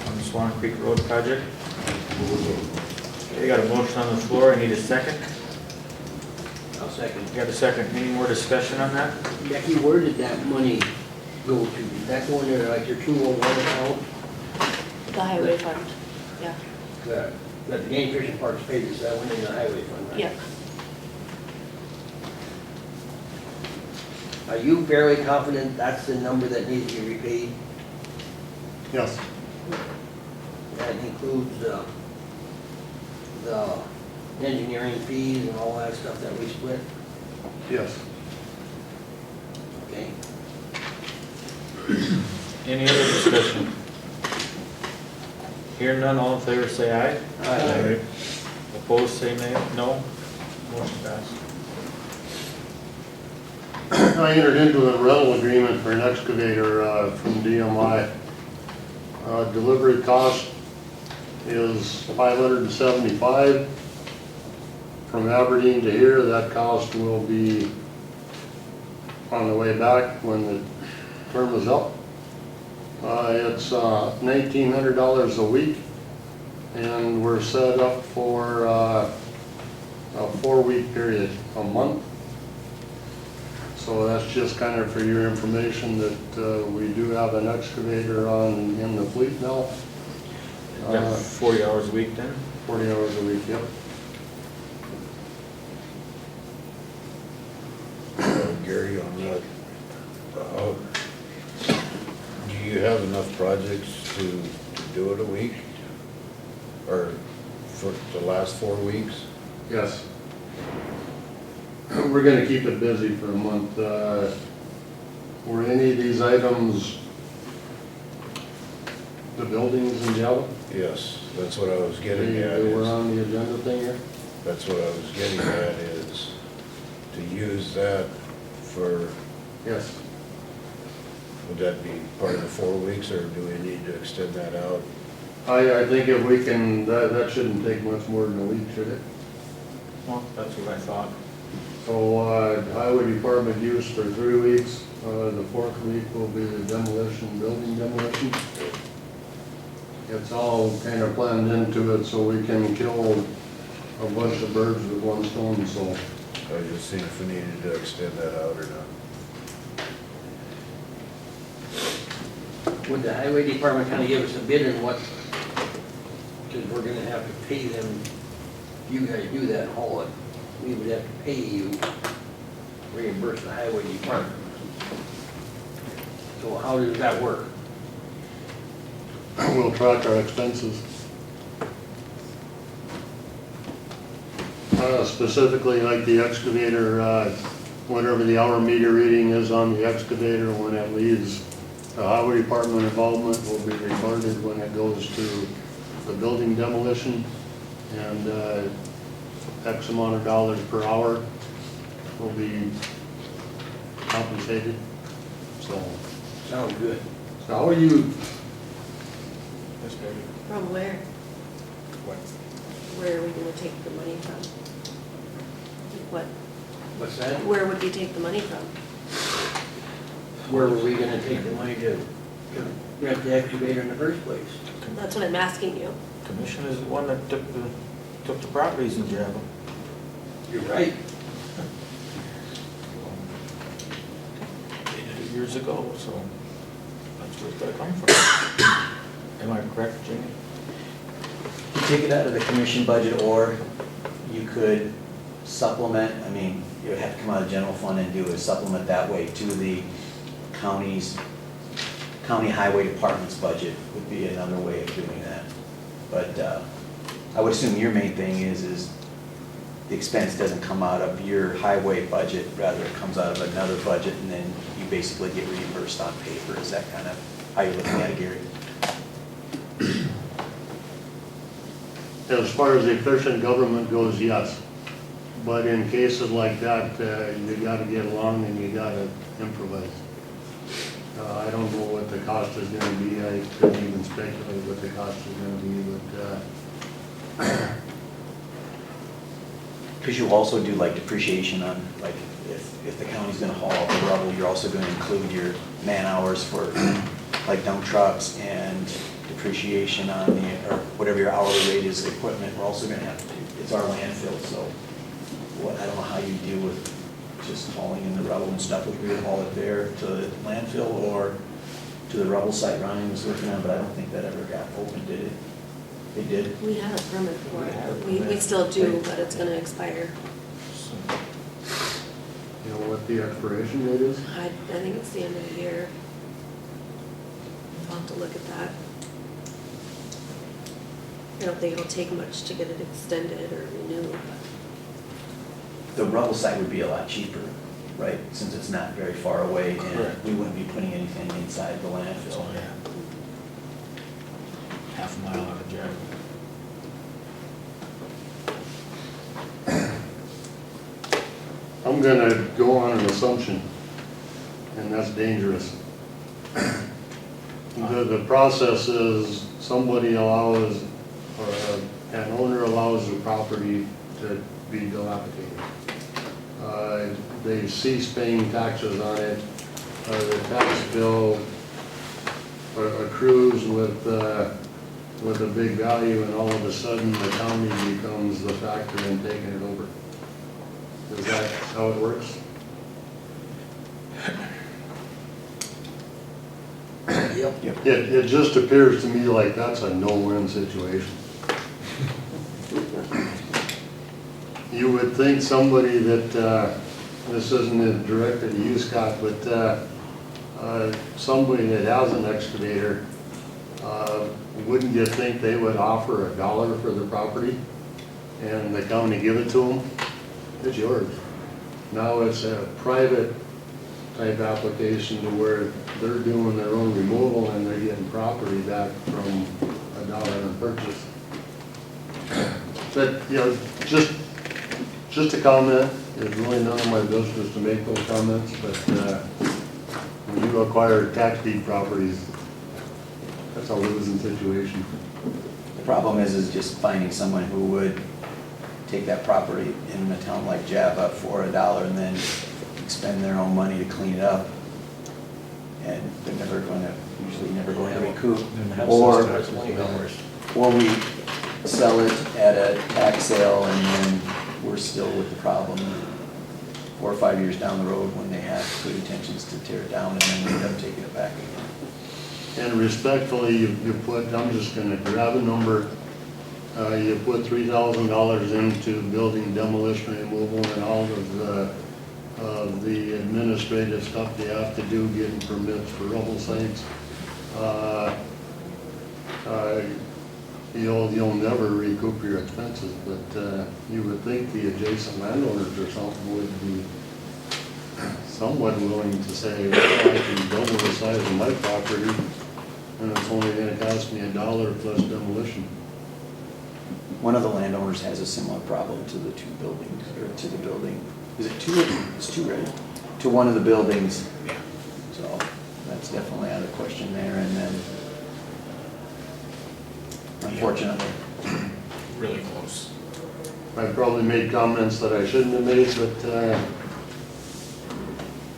S2: on the Swan Creek Road project. Okay, got a motion on the floor, I need a second.
S5: I'll second.
S2: Got a second, any more discussion on that?
S5: Becky, where did that money go to? Is that going to like your 201 account?
S4: The highway fund, yeah.
S5: That the game fishing parks paid us, that went in the highway fund, right?
S4: Yeah.
S5: Are you fairly confident that's the number that needs to be repaid?
S17: yes.
S5: That includes the engineering fees and all that stuff that we split?
S17: Yes.
S5: Okay.
S2: Any other discussion? Hearing none, all in favor say aye.
S5: Aye.
S2: Opposed say nay, no. Motion passed.
S17: I entered into a rental agreement for an excavator from DMI. Delivery cost is $575. From Aberdeen to here, that cost will be on the way back when the term is up. It's $1,900 a week, and we're set up for a 4-week period, a month. So that's just kind of for your information that we do have an excavator in the fleet now.
S2: That's 40 hours a week then?
S17: 40 hours a week, yep.
S3: Gary, on that, do you have enough projects to do it a week? Or for the last 4 weeks?
S17: Yes. We're gonna keep it busy for a month. Were any of these items the buildings in Java?
S3: Yes, that's what I was getting at.
S17: They were
S3: is-
S17: on the agenda thing here?
S3: That's what I was getting at, is to use that for,
S17: Yes.
S3: would that be part of the 4 weeks, or do we need to extend that out?
S17: I think if we can, that shouldn't take much more than a week, should it?
S2: Well, that's what I thought.
S17: So, highway department use for 3 weeks. The 4th week will be the demolition, building demolition. It's all kind of planned into it so we can kill a bunch of birds with one stone, so.
S3: I was just seeing if we needed to extend that out or not.
S5: Would the highway department kind of give us a bid on what, because we're gonna have to pay them, you guys do that haul it, we would have to pay you, reimburse the highway department. So how does that work?
S17: We'll track our expenses. Specifically like the excavator, whatever the hour meter reading is on the excavator when it leaves, the highway department involvement will be recorded when it goes to the building demolition, and X amount of dollars per hour will be compensated, so.
S5: Sounds good.
S17: So how are you,
S4: From where?
S2: What?
S4: Where are we gonna take the money from? What,
S5: What's that?
S4: where would we take the money from?
S5: Where were we gonna take the money to rent the excavator in the first place?
S4: That's what I'm asking you.
S2: Commission is the one that took the properties in Java.
S5: You're right.
S2: They did it years ago, so that's where it's gotta come from. Am I correct, Jamie?
S7: You take it out of the commission budget, or you could supplement, I mean, you would have to come out of general fund and do a supplement that way to the county highway department's budget would be another way of doing that. But I would assume your main thing is the expense doesn't come out of your highway budget, rather it comes out of another budget, and then you basically get reimbursed on paper. Is that kind of how you're looking at it, Gary?
S17: as far as efficient government goes, yes. But in cases like that, you gotta get along and you gotta improvise. I don't know what the cost is gonna be. I couldn't even speculate what the cost is gonna be, but,
S7: Because you also do like depreciation on, like, if the county's gonna haul out the rubble, you're also gonna include your man hours for like dump trucks and depreciation on or whatever your hourly rate is, equipment, we're also gonna have to do. It's our landfill, so I don't know how you deal with just hauling in the rubble and stuff. Would we haul it there to the landfill or to the rubble site Ryan was looking at, but I don't think that ever got opened, did it? They did?
S4: We have a permit for it. We still do, but it's gonna expire.
S17: you know what the expiration date is?
S4: I think it's the end of the year. I'll have to look at that. I don't think it'll take much to get it extended or renewed, but.
S7: The rubble site would be a lot cheaper, right? Since it's not very far away and
S2: Correct.
S7: we wouldn't be putting anything inside the landfill.
S2: So, yeah. Half a mile out of Java.
S17: I'm gonna go on an assumption, and that's dangerous. The process is somebody allows, or an owner allows the property to be dilapidated. They cease paying taxes on it, the tax bill accrues with a big value, and all of a sudden the county becomes the factor in taking it over. Is that how it works?
S8: Yep.
S17: It just appears to me like that's a no-win situation. You would think somebody that, this isn't directed to you, Scott, but somebody that has an excavator, wouldn't you think they would offer $1 for the property? And the county give it to them? It's yours. Now it's a private type application to where they're doing their own removal and they're getting property back from $1 in purchase. But, you know, just a comment. It's really none of my business to make those comments, but when you acquire tax deed properties, that's a losing situation.
S7: The problem is just finding someone who would take that property in a town like Java for $1 and then expend their own money to clean it up. And they're never going to, usually never going to recoup. Or we sell it at a tax sale and then we're still with the problem 4 or 5 years down the road when they have good intentions to tear it down and then we end up taking it back again.
S17: And respectfully, you put, I'm just gonna grab a number, you put $3,000 into building demolition removal and all of the administrative stuff you have to do, getting permits for rubble sites. You'll never recoup your expenses, but you would think the adjacent landowners or something would be somewhat willing to say, well, I can double the size of my property and it's only gonna cost me $1 plus demolition.
S7: One of the landowners has a similar problem to the two buildings, or to the building. Is it two? It's two, right? To one of the buildings. Yeah. So that's definitely out of question there, and then unfortunately.
S2: Really close.
S17: I probably made comments that I shouldn't have made, but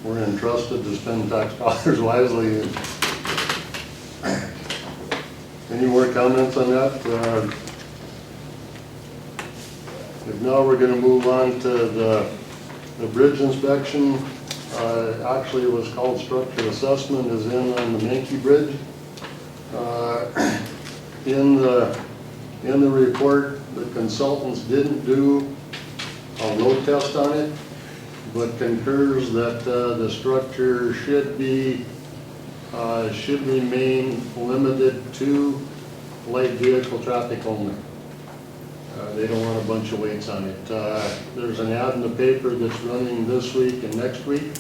S17: we're entrusted to spend tax dollars wisely. Any more comments on that? If not, we're gonna move on to the bridge inspection. Actually, it was called structure assessment, is in on the Mankey Bridge. In the report, the consultants didn't do a load test on it, but concurs that the structure should remain limited to light vehicle traffic only. They don't want a bunch of weights on it. There's an ad in the paper that's running this week and next week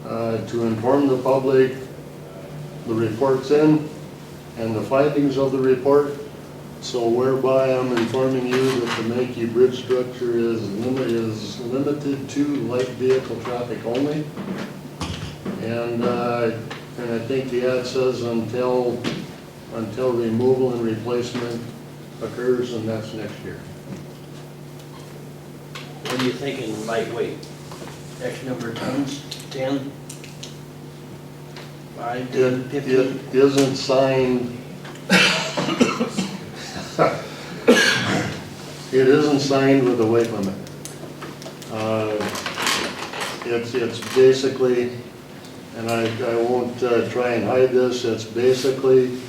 S17: to inform the public the report's in and the findings of the report. So whereby I'm informing you that the Mankey Bridge structure is limited to light vehicle traffic only. And I think the ad says until removal and replacement occurs, and that's next year.
S5: What are you thinking lightweight? X number of tons, 10? 5, 10, 15?
S17: It isn't signed. It isn't signed with a weight limit. It's basically, and I won't try and hide this, it's basically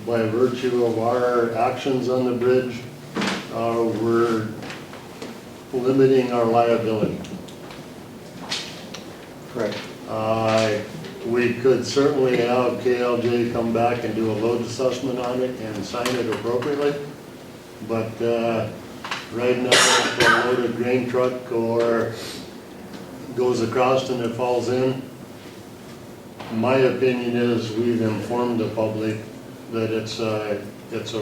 S17: by virtue of our actions on the bridge, we're limiting our liability.
S7: Correct.
S17: We could certainly have KLJ come back and do a load assessment on it and sign it appropriately, but right now, if a loaded grain truck or goes across and it falls in, my opinion is we've informed the public that it's a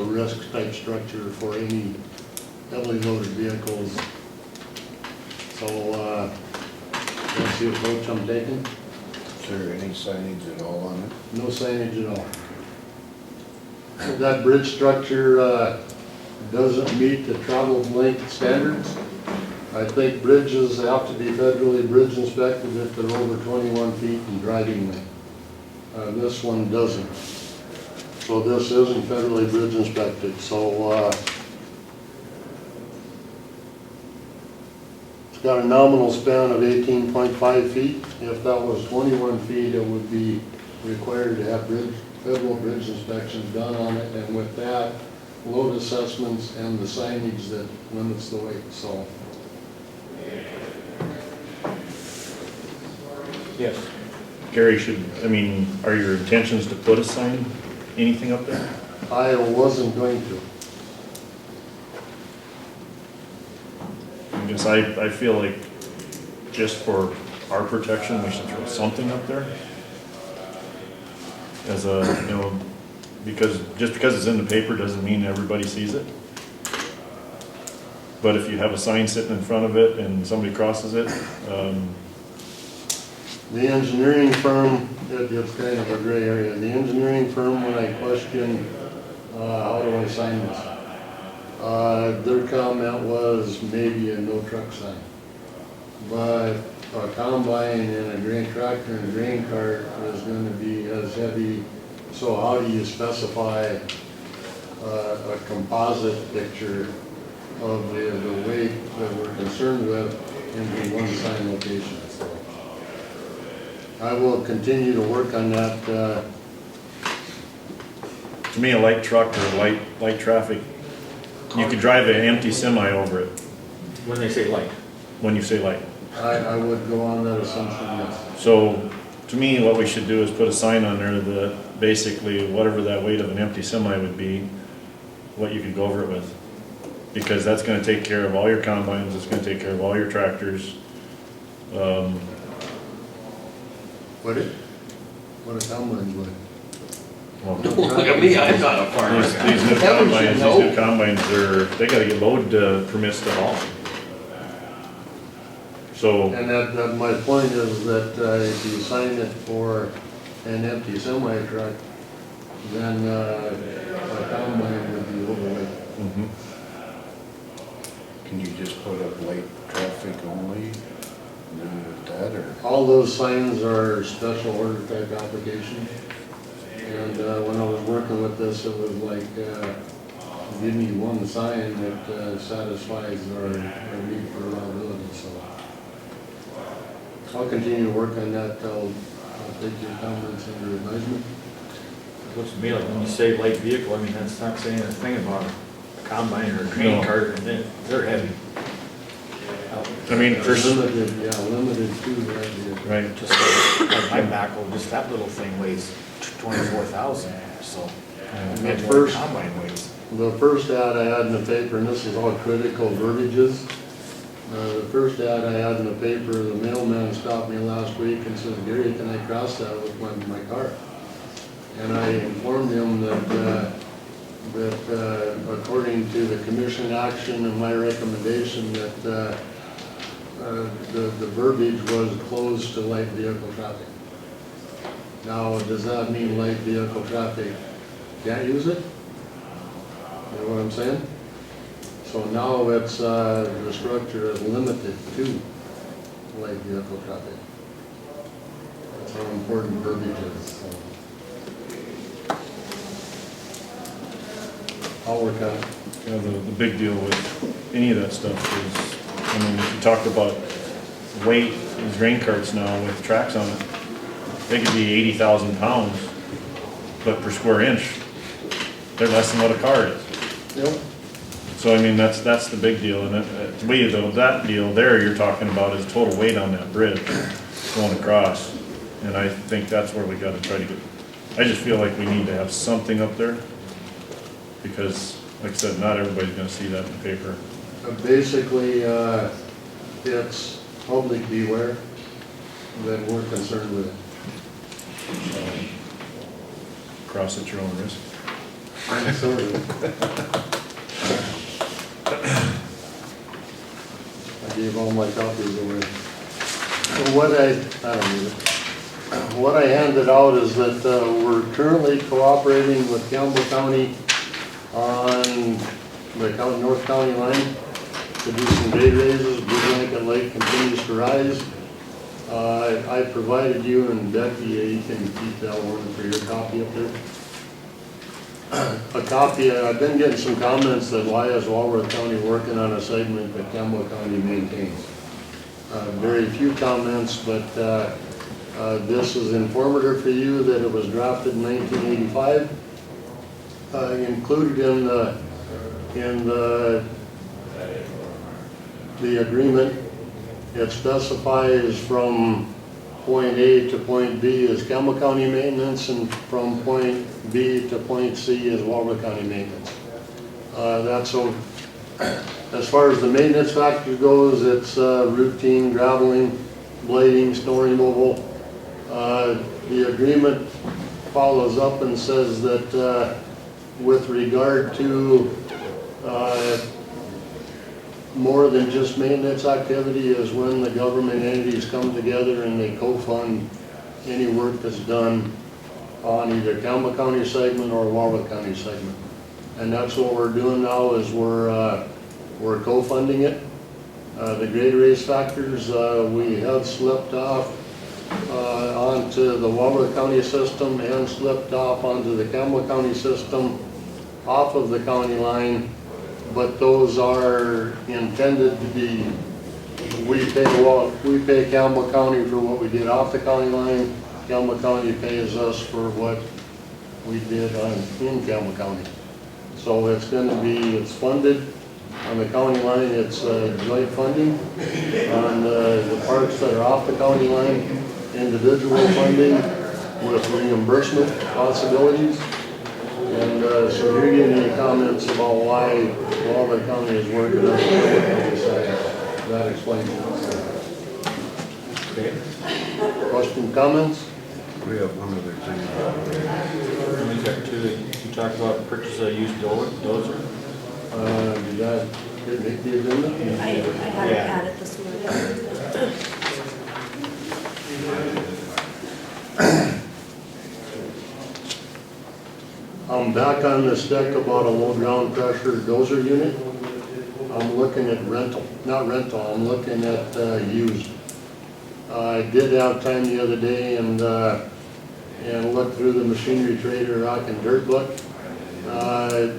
S17: risk type structure for any heavily loaded vehicles. So that's the approach I'm taking.
S3: Is there any signage at all on it?
S17: No signage at all. That bridge structure doesn't meet the travel length standards. I think bridges have to be federally bridge inspected if they're over 21 feet in driving length. This one doesn't. So this isn't federally bridge inspected. So it's got a nominal span of 18.5 feet. If that was 21 feet, it would be required to have bridge federal bridge inspections done on it, and with that, load assessments and the signage that limits the weight, so.
S2: Yes.
S13: Gary, are your intentions to put a sign, anything up there?
S17: I wasn't going to.
S13: I guess I feel like just for our protection, we should throw something up there. As a, just because it's in the paper doesn't mean everybody sees it. But if you have a sign sitting in front of it and somebody crosses it,
S17: The engineering firm, it's kind of a gray area. The engineering firm, when I questioned, how do I sign this? Their comment was maybe a no truck sign. But a combine and a grain tractor and a grain cart is gonna be as heavy. So how do you specify a composite picture of the weight that we're concerned with in one sign location? So I will continue to work on that.
S13: to me, a light truck or light traffic, you could drive an empty semi over it.
S2: When they say light.
S13: When you say light.
S17: I would go on that assumption, yes.
S13: So, to me, what we should do is put a sign on there that basically whatever that weight of an empty semi would be, what you could go over it with. Because that's gonna take care of all your combines, it's gonna take care of all your tractors.
S17: Would it? What a combine would.
S5: Look at me, I'm not a farmer.
S13: These new combines, they gotta get load permits to haul. So,
S17: And that my point is that if you sign it for an empty semi truck, then a combine would be overweight.
S3: Can you just put up light traffic only, and then with that, or?
S17: All those signs are special order type applications. And when I was working with this, it was like, give me one sign that satisfies our need for reliability, so. I'll continue to work on that. I'll take your comments under advisement.
S2: Looks to me like when you say light vehicle, I mean, that's not saying a thing about a combine or a grain
S13: No.
S2: cart, and they're heavy.
S13: I mean,
S17: Limited, yeah, limited to that.
S13: right,
S2: Just like my backhoe, just that little thing weighs 24,000, so.
S17: The
S2: Imagine what a
S17: first-
S2: combine weighs.
S17: The first ad I had in the paper, and this is all critical verbiages. The first ad I had in the paper, the mailman stopped me last week and said, Gary, can I cross that with my car? And I informed him that according to the commission action and my recommendation that the verbiage was closed to light vehicle traffic. Now, does that mean light vehicle traffic can't use it? You know what I'm saying? So now it's, the structure is limited to light vehicle traffic. That's how important verbiage is. So I'll work on it.
S13: the big deal with any of that stuff is, if you talk about weight, these grain carts now with tracks on it, they could be 80,000 pounds, but per square inch, they're less than what a car is.
S17: Yep.
S13: So that's the big deal, and to me, though, that deal there you're talking about is total weight on that bridge going across, and I think that's where we gotta try to get, I just feel like we need to have something up there, because, like I said, not everybody's gonna see that in the paper.
S17: Basically, it's public beware that we're concerned with it.
S13: Cross at your own risk.
S17: I'm sorry. I gave all my copies away. So what I don't need it. What I handed out is that we're currently cooperating with Campbell County on the North County line to do some grade raises. Blue Blanket Lake continues to rise. I provided you and Becky, you can keep that one for your copy up there. A copy, I've been getting some comments that why is Walworth County working on a segment that Campbell County maintains? Very few comments, but This is informative for you that it was drafted in 1985. Included in the agreement, it specifies from point A to point B is Campbell County maintenance, and from point B to point C is Walworth County maintenance. That's so, as far as the maintenance factor goes, it's routine graveling, blading, snow removal. The agreement follows up and says that with regard to more than just maintenance activity is when the government entities come together and they co-fund any work that's done on either Campbell County segment or Walworth County segment. And that's what we're doing now, is we're co-funding it. The grade raise factors, we have slipped off onto the Walworth County system and slipped off onto the Campbell County system off of the county line, but those are intended to be, we pay Campbell County for what we did off the county line. Campbell County pays us for what we did in Campbell County. So it's going to be, it's funded on the county line, it's joint funding. On the parts that are off the county line, individual funding with reimbursement possibilities. And so if you're getting any comments about why Walworth County is working on the county side, that explains it. Okay. Question, comments?
S3: We have one other thing.
S2: We got two, you talked about purchase a used dozer.
S17: Did that make the agenda?
S8: I haven't had it this morning.
S17: I'm back on this deck about a low ground pressure dozer unit. I'm looking at rental, not rental, I'm looking at used. I did have time the other day and looked through the Machinery Trader Rock and Dirt book.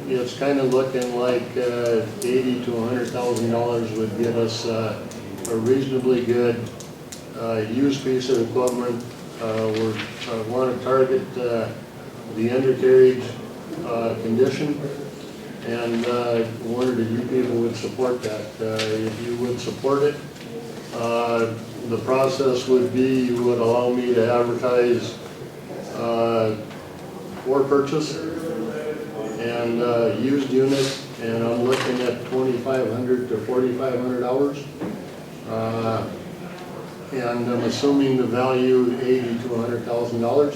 S17: It's kind of looking like $80,000 to $100,000 would get us a reasonably good used piece of equipment. We want to target the undercarriage condition, and wondered if you people would support that. If you would support it, the process would be you would allow me to advertise for purchase and used unit, and I'm looking at 2,500 to 4,500 hours. And I'm assuming the value $80,000 to $100,000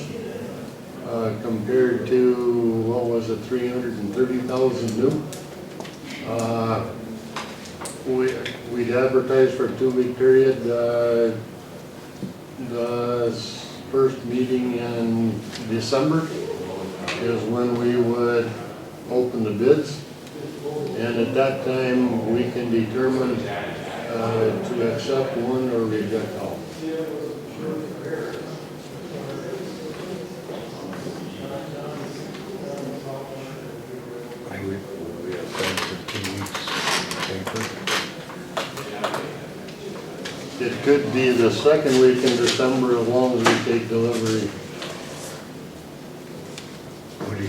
S17: compared to, what was it, 330,000 new. We'd advertise for a 2-week period. The first meeting in December is when we would open the bids, and at that time we can determine to accept one or reject all.
S3: We have time for 2 weeks paper.
S17: It could be the second week in December as long as we take delivery.
S3: What do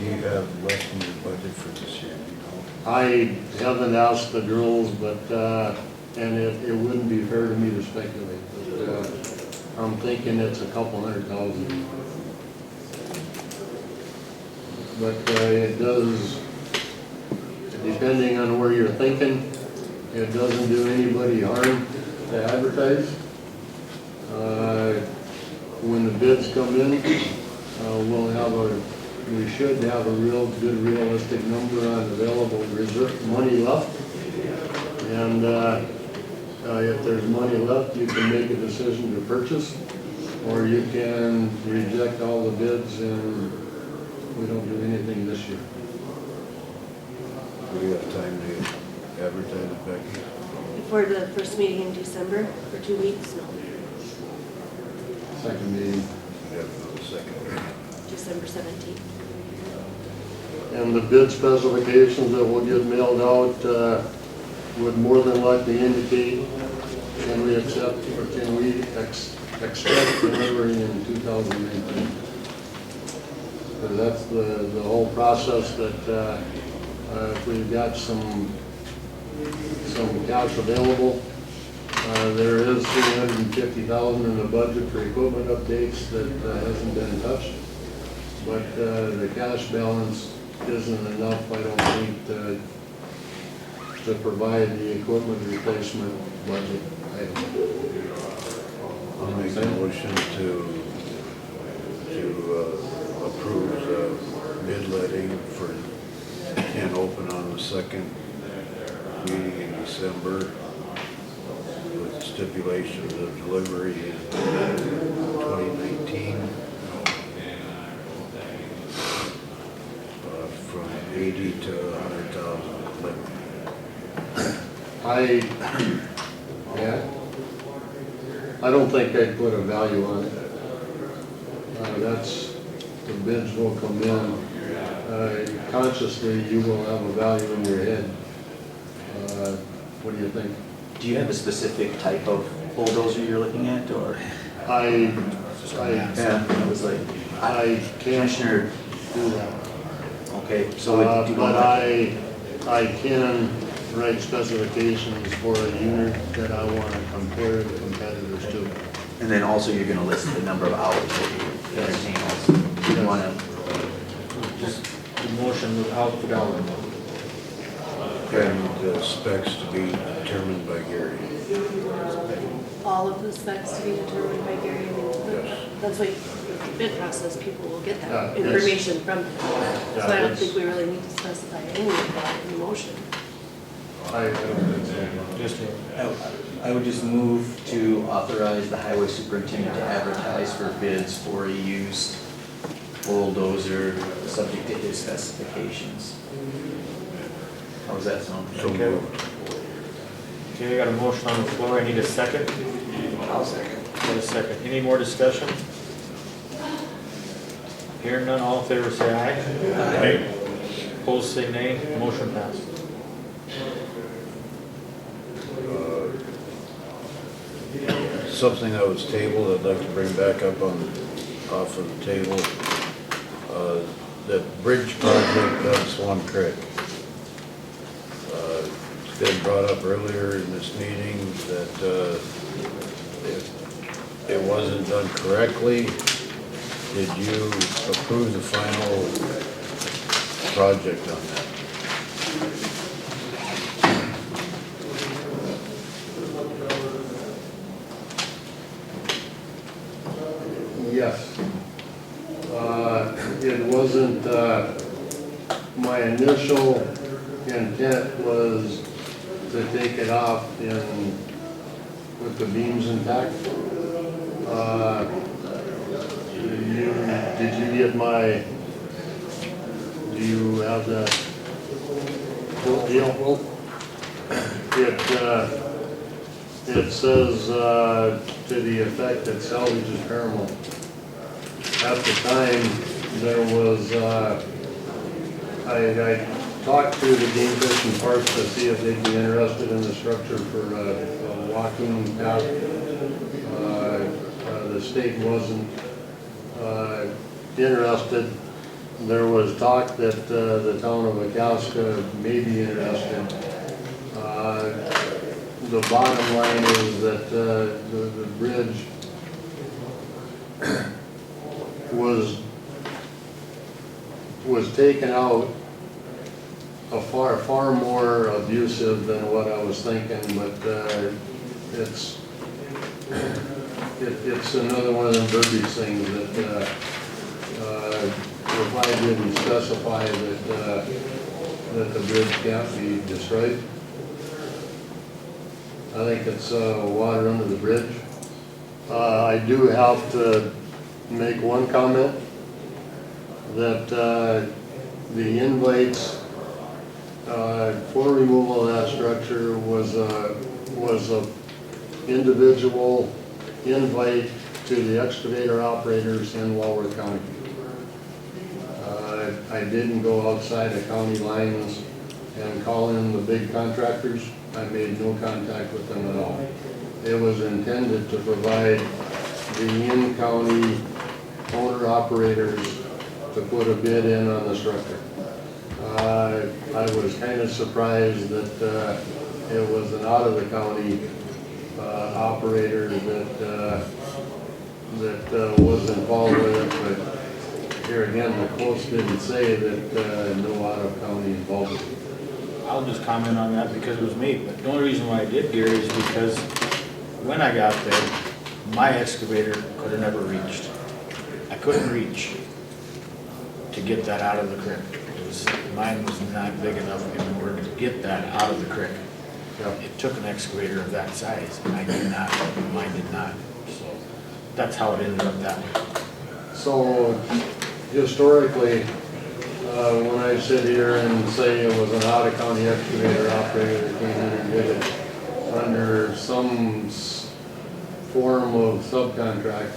S3: you have left in your budget for this year, you know?
S17: I haven't asked the girls, but, and it wouldn't be fair to me to speculate, but I'm thinking it's a couple $100,000. But it does, depending on where you're thinking, it doesn't do anybody harm to advertise. When the bids come in, we should have a real good realistic number on available reserve money left. And if there's money left, you can make a decision to purchase, or you can reject all the bids and we don't do anything this year.
S3: Do we have time to advertise it, Becky?
S18: For the first meeting in December, for 2 weeks, no,
S17: Second meeting.
S3: We have another second.
S18: December 17th.
S17: And the bid specifications that will get mailed out would more than likely indicate, can we accept or can we expect delivery in 2019. Because that's the whole process that, if we've got some cash available, there is $350,000 in the budget for equipment updates that hasn't been touched. But the cash balance isn't enough, I don't think, to provide the equipment replacement budget item.
S3: I'll make a motion to approve the bid letting for, and open on the second meeting in December with stipulations of delivery in 2019 from 80 to 100,000.
S17: I don't think I'd put a value on it. The bids will come in. Consciously, you will have a value in your head. What do you think?
S7: Do you have a specific type of bulldozer you're looking at, or?
S17: I
S7: was like,
S17: I can't do that.
S7: Okay, so do you
S17: But
S7: want
S17: I can write specifications for a unit that I want to compare the competitors to.
S7: And then also you're gonna list the number of hours that you entertain also. You wanna,
S2: Just the motion without the dollar amount.
S3: And the specs to be determined by Gary.
S18: All of the specs to be determined by Gary. I mean,
S3: Yes.
S18: that's why the bid process, people will get
S17: Yeah,
S18: that
S17: it's-
S18: information from him. So
S17: Yeah,
S18: I don't
S17: it's-
S18: think we really need to specify any of that in the motion.
S17: I don't think so.
S2: Just
S7: I would just move to authorize the highway superintendent to advertise for bids for a used bulldozer, subject to his specifications. How does that sound?
S3: So moved.
S2: Okay, I got a motion on the floor, I need a second.
S7: I'll second.
S2: Got a second. Any more discussion? Hearing none, all in favor say aye.
S13: Aye.
S2: Opposed say nay, motion passed.
S3: Something that was tabled, I'd like to bring back up off of the table. The bridge project on Swan Creek. It's been brought up earlier in this meeting that it wasn't done correctly. Did you approve the final project on that?
S17: Yes. It wasn't, my initial intent was to take it off with the beams intact. Did you get do you have the full deal? It says to the effect that salvage is paramount. At the time, there was, I talked to the Game Fish and Parks to see if they'd be interested in the structure for a walking path. The state wasn't interested. There was talk that the town of Akowska may be interested. The bottom line is that the bridge was taken out far more abusive than what I was thinking, but it's another one of them verbiage things that if I didn't specify that the bridge can't be destroyed, I think it's water under the bridge. I do have to make one comment that the invites for removal of that structure was a individual invite to the excavator operators in Walworth County. I didn't go outside the county lines and call in the big contractors. I made no contact with them at all. It was intended to provide the in-county owner-operators to put a bid in on the structure. I was kind of surprised that it was an out-of-the-county operator that was involved with it, but here again, the quotes didn't say that no out-of-county involvement.
S2: I'll just comment on that because it was me, but the only reason why I did, Gary, is because when I got there, my excavator could have never reached. I couldn't reach to get that out of the creek. Mine was not big enough in order to get that out of the creek. It took an excavator of that size, and I did not, mine did not. So that's how it ended up that way.
S17: So historically, when I sit here and say it was an out-of-county excavator operator that came in and did it under some form of subcontract,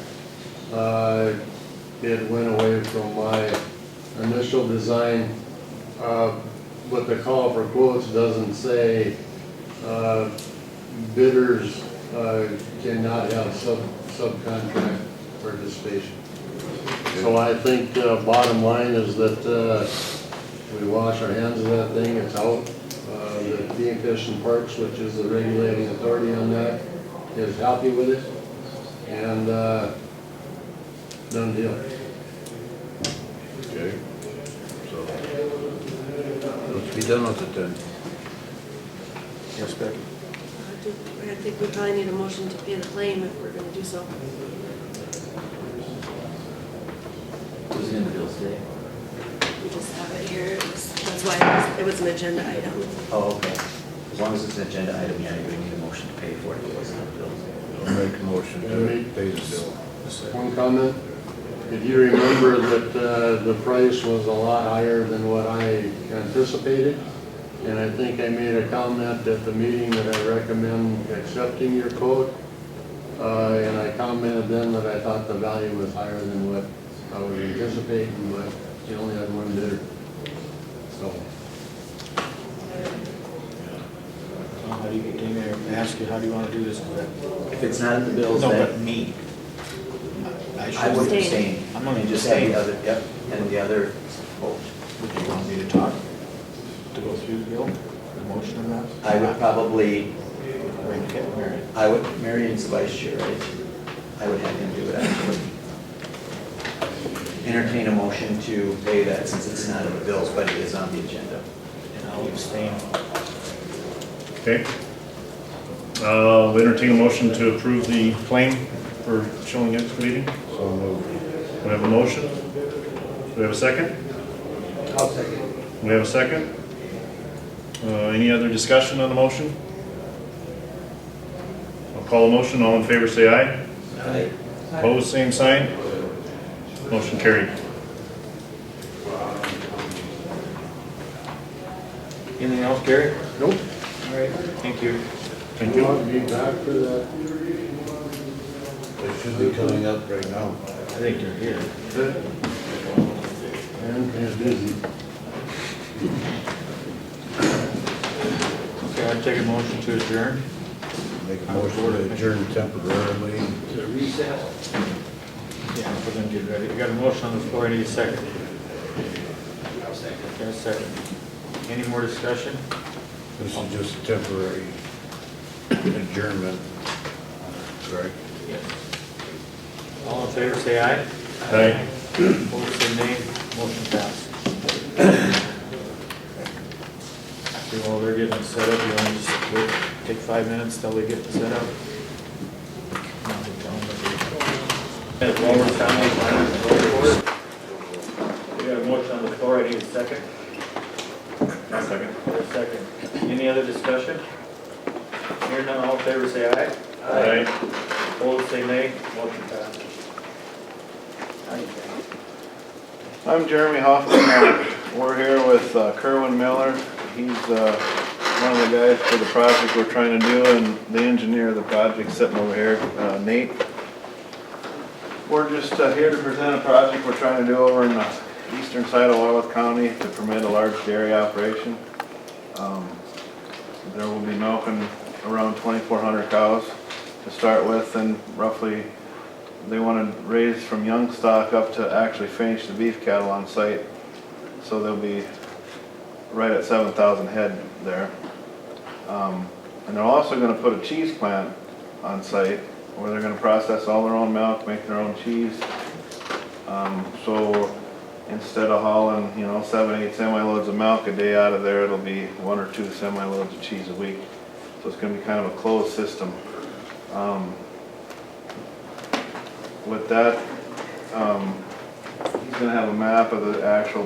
S17: it went away from my initial design. But the call for quotes doesn't say bidders cannot have subcontract participation. So I think bottom line is that we wash our hands of that thing, it's out. The Being Fish and Parks, which is the regulating authority on that, is happy with it, and done deal.
S3: Okay, so let's be done with it then.
S2: Yes, Becky?
S18: I think we probably need a motion to pay the claim if we're gonna do so.
S7: Who's in the bill today?
S18: We just have it here, that's why it was an agenda item.
S7: Oh, okay. As long as it's an agenda item, yeah, we need a motion to pay for it. It wasn't a bill.
S3: I'll make a motion to pay the bill.
S17: One comment, if you remember that the price was a lot higher than what I anticipated, and I think I made a comment at the meeting that I recommend accepting your quote, and I commented then that I thought the value was higher than what I was anticipating, but you only had one bidder. So,
S2: How do you get in there? I ask you, how do you want to do this?
S7: If it's not in the bills,
S2: No,
S7: then
S2: but me.
S7: I would abstain.
S2: I'm gonna
S7: And just have
S2: abstain.
S7: the other, yep, and the other vote.
S2: Would you want me to talk, to go through the bill, the motion on that?
S7: I would probably,
S2: Mary.
S7: Marion's the vice chair, right? I would have him do it actually. Entertain a motion to pay that since it's not in the bills, but it is on the agenda.
S2: And I'll abstain.
S13: Okay. I'll entertain a motion to approve the claim for Schilling Excavating.
S3: So moved.
S13: We have a motion. Do we have a second?
S14: I'll second.
S13: We have a second. Any other discussion on the motion? I'll call the motion. All in favor say aye.
S7: Aye.
S13: Opposed, same sign. Motion carried.
S2: Anything else, Gary?
S17: nope.
S2: All right, thank you.
S13: Thank
S17: You
S13: you.
S17: want to be back for that?
S3: They should be coming up right now.
S2: I think you're here.
S17: And he's busy.
S2: Okay, I'd take a motion to adjourn.
S3: Make a motion to adjourn temporarily.
S5: To recess.
S2: Yeah, we're gonna get ready. We got a motion on the floor, I need a second. Got a second. Any more discussion?
S3: This is just a temporary adjournment, correct?
S2: Yes. All in favor, say aye.
S13: Aye.
S2: Opposed, say nay. Motion passed. Okay, while they're getting it set up, you want to just wait, take 5 minutes till they get it set up? We got a motion on the floor, I need a second.
S13: Second.
S2: A second. Any other discussion? Hearing none, all in favor, say aye.
S13: Aye.
S2: Opposed, say nay. Motion passed.
S19: I'm Jeremy Hoffman. We're here with Kerwin Miller. He's one of the guys for the project we're trying to do, and the engineer of the project sitting over here, Nate. We're just here to present a project we're trying to do over in the eastern side of Walworth County to permit a large dairy operation. There will be milking around 2,400 cows to start with, and roughly they want to raise from young stock up to actually finish the beef cattle on site. So they'll be right at 7,000 head there. And they're also going to put a cheese plant on site where they're going to process all their own milk, make their own cheese. So instead of hauling, 7, 8 semi-loads of milk a day out of there, it'll be 1 or 2 semi-loads of cheese a week. So it's going to be kind of a closed system. With that, he's going to have a map of the actual,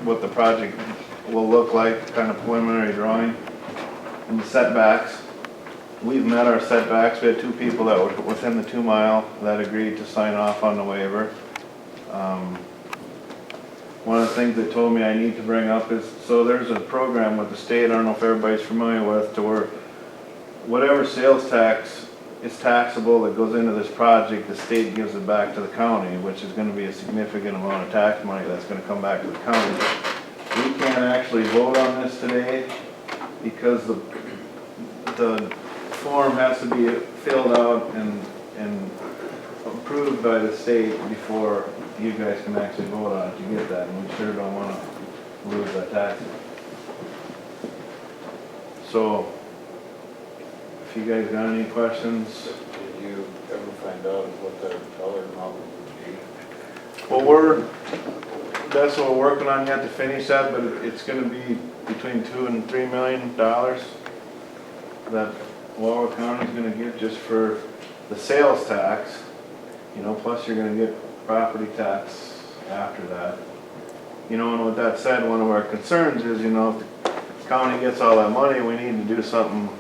S19: what the project will look like, kind of preliminary drawing, and the setbacks. We've met our setbacks. We had 2 people that were within the 2 mile that agreed to sign off on the waiver. One of the things they told me I need to bring up is, so there's a program with the state, I don't know if everybody's familiar with, to where whatever sales tax is taxable that goes into this project, the state gives it back to the county, which is going to be a significant amount of tax money that's going to come back to the county. We can't actually vote on this today because the form has to be filled out and approved by the state before you guys can actually vote on it to get that, and we sure don't want to lose that tax. So, if you guys got any questions?
S3: Did you ever find out what the dollar amount would be?
S19: Well, that's what we're working on yet to finish that, but it's gonna be between $2 and $3 million that Wawa County's gonna get just for the sales tax, plus you're gonna get property tax after that. And with that said, one of our concerns is, if the county gets all that money, we need to do something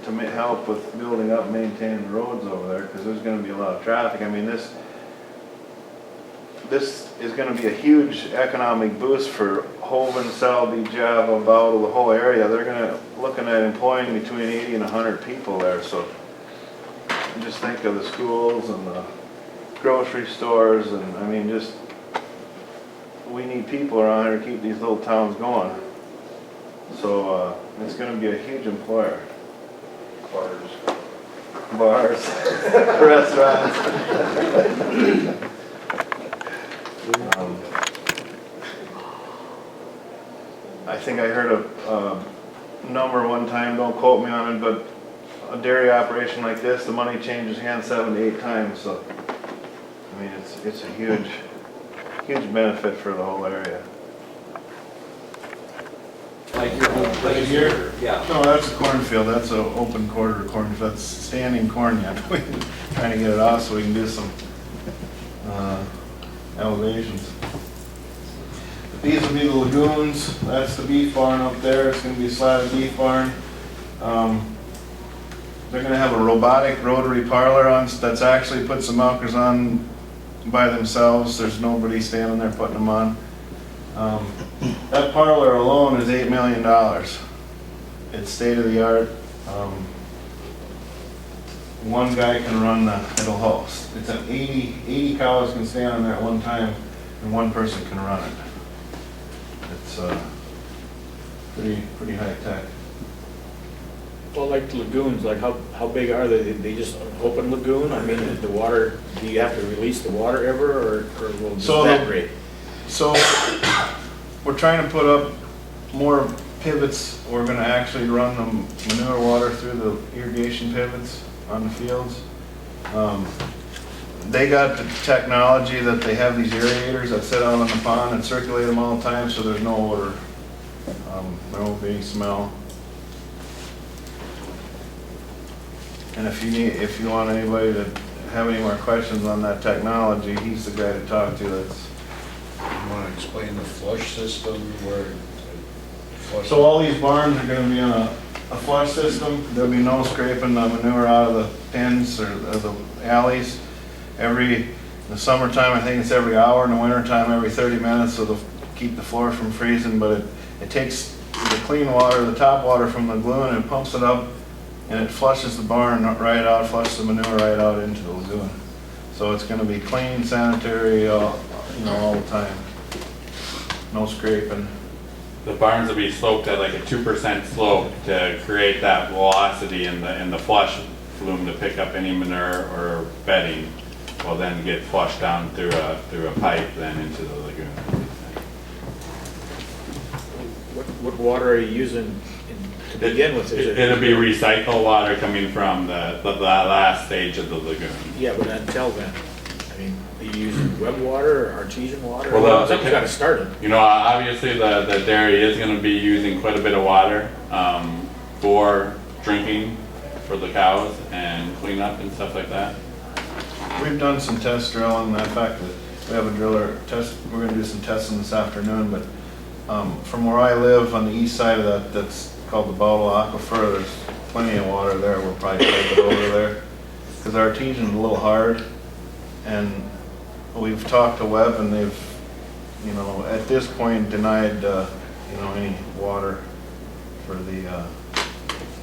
S19: to help with building up and maintaining the roads over there, because there's gonna be a lot of traffic. I mean, this is gonna be a huge economic boost for Hovind, Selby, Java, Bowdle, the whole area. They're looking at employing between 80 and 100 people there, so just think of the schools and the grocery stores, and I mean, we need people around here to keep these little towns going. So it's going to be a huge employer. Bars, restaurants. I think I heard a number one time, don't quote me on it, but a dairy operation like this, the money changes hands 7 to 8 times, so I mean, it's a huge benefit for the whole area.
S2: Like here? Yeah.
S19: No, that's a cornfield, that's an open quarter cornfield, that's standing corn yet. We're trying to get it off so we can do some elevations. These will be the lagoons, that's the beef barn up there, it's going to be a slatted beef barn. They're going to have a robotic rotary parlor on that's actually puts the milkers on by themselves. There's nobody standing there putting them on. That parlor alone is $8 million. It's state of the art. One guy can run it'll host. It's an 80 cows can stand on there at one time, and one person can run it. It's pretty high tech.
S2: Well, like the lagoons, like how big are they? They just open lagoon? I mean, the water, do you have to release the water ever, or will it evaporate?
S19: So we're trying to put up more pivots. We're going to actually run the manure water through the irrigation pivots on the fields. They got the technology that they have these aerators that sit out on the pond and circulate them all the time, so there's no odor. There won't be any smell. And if you want anybody to have any more questions on that technology, he's the guy to talk to. You
S3: want to explain the flush system
S19: So all these barns are going to be on a flush system. There'll be no scraping the manure out of the pens or the alleys. In the summertime, I think it's every hour. In the wintertime, every 30 minutes, so they'll keep the floor from freezing. But it takes the clean water, the top water from the lagoon, and pumps it up, and it flushes the barn right out, flushes the manure right out into the lagoon. So it's going to be clean, sanitary, all the time. No scraping.
S1: The barns will be sloped at like a 2% slope to create that velocity in the flush
S20: flume to pick up any manure or bedding will then get flushed down through a pipe then into the lagoon.
S2: What water are you using to begin with? Is it-
S20: It'll be recycled water coming from the last stage of the lagoon.
S2: Yeah, but until then, I mean, are you using web water or artesian water?
S20: Well,
S2: Something's got to start it.
S20: You know, obviously the dairy is gonna be using quite a bit of water, for drinking for the cows and cleanup and stuff like that.
S19: We've done some test drilling, in fact, we have a driller test, we're gonna do some testing this afternoon, but from where I live on the east side of that, that's called the Bowdle Aquifer, there's plenty of water there, we'll probably take it over there. Because our artesian's a little hard, and we've talked to Webb and they've, you know, at this point denied, you know, any water for the,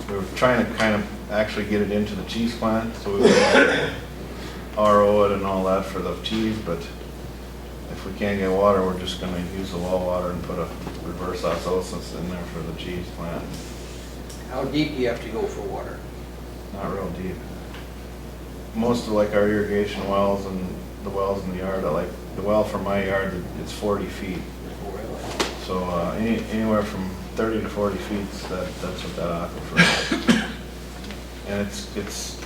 S19: we were trying to kind of actually get it into the cheese plant, so we would RO it and all that for the cheese, but if we can't get water, we're just gonna use the well water and put a reverse osmosis in there for the cheese plant.
S5: How deep do you have to go for water?
S19: Not real deep. Most of like our irrigation wells and the wells in the yard, like the well from my yard, it's 40 feet. So anywhere from 30 to 40 feet, that's what that aquifer is. And it's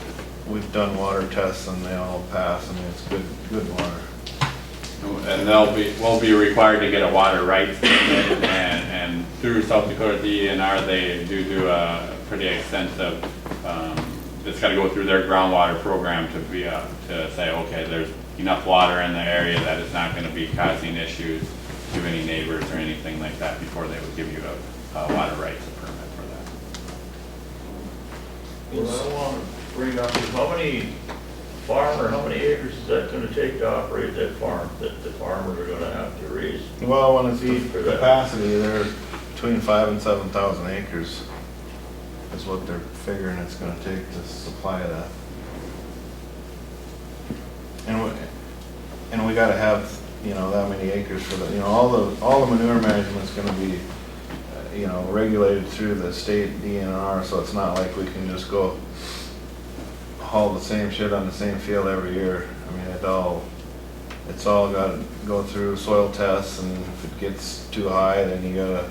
S19: we've done water tests and they all pass. I mean, it's good water.
S20: And we'll be required to get a water rights permit, and through South Dakota DENR, they do a pretty extensive, it's gotta go through their groundwater program to be, to say, okay, there's enough water in the area that it's not gonna be causing issues to any neighbors or anything like that before they would give you a water rights permit for that.
S21: What I want to bring up is how many acres is that gonna take to operate that farm, that the farmers are gonna have to raise?
S19: Well, when it's the
S21: For that.
S19: capacity, they're between 5,000 and 7,000 acres is what they're figuring it's gonna take to supply that. And we gotta have, you know, that many acres for the, you know, all the manure management's gonna be, you know, regulated through the state DNR, so it's not like we can just go haul the same shit on the same field every year. I mean, it's all gotta go through soil tests, and if it gets too high, then you gotta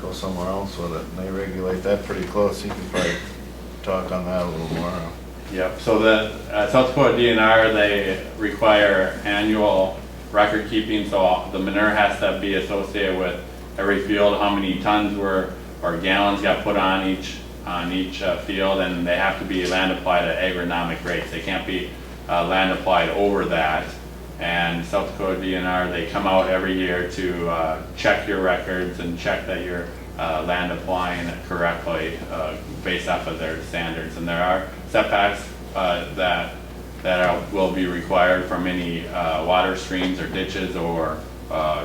S19: go somewhere else with it. And they regulate that pretty close. You can probably talk on that a little more.
S20: Yep, so the South Dakota DNR, they require annual record keeping, so the manure has to be associated with every field, how many tons or gallons got put on each field, and they have to be land applied at agronomic rates. They can't be land applied over that. And South Dakota DNR, they come out every year to check your records and check that you're land applying correctly based off of their standards. And there are setbacks that will be required from any water streams or ditches or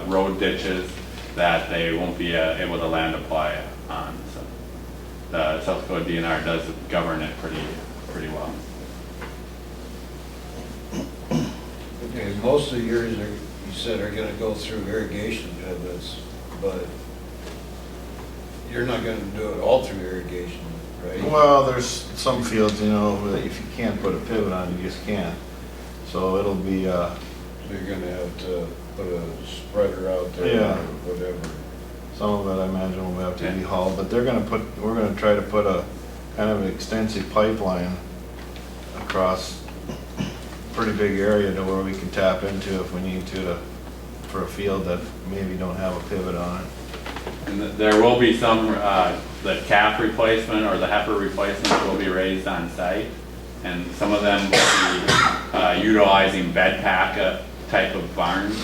S20: road ditches that they won't be able to land apply on. So the South Dakota DNR does govern it pretty well.
S3: Okay, most of the years are, you said, are gonna go through irrigation of this, but you're not gonna do it all through irrigation, right?
S19: Well, there's some fields, you know, that if you can't put a pivot on, you just can't. So it'll be,
S3: So you're gonna have to put a spreader out there
S19: Yeah.
S3: or whatever.
S19: some of it I imagine will have to be hauled, but we're gonna try to put a kind of an extensive pipeline across a pretty big area to where we can tap into if we need to for a field that maybe don't have a pivot on it.
S20: And there will be some, the calf replacement or the heifer replacements will be raised on site. And some of them will be utilizing bed pack type of barns.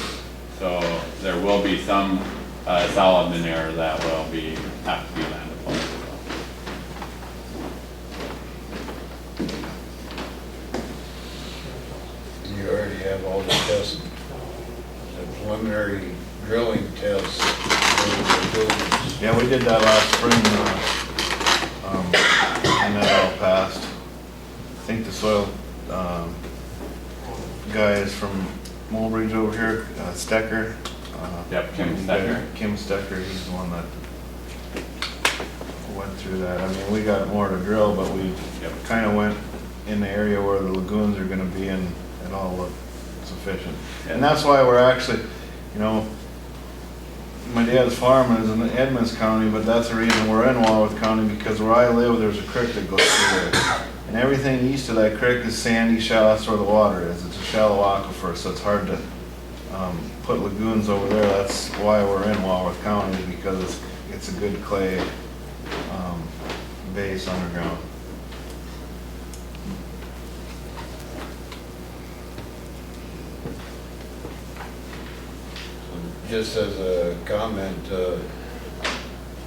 S20: So there will be some solid manure that will have to be land applied.
S3: You already have all the tests, the preliminary drilling tests.
S19: Yeah, we did that last spring, and that all passed. I think the soil guy is from Mulbridge over here, Stecker.
S20: Yep, Kim Stecker.
S19: Kim Stecker, he's the one that went through that. I mean, we got more to drill, but we kind of went in the area where the lagoons are gonna be and all look sufficient. And that's why we're actually, you know, my dad's farm is in Edmonds County, but that's the reason we're in Walworth County, because where I live, there's a creek that goes through there. And everything east of that creek is sandy, shallow, that's where the water is. It's a shallow aquifer, so it's hard to put lagoons over there. That's why we're in Walworth County, because it's a good clay base underground.
S3: Just as a comment,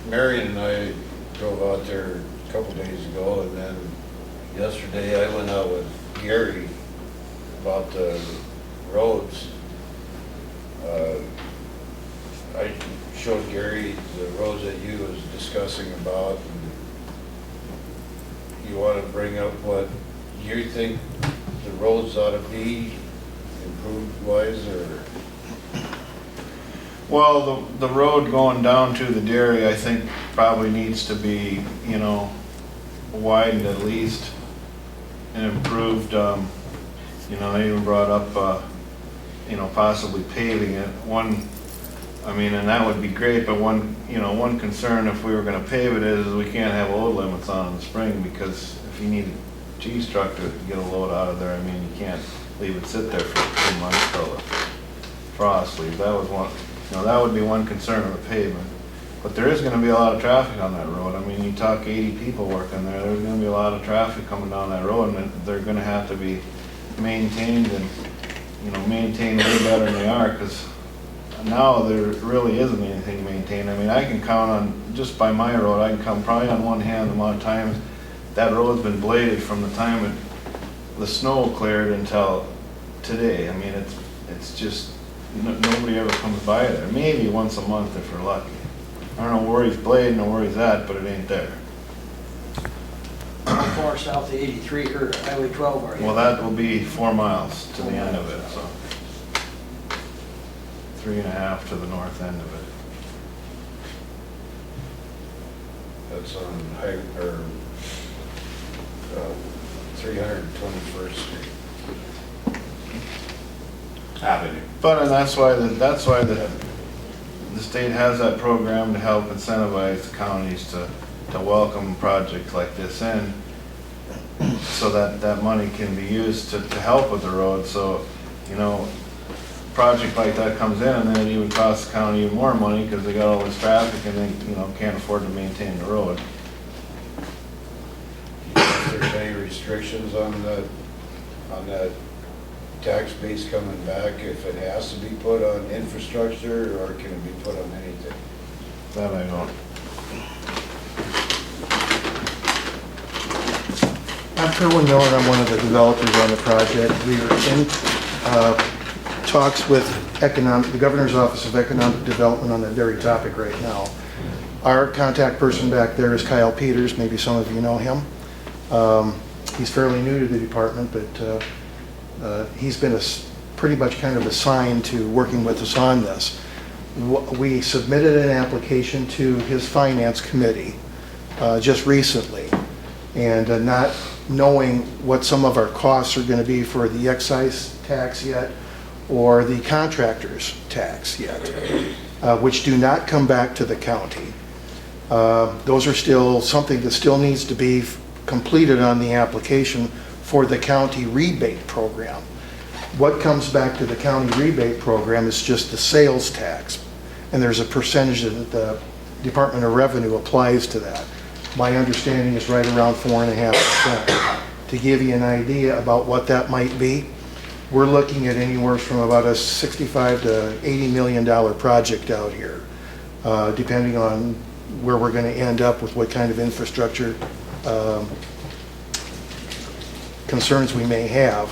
S3: Marion and I drove out there a couple days ago, and then yesterday I went out with Gary about the roads. I showed Gary the roads that you was discussing about, and you want to bring up what you think the roads ought to be improved wise, or?
S19: Well, the road going down to the dairy, I think probably needs to be, you know, widened at least and improved. You know, they even brought up, you know, possibly paving it. I mean, and that would be great, but one concern if we were gonna pave it is we can't have load limits on in the spring, because if you need a cheese truck to get a load out of there, I mean, you can't leave it sit there for 2 months till the frost leaves. That was one. You know, that would be one concern of the pavement. But there is gonna be a lot of traffic on that road. I mean, you talk 80 people working there, there's gonna be a lot of traffic coming down that road, and they're gonna have to be maintained and, you know, maintained way better than they are, because now there really isn't anything maintained. I mean, I can count on, just by my road, I can count probably on one hand the amount of times that road's been bladed from the time the snow cleared until today. I mean, it's just, nobody ever comes by there. Maybe once a month if we're lucky. I don't know where he's blading or where he's at, but it ain't there.
S5: How far south of 83 or Highway 12 are you?
S19: Well, that will be 4 miles to the end of it, so 3.5 to the north end of it.
S3: That's on 321st Street.
S20: Avenue.
S19: But and that's why the state has that program to help incentivize the counties to welcome projects like this in, so that money can be used to help with the road. So, you know, a project like that comes in, and then it even costs the county even more money because they got all this traffic and they, you know, can't afford to maintain the road.
S3: If there's any restrictions on that tax base coming back, if it has to be put on infrastructure, or can it be put on anything?
S19: That I don't.
S10: I'm Kerwin Miller, I'm one of the developers on the project. We are in talks with the Governor's Office of Economic Development on that very topic right now. Our contact person back there is Kyle Peters, maybe some of you know him. He's fairly new to the department, but he's been pretty much kind of assigned to working with us on this. We submitted an application to his finance committee just recently, and not knowing what some of our costs are going to be for the excise tax yet, or the contractor's tax yet, which do not come back to the county. Those are still something that still needs to be completed on the application for the county rebate program. What comes back to the county rebate program is just the sales tax, and there's a percentage that the Department of Revenue applies to that. My understanding is right around 4.5%. To give you an idea about what that might be, we're looking at anywhere from about a $65 to $80 million project out here, depending on where we're going to end up with what kind of infrastructure concerns we may have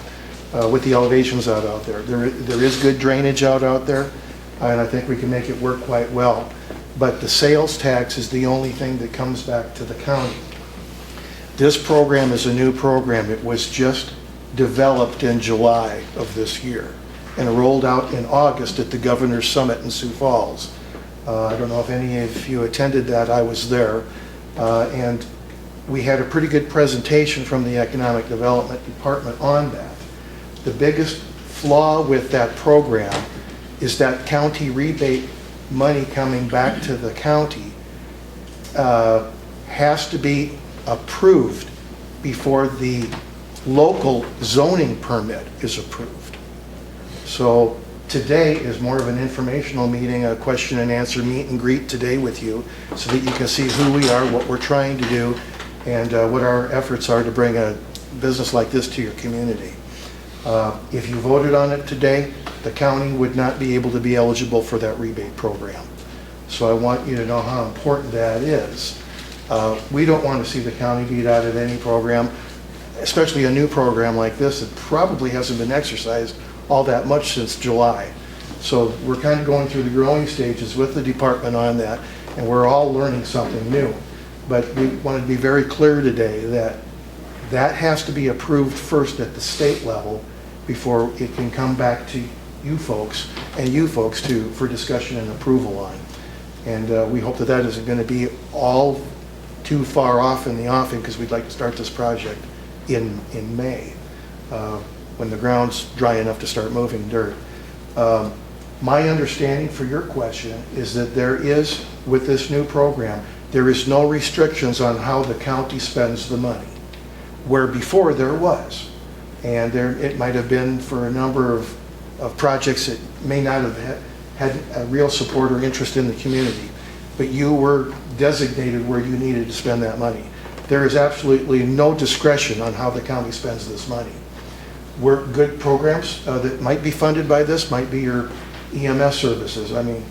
S10: with the elevations out there. There is good drainage out there, and I think we can make it work quite well. But the sales tax is the only thing that comes back to the county. This program is a new program. It was just developed in July of this year and rolled out in August at the Governor's Summit in Sioux Falls. I don't know if any of you attended that. I was there. And we had a pretty good presentation from the Economic Development Department on that. The biggest flaw with that program is that county rebate money coming back to the county has to be approved before the local zoning permit is approved. So today is more of an informational meeting, a question and answer meet and greet today with you, so that you can see who we are, what we're trying to do, and what our efforts are to bring a business like this to your community. If you voted on it today, the county would not be able to be eligible for that rebate program. So I want you to know how important that is. We don't want to see the county beat out of any program, especially a new program like this that probably hasn't been exercised all that much since July. So we're kind of going through the growing stages with the department on that, and we're all learning something new. But we want to be very clear today that that has to be approved first at the state level before it can come back to you folks and you folks too for discussion and approval on. And we hope that that isn't going to be all too far off in the offing, because we'd like to start this project in May when the ground's dry enough to start moving dirt. My understanding for your question is that there is, with this new program, there is no restrictions on how the county spends the money, where before there was. And it might have been for a number of projects that may not have had a real support or interest in the community, but you were designated where you needed to spend that money. There is absolutely no discretion on how the county spends this money. We're good programs that might be funded by this, might be your EMS services. I mean,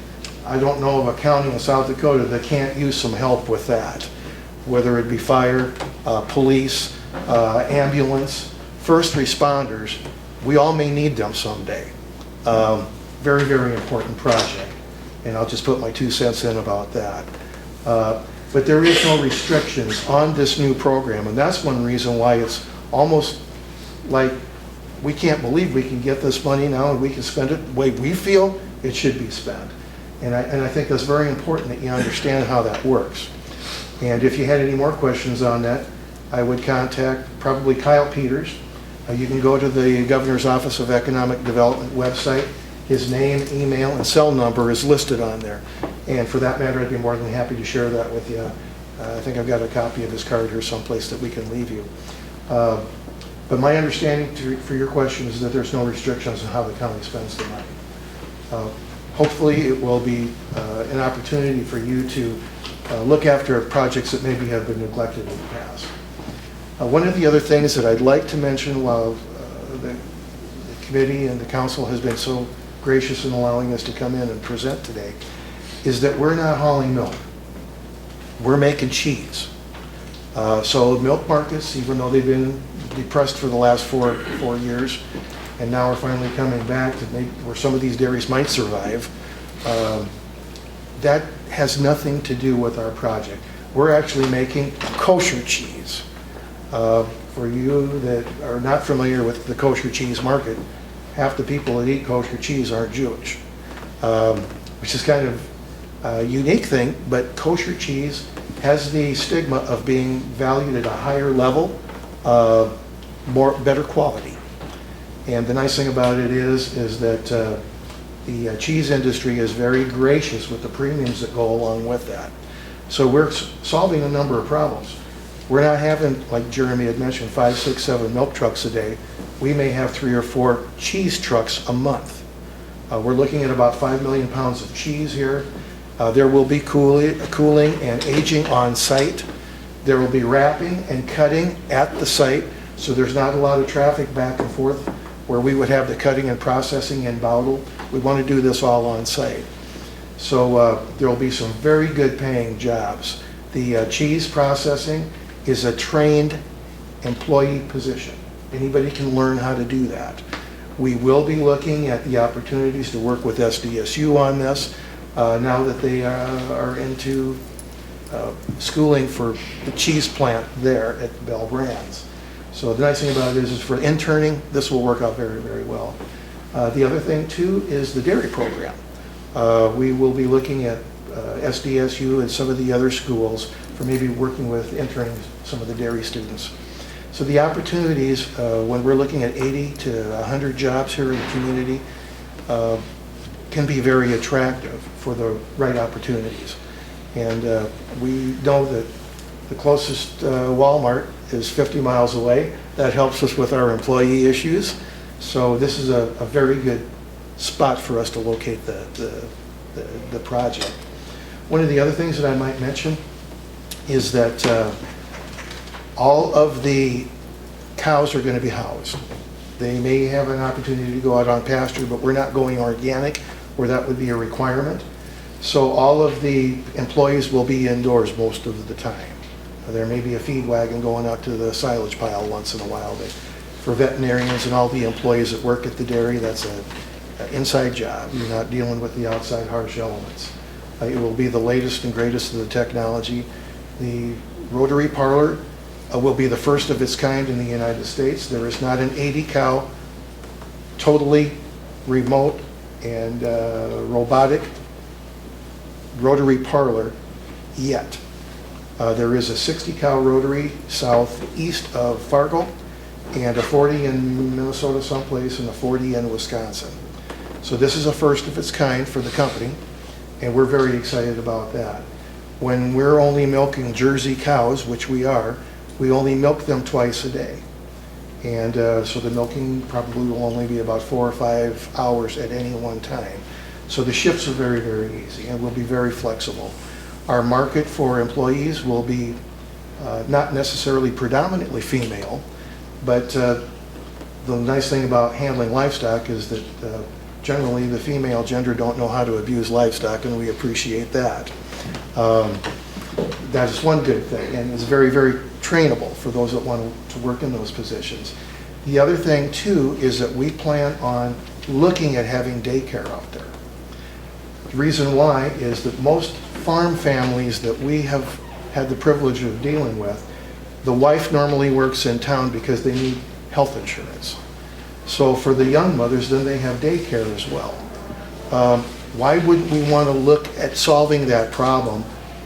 S10: I don't know of a county in South Dakota that can't use some help with that, whether it be fire, police, ambulance, first responders. We all may need them someday. Very, very important project, and I'll just put my 2 cents in about that. But there is no restrictions on this new program, and that's one reason why it's almost like we can't believe we can get this money now and we can spend it the way we feel it should be spent. And I think that's very important that you understand how that works. And if you had any more questions on that, I would contact probably Kyle Peters. You can go to the Governor's Office of Economic Development website. His name, email, and cell number is listed on there. And for that matter, I'd be more than happy to share that with you. I think I've got a copy of his card here someplace that we can leave you. But my understanding for your question is that there's no restrictions on how the county spends the money. Hopefully it will be an opportunity for you to look after projects that maybe have been neglected in the past. One of the other things that I'd like to mention while the committee and the council has been so gracious in allowing us to come in and present today is that we're not hauling milk. We're making cheese. So milk markets, even though they've been depressed for the last four years, and now we're finally coming back to make where some of these dairies might survive, that has nothing to do with our project. We're actually making kosher cheese. For you that are not familiar with the kosher cheese market, half the people that eat kosher cheese aren't Jewish, which is kind of a unique thing, but kosher cheese has the stigma of being valued at a higher level, better quality. And the nice thing about it is that the cheese industry is very gracious with the premiums that go along with that. So we're solving a number of problems. We're not having, like Jeremy had mentioned, 5, 6, 7 milk trucks a day. We may have 3 or 4 cheese trucks a month. We're looking at about 5 million pounds of cheese here. There will be cooling and aging on site. There will be wrapping and cutting at the site, so there's not a lot of traffic back and forth where we would have the cutting and processing in Bowdle. We want to do this all on site. So there will be some very good paying jobs. The cheese processing is a trained employee position. Anybody can learn how to do that. We will be looking at the opportunities to work with SDSU on this now that they are into schooling for the cheese plant there at Bell Brands. So the nice thing about it is for interning, this will work out very, very well. The other thing too is the dairy program. We will be looking at SDSU and some of the other schools for maybe working with interning some of the dairy students. So the opportunities, when we're looking at 80 to 100 jobs here in the community, can be very attractive for the right opportunities. And we know that the closest Walmart is 50 miles away. That helps us with our employee issues. So this is a very good spot for us to locate the project. One of the other things that I might mention is that all of the cows are going to be housed. They may have an opportunity to go out on pasture, but we're not going organic where that would be a requirement. So all of the employees will be indoors most of the time. There may be a feed wagon going out to the silage pile once in a while, but for veterinarians and all the employees that work at the dairy, that's an inside job. You're not dealing with the outside harsh elements. It will be the latest and greatest of the technology. The rotary parlor will be the first of its kind in the United States. There is not an 80-cow, totally remote and robotic rotary parlor yet. There is a 60-cow rotary southeast of Fargo, and a 40 in Minnesota someplace, and a 40 in Wisconsin. So this is a first of its kind for the company, and we're very excited about that. When we're only milking Jersey cows, which we are, we only milk them twice a day. And so the milking probably will only be about 4 or 5 hours at any one time. So the shifts are very, very easy, and we'll be very flexible. Our market for employees will be not necessarily predominantly female, but the nice thing about handling livestock is that generally the female gender don't know how to abuse livestock, and we appreciate that. That is one good thing, and it's very, very trainable for those that want to work in those positions. The other thing, too, is that we plan on looking at having daycare out there. The reason why is that most farm families that we have had the privilege of dealing with, the wife normally works in town because they need health insurance. So for the young mothers, then they have daycare as well. Why wouldn't we want to look at solving that problem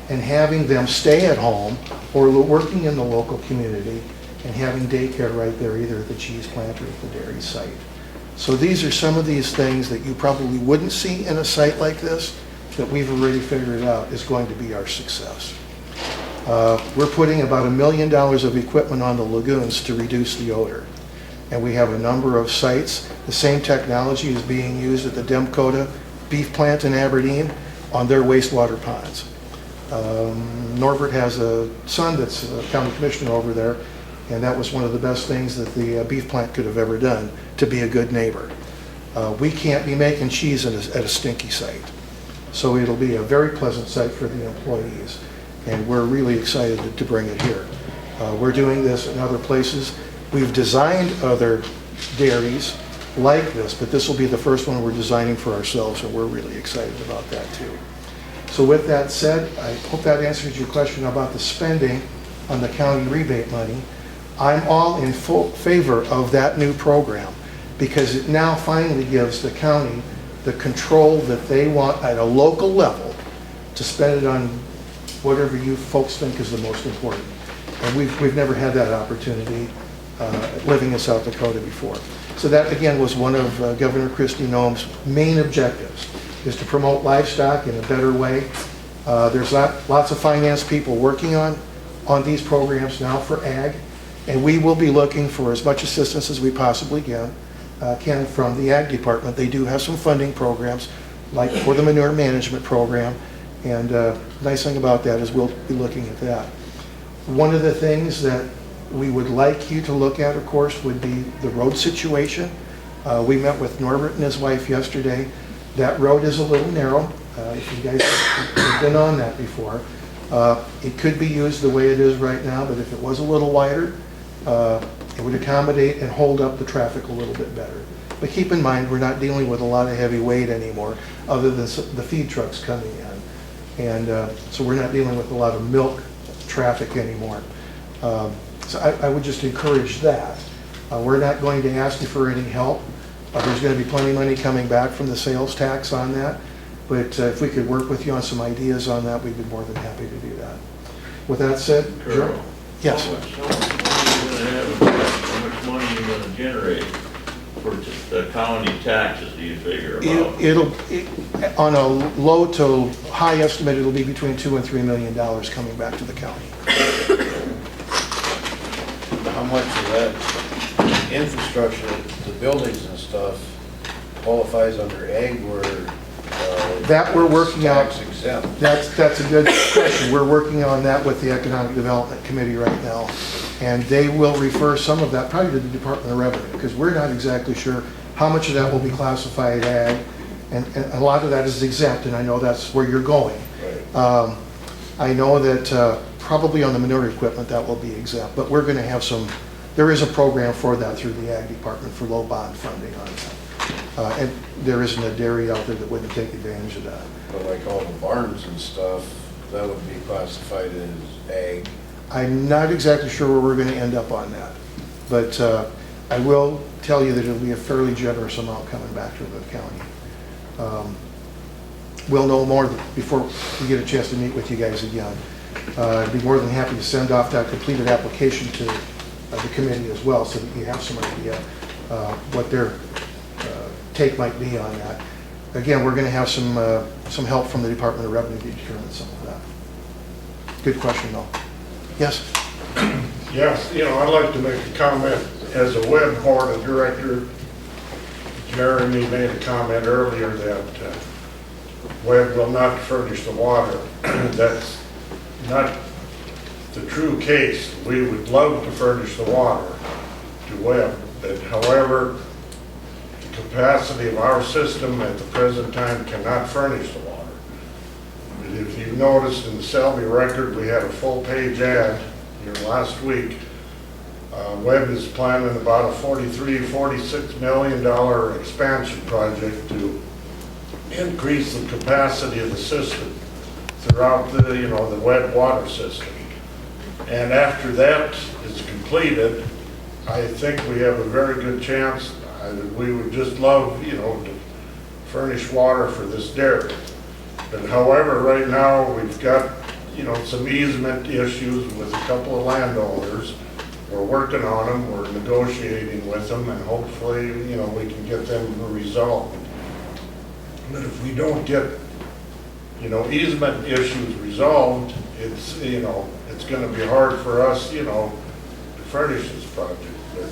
S10: and having them stay at home or working in the local community and having daycare right there, either at the cheese plant or at the dairy site? So these are some of these things that you probably wouldn't see in a site like this that we've already figured out is going to be our success. We're putting about $1 million of equipment on the lagoons to reduce the odor. And we have a number of sites. The same technology is being used at the Demcota beef plant in Aberdeen on their wastewater ponds. Norbert has a son that's a county commissioner over there, and that was one of the best things that the beef plant could have ever done, to be a good neighbor. We can't be making cheese at a stinky site. So it'll be a very pleasant site for the employees, and we're really excited to bring it here. We're doing this in other places. We've designed other dairies like this, but this will be the first one we're designing for ourselves, and we're really excited about that too. So with that said, I hope that answers your question about the spending on the county rebate money. I'm all in full favor of that new program because it now finally gives the county the control that they want at a local level to spend it on whatever you folks think is the most important. And we've never had that opportunity living in South Dakota before. So that, again, was one of Governor Kristi Noem's main objectives, is to promote livestock in a better way. There's lots of finance people working on these programs now for ag, and we will be looking for as much assistance as we possibly can from the ag department. They do have some funding programs, like for the manure management program, and the nice thing about that is we'll be looking at that. One of the things that we would like you to look at, of course, would be the road situation. We met with Norbert and his wife yesterday. That road is a little narrow. If you guys have been on that before, it could be used the way it is right now, but if it was a little wider, it would accommodate and hold up the traffic a little bit better. But keep in mind, we're not dealing with a lot of heavy weight anymore, other than the feed trucks coming in. And so we're not dealing with a lot of milk traffic anymore. So I would just encourage that. We're not going to ask you for any help. There's going to be plenty of money coming back from the sales tax on that. But if we could work with you on some ideas on that, we'd be more than happy to do that. With that said,
S21: Carol,
S10: yes.
S21: How much money are you gonna generate for the county taxes, do you figure about?
S10: On a low to high estimate, it'll be between $2 and $3 million coming back to the county.
S3: How much of that infrastructure, the buildings and stuff, qualifies under ag where?
S10: That we're working out.
S3: Tax exempt.
S10: That's a good question. We're working on that with the Economic Development Committee right now. And they will refer some of that probably to the Department of Revenue, because we're not exactly sure how much of that will be classified ag. And a lot of that is exempt, and I know that's where you're going.
S3: Right.
S10: I know that probably on the manure equipment that will be exempt, but we're going to have some, there is a program for that through the Ag Department for low bond funding on that. And there isn't a dairy out there that wouldn't take advantage of that.
S3: But like all the barns and stuff, that would be classified as ag.
S10: I'm not exactly sure where we're going to end up on that, but I will tell you that it'll be a fairly generous amount coming back to the county. We'll know more before we get a chance to meet with you guys again. I'd be more than happy to send off that completed application to the committee as well, so that you have some idea what their take might be on that. Again, we're going to have some help from the Department of Revenue to determine some of that. Good question, though. Yes?
S17: Yes, I'd like to make a comment. As a web board of director, Jeremy made a comment earlier that Webb will not furnish the water. That's not the true case. We would love to furnish the water to Webb, but however, the capacity of our system at the present time cannot furnish the water. If you noticed in the Selby Record, we had a full-page ad here last week. Webb is planning about a $46 million expansion project to increase the capacity of the system throughout the Webb water system. And after that is completed, I think we have a very good chance. We would just love, to furnish water for this dairy. But however, right now, we've got, some easement issues with a couple of landowners. We're working on them, we're negotiating with them, and hopefully, we can get them resolved. But if we don't get, easement issues resolved, it's gonna be hard for us, to furnish this project. But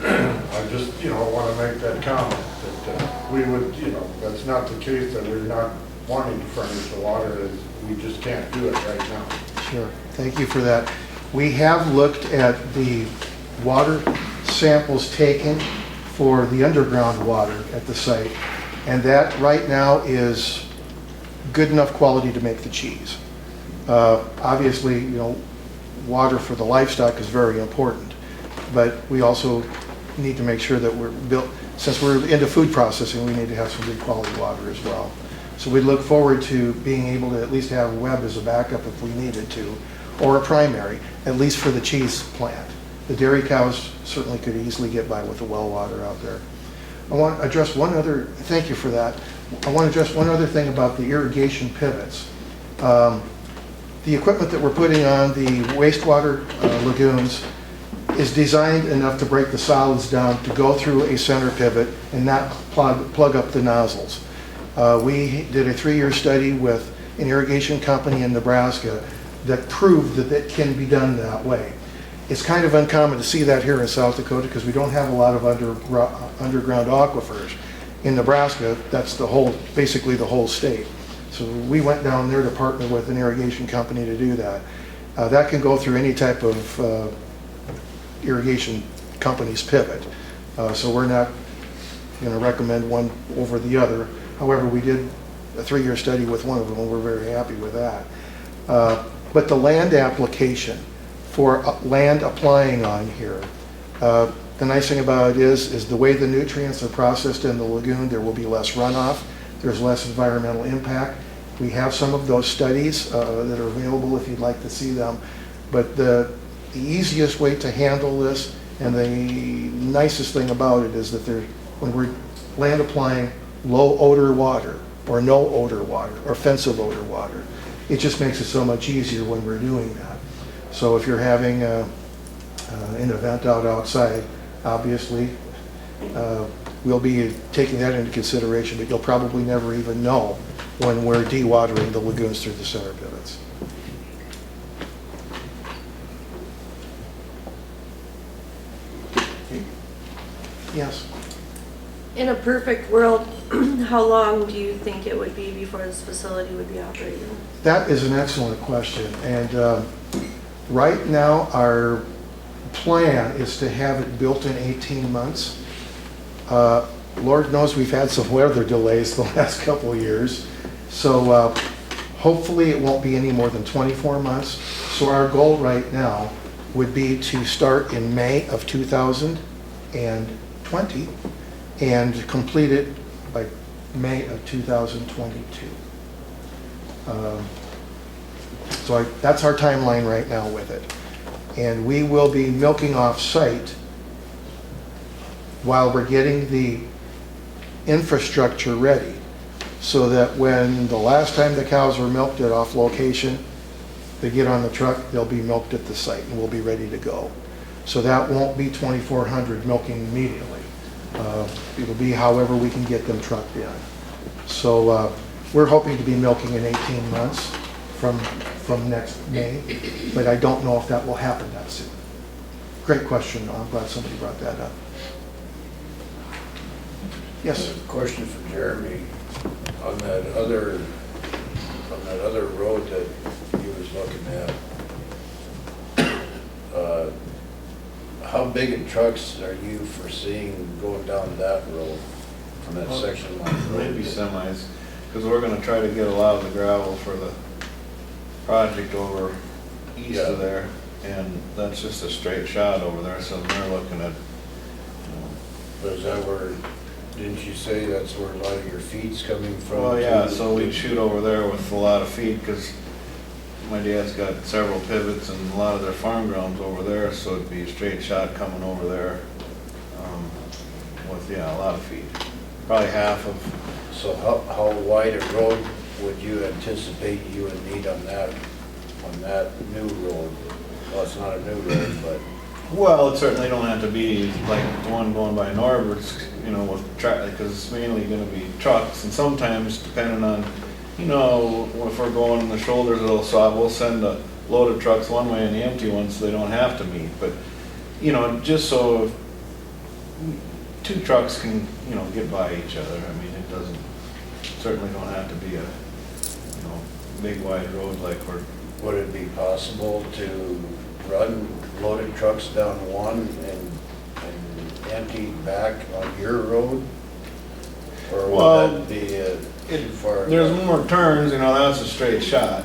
S17: I just, wanna make that comment, that we would, that's not the case, that we're not wanting to furnish the water, we just can't do it right now.
S10: Sure. Thank you for that. We have looked at the water samples taken for the underground water at the site, and that right now is good enough quality to make the cheese. Obviously, water for the livestock is very important, but we also need to make sure that we're built, since we're into food processing, we need to have some good quality water as well. So we look forward to being able to at least have Webb as a backup if we needed to, or a primary, at least for the cheese plant. The dairy cows certainly could easily get by with the well water out there. I want to address one other, thank you for that. I want to address one other thing about the irrigation pivots. The equipment that we're putting on the wastewater lagoons is designed enough to break the solids down to go through a center pivot and not plug up the nozzles. We did a 3-year study with an irrigation company in Nebraska that proved that it can be done that way. It's kind of uncommon to see that here in South Dakota because we don't have a lot of underground aquifers. In Nebraska, that's basically the whole state. So we went down there to partner with an irrigation company to do that. That can go through any type of irrigation company's pivot. So we're not going to recommend one over the other. However, we did a 3-year study with one of them and we're very happy with that. But the land application for land applying on here, the nice thing about it is the way the nutrients are processed in the lagoon, there will be less runoff, there's less environmental impact. We have some of those studies that are available if you'd like to see them. But the easiest way to handle this and the nicest thing about it is that when we're land applying low odor water or no odor water or offensive odor water, It just makes it so much easier when we're doing that. So if you're having an event outside, obviously, we'll be taking that into consideration, but you'll probably never even know when we're dewatering the lagoons through the center pivots. Yes.
S18: In a perfect world, how long do you think it would be before this facility would be operating?
S10: That is an excellent question. And right now, our plan is to have it built in 18 months. Lord knows we've had some weather delays the last couple of years. So hopefully it won't be any more than 24 months. So our goal right now would be to start in May of 2020 and complete it by May of 2022. That's our timeline right now with it. And we will be milking off-site while we're getting the infrastructure ready, so that when the last time the cows were milked at off location, they get on the truck, they'll be milked at the site and we'll be ready to go. So that won't be 2,400 milking immediately. It'll be however we can get them trucked in. So we're hoping to be milking in 18 months from next May, but I don't know if that will happen that soon. Great question. I'm glad somebody brought that up. Yes?
S3: Question for Jeremy. On that other road that he was looking at, how big of trucks are you foreseeing going down that road, on that section line road?
S19: Maybe semis, because we're gonna try to get a lot of the gravel for the project over east of there, and that's just a straight shot over there, so they're looking at,
S3: But is that where, didn't you say that's where a lot of your feed's coming from?
S19: well, yeah,
S3: too?
S19: so we'd shoot over there with a lot of feed, because my dad's got several pivots and a lot of their farm grounds over there, so it'd be a straight shot coming over there, with, a lot of feed. Probably half of.
S3: So how wide a road would you anticipate you would need on that new road? Well, it's not a new road, but.
S19: Well, it certainly don't have to be like the one going by Norbert's, with because it's mainly gonna be trucks, and sometimes depending on, if we're going in the shoulders, so we'll send a load of trucks one way and the empty ones so they don't have to meet, but, just so two trucks can, get by each other. I mean, it certainly don't have to be a, big wide road like we're.
S3: Would it be possible to run loaded trucks down one and empty back on your road? Or
S19: Well,
S3: would that be too far?
S19: There's more turns, that's a straight shot.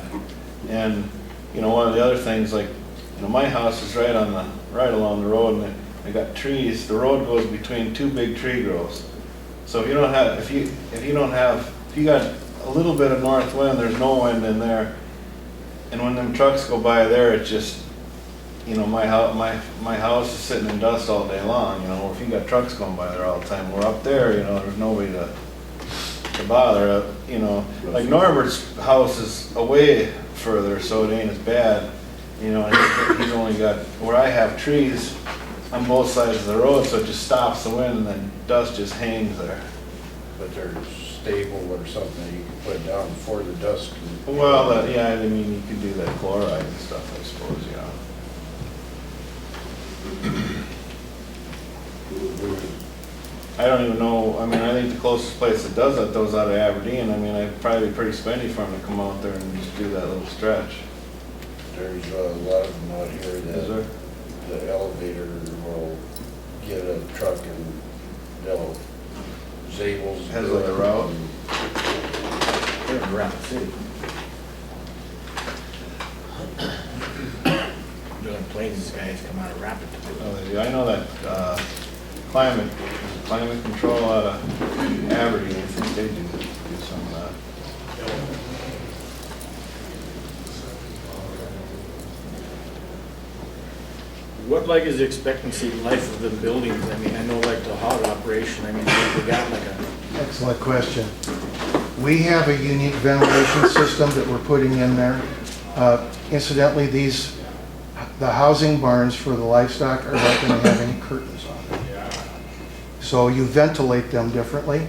S19: And, one of the other things, like, my house is right along the road, and I got trees. The road goes between two big tree groves. So if you got a little bit of north wind, there's no wind in there. And when them trucks go by there, it's just, my house is sitting in dust all day long, if you got trucks going by there all the time. We're up there, there's nobody to bother, like Norbert's house is away further, so it ain't as bad, he's only got, where I have trees on both sides of the road, so it just stops the wind and then dust just hangs there.
S3: But they're stable or something that you can put down before the dust can.
S19: Well, you could do that chloride and stuff, I suppose, I don't even know, I think the closest place that does that, though, is out of Aberdeen. It'd probably be pretty spendy for them to come out there and just do that little stretch.
S3: There's a lot of them out here
S19: Is
S3: that
S19: there?
S3: the elevator will get a truck and they'll Zabel's.
S19: Has like a route?
S7: They're in Rapid City.
S2: Doing Plains guys come out of Rapid.
S19: I know that climate control out of Aberdeen, I think they do some of that.
S2: What is the expectancy life of the buildings? I know the hog operation, we got like a.
S10: Excellent question. We have a unique ventilation system that we're putting in there. Incidentally, the housing barns for the livestock are not going to have any curtains on them. So you ventilate them differently,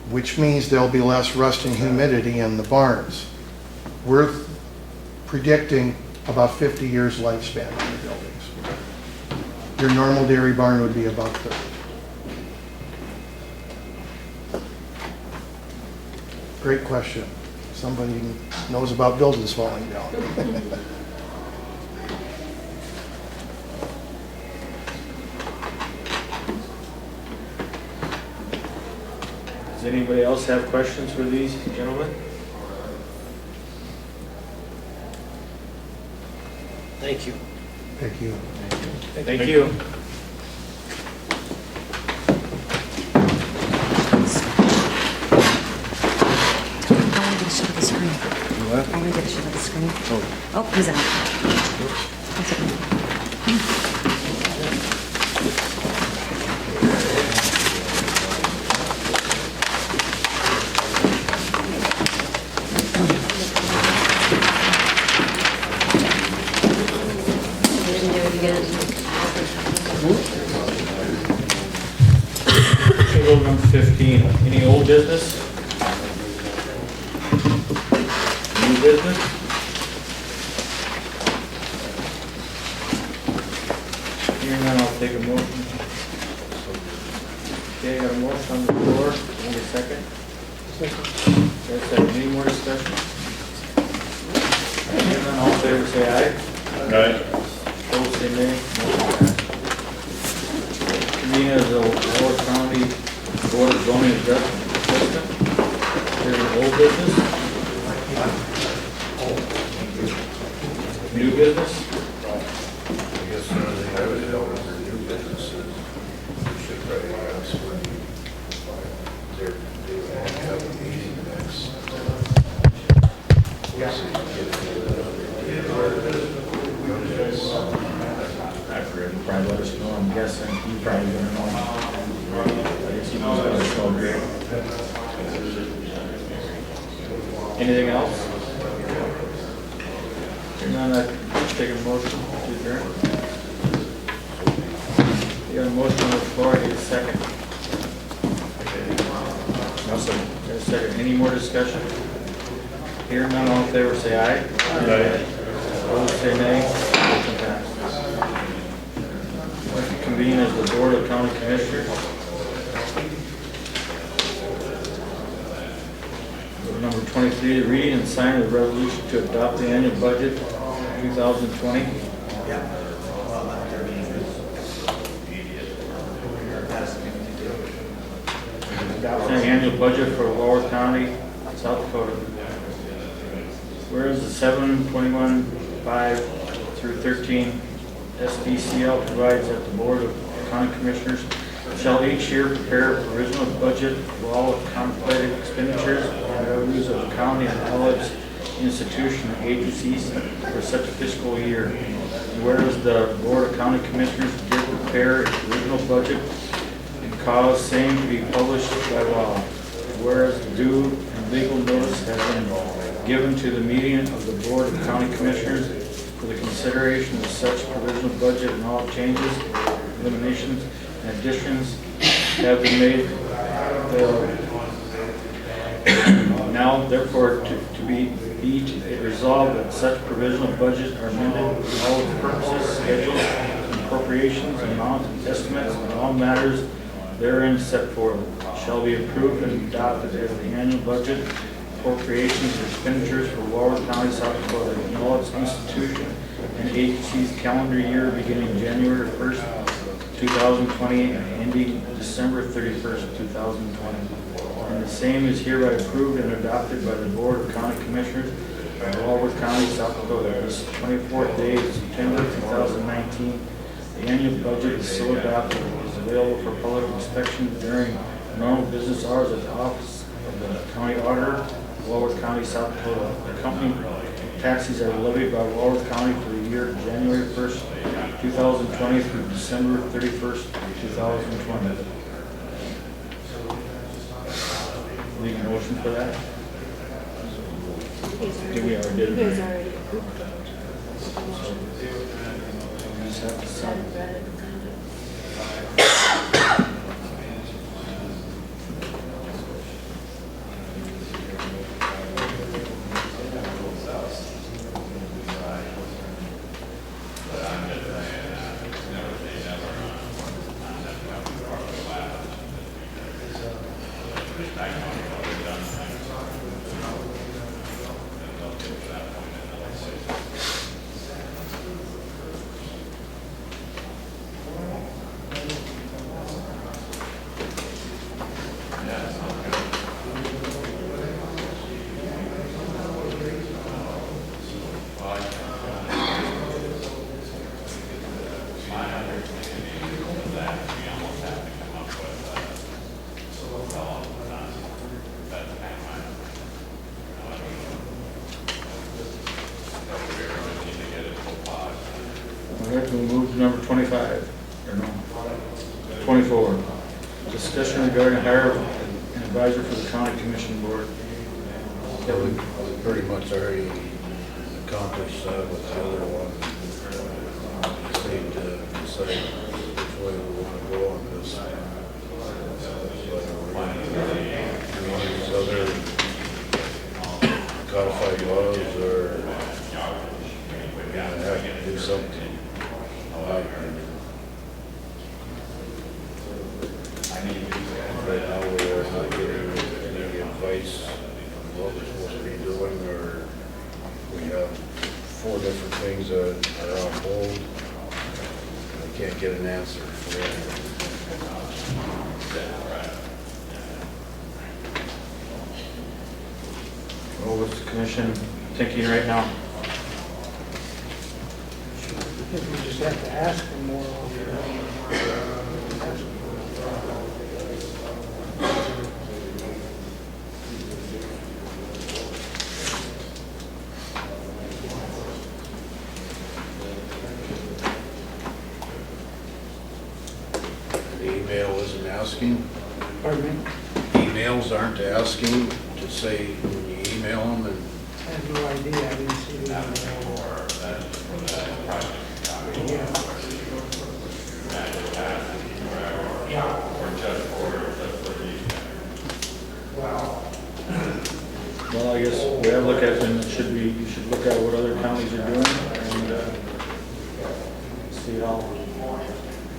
S10: which means there'll be less rust and humidity in the barns. We're predicting about 50 years lifespan on the buildings. Your normal dairy barn would be about 30. Great question. Somebody knows about buildings falling down.
S2: Does anybody else have questions for these gentlemen?
S5: Thank you.
S10: Thank you.
S2: Thank you.
S11: I want to get a shot of the screen.
S2: What?
S11: I want to get a shot of the screen. Oh, he's out. That's okay. Didn't do it again.
S2: Table number 15, any old business? New business? Hearing none, I'll take a motion. Okay, got a motion on the floor, need a second? Second. Any more discussion? Hearing none, all in favor say aye.
S13: Aye.
S2: Opposed say nay. Motion passed. Convene as the Lower County Board of Zoning Adjustment. Here's an old business. New business.
S3: I guess the only thing I would know is the new businesses, we should probably ask when they will have a meeting next.
S2: I forget, you probably let us know, I'm guessing, you probably gonna know. I guess you can let us know, great. Anything else? Hearing none, I take a motion to adjourn. You got a motion on the floor, need a second? No, sir. Got a second, any more discussion? Hearing none, all in favor say aye.
S13: Aye.
S2: Opposed say nay. Motion passed. Convene as the Board of County Commissioners. Number 23, the reading and sign of the resolution to adopt the annual budget 2020. Adopting the annual budget for Lower County, South Dakota. Whereas the 7/21/5 through 13 SDCL provides that the Board of County Commissioners shall each year prepare a provisional budget for all of contemplated expenditures and revenues of the county and all its institutions and agencies for such fiscal year. And whereas the Board of County Commissioners did prepare a provisional budget and cause same to be published by law. Whereas due and legal notice has been given to the meeting of the Board of County Commissioners for the consideration of such provisional budget and all changes, eliminations, and additions have been made. Now, therefore, to be resolved that such provisional budget are amended in all its purposes, schedules, appropriations, amounts, and estimates, and all matters therein set forth shall be approved and adopted as the annual budget, appropriations, and expenditures for Walworth County, South Dakota, in all its institutions and agencies calendar year beginning January 1st, 2020 and ending December 31st, 2020. And the same is hereby approved and adopted by the Board of County Commissioners of Walworth County, South Dakota. This 24th day of September 2019. The annual budget is so adopted and is available for public inspection during normal business hours at the office of the County Auditor, Walworth County, South Dakota. The company taxes are levied by Walworth County for the year January 1st, 2020 through December 31st, 2020. Need a motion for that? Did we already did
S18: You
S2: it?
S18: guys already approved it.
S2: Just have to sign.
S18: I've read it and signed it.
S2: All right, we'll move to number 25, or no, 24. Discussion regarding hire an advisor for the county commission board.
S3: Yeah, we pretty much already accomplished that with the other one. Just need to decide which way we want to go on this. One of these other codified laws, or we're gonna have to do something. Right now, we're not getting any advice on what we're supposed to be doing, or we have 4 different things that are on hold. We can't get an answer for it.
S2: Well, what's the commission thinking right now?
S6: I think we just have to ask for more.
S3: The email isn't asking.
S6: Pardon me?
S3: Emails aren't asking to say when you email them, and
S6: I have no idea, I didn't see the email.
S2: Well, I guess the way I look at it, then it should be, you should look at what other counties are doing and see how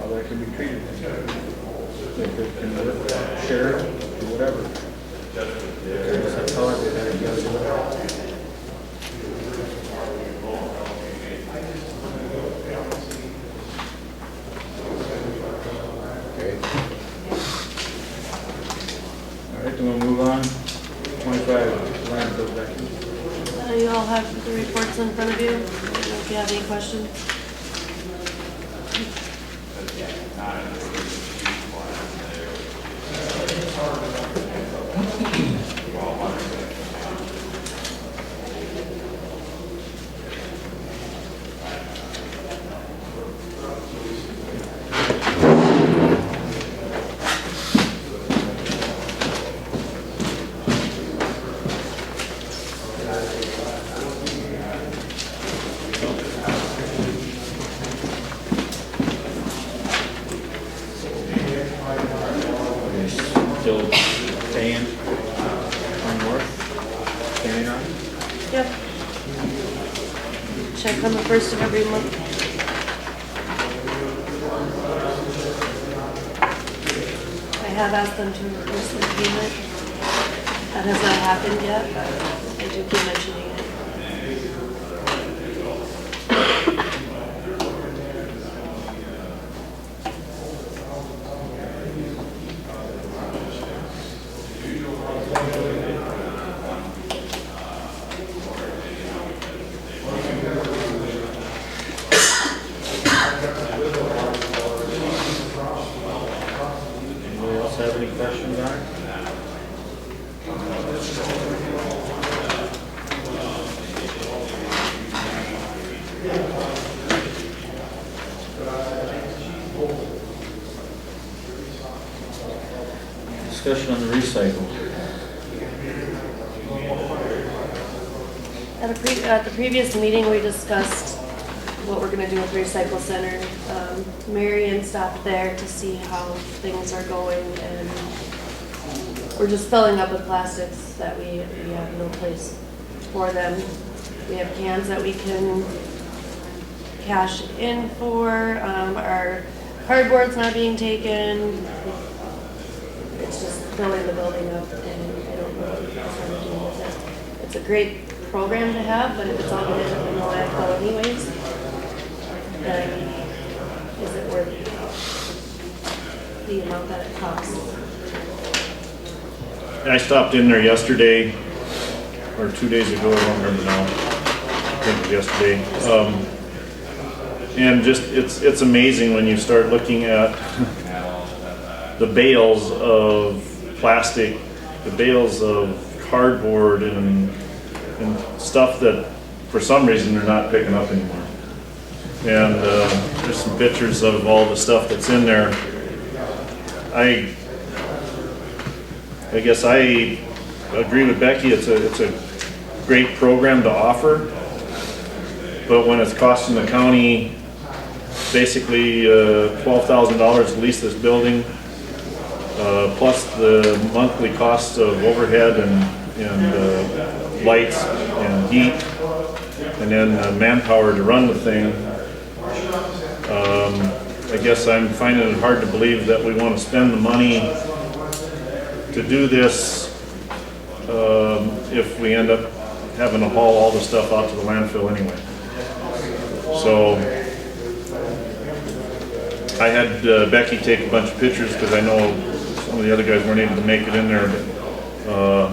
S2: that can be treated. If it can work, share it, do whatever. That's how everybody does it.
S3: okay.
S2: All right, then we'll move on. 25, landfill Becky.
S18: You all have the reports in front of you. I don't know if you have any questions.
S2: Still staying on north, staying on?
S18: Yep. Check on the first of every month. I have asked them to reverse the payment. That has not happened yet, but I do keep mentioning it.
S2: Anybody else have any questions on it? Discussion on the recycle.
S18: At the previous meeting, we discussed what we're gonna do with the recycle center. Marion stopped there to see how things are going, and we're just filling up with plastics that we have no place for them. We have cans that we can cash in for, our cardboard's not being taken. It's just filling the building up, and I don't know what you guys want to do with it. It's a great program to have, but if it's all gonna end up in the landfill anyways, then is it worth the amount that it costs?
S13: I stopped in there yesterday, or 2 days ago, I don't remember now. I think it was yesterday. And just, it's amazing when you start looking at the bales of plastic, the bales of cardboard and stuff that for some reason they're not picking up anymore. And there's some pictures of all the stuff that's in there. I guess I agree with Becky, it's a great program to offer, but when it's costing the county basically $12,000 to lease this building, plus the monthly costs of overhead and lights and heat, and then manpower to run the thing. I guess I'm finding it hard to believe that we want to spend the money to do this if we end up having to haul all the stuff out to the landfill anyway. So I had Becky take a bunch of pictures because I know some of the other guys weren't able to make it in there, but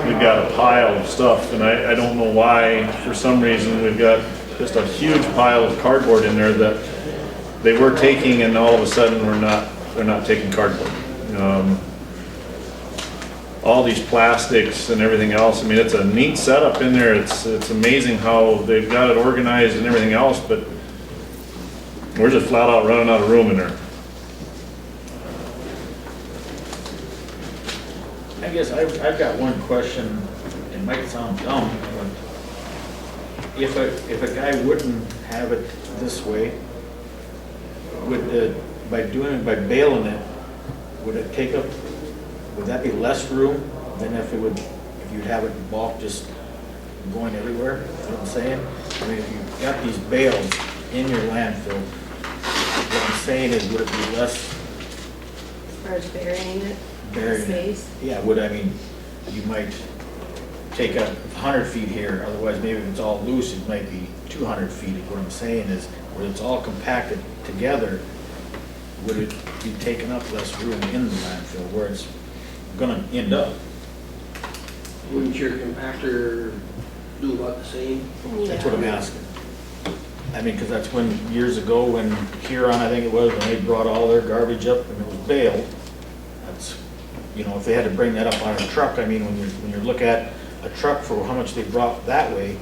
S13: we've got a pile of stuff, and I don't know why, for some reason, we've got just a huge pile of cardboard in there that they were taking, and all of a sudden they're not taking cardboard. All these plastics and everything else, I mean, it's a neat setup in there. It's amazing how they've got it organized and everything else, but we're just flat out running out of room in there.
S2: I guess I've got one question. It might sound dumb, but if a guy wouldn't have it this way, by baling it, would that be less room than if you'd have it in bulk just going everywhere? You know what I'm saying? I mean, if you've got these bales in your landfill, what I'm saying is, would it be less?
S18: As far as burying it, space?
S2: Yeah, you might take up 100 feet here, otherwise maybe if it's all loose, it might be 200 feet. What I'm saying is, where it's all compacted together, would it be taking up less room in the landfill where it's gonna end up?
S5: Wouldn't your compactor do about the same?
S2: That's what I'm asking. I mean, because that's when, years ago, when Huron, I think it was, when they brought all their garbage up and it was baled, that's, if they had to bring that up on a truck, I mean, when you look at a truck for how much they brought that way,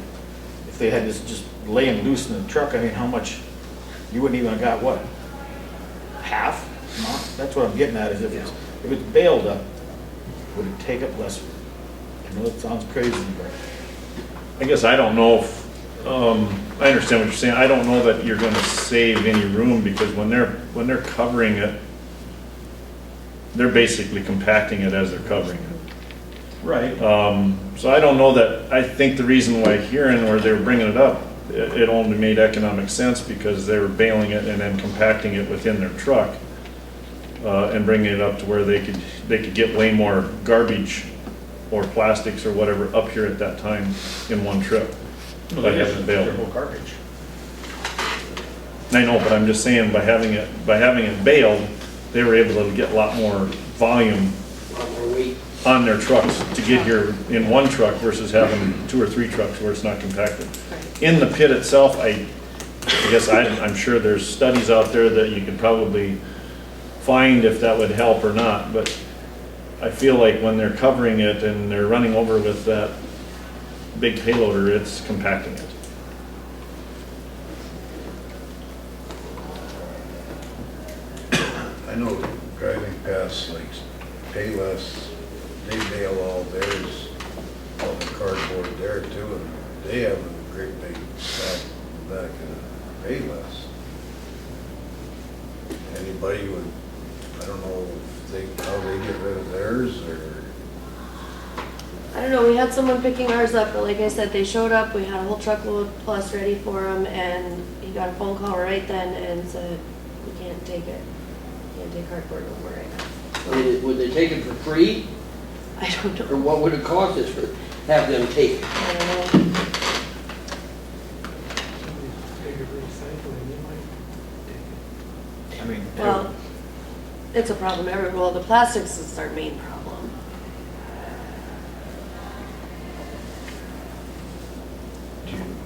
S2: if they had this just laying loose in the truck, I mean, how much, you wouldn't even have got what? Half? No, that's what I'm getting at, is if it's baled up, would it take up less room? I know it sounds crazy, but
S13: I guess I don't know if, I understand what you're saying. I don't know that you're gonna save any room, because when they're covering it, they're basically compacting it as they're covering it.
S2: Right.
S13: So I don't know that, I think the reason why Huron, where they were bringing it up, it only made economic sense because they were baling it and then compacting it within their truck, and bringing it up to where they could get way more garbage or plastics or whatever up here at that time in one trip. By having it baled.
S2: Garbage.
S13: I know, but I'm just saying, by having it baled, they were able to get a lot more volume on their trucks to get here in one truck versus having 2 or 3 trucks where it's not compacted. In the pit itself, I guess I'm sure there's studies out there that you could probably find if that would help or not, but I feel like when they're covering it and they're running over with that big payloader, it's compacting it.
S3: I know driving past like Payless, they bail all theirs, all cardboard there too, and they have a great big stack back in Payless. Anybody would, I don't know if they, how they get rid of theirs, or,
S18: I don't know, we had someone picking ours up, but like I said, they showed up, we had a whole truckload plus ready for him, and he got a phone call right then and said, we can't take it. Can't take cardboard no more right now.
S5: Would they take it for free?
S18: I don't know.
S5: Or what would it cost us to have them take it?
S18: I don't know.
S6: Bigger recycling, you might take it.
S2: I mean,
S18: Well, it's a problem everywhere. Well, the plastics is our main problem.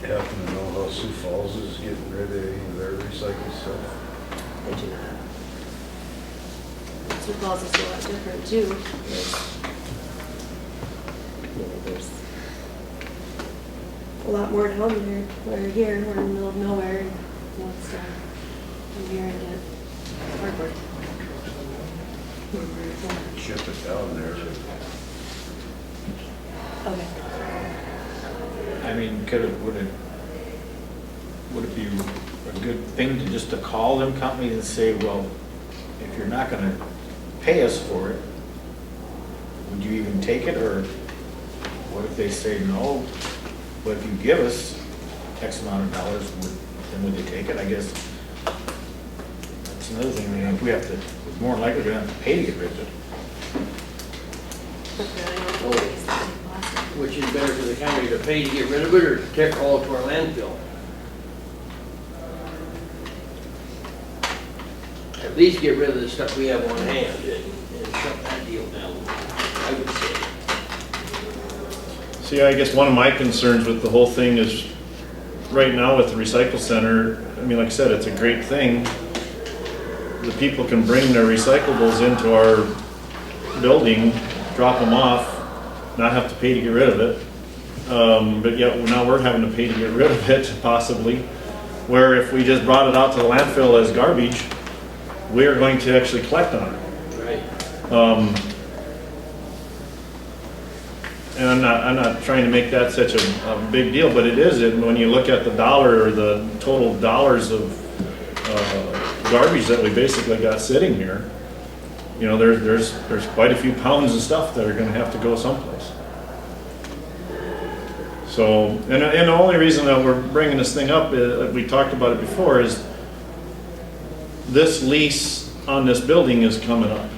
S3: do you happen to know how Sioux Falls is getting rid of any of their recycled stuff?
S18: They do not. Sioux Falls is a lot different too. There's a lot more down there. We're here, we're in the middle of nowhere, and who wants to come here and get cardboard?
S3: Ship it down there.
S18: Okay.
S2: I mean, would it be a good thing to just to call them companies and say, well, if you're not gonna pay us for it, would you even take it, or what if they say no, but if you give us X amount of dollars, then would they take it? I guess that's another thing, I mean, if we have to, more than likely, we're gonna have to pay to get rid of it.
S5: Which is better for the county to pay to get rid of it, or to take it all to our landfill? At least get rid of the stuff we have on hand and shut that deal down, I would say.
S13: See, I guess one of my concerns with the whole thing is, right now with the recycle center, I mean, like I said, it's a great thing. The people can bring their recyclables into our building, drop them off, not have to pay to get rid of it. But yet now we're having to pay to get rid of it, possibly. Where if we just brought it out to the landfill as garbage, we are going to actually collect on it.
S5: Right.
S13: And I'm not trying to make that such a big deal, but it is. And when you look at the dollar, or the total dollars of garbage that we basically got sitting here, you know, there's quite a few pounds of stuff that are gonna have to go someplace. So, and the only reason that we're bringing this thing up, we talked about it before, is this lease on this building is coming up.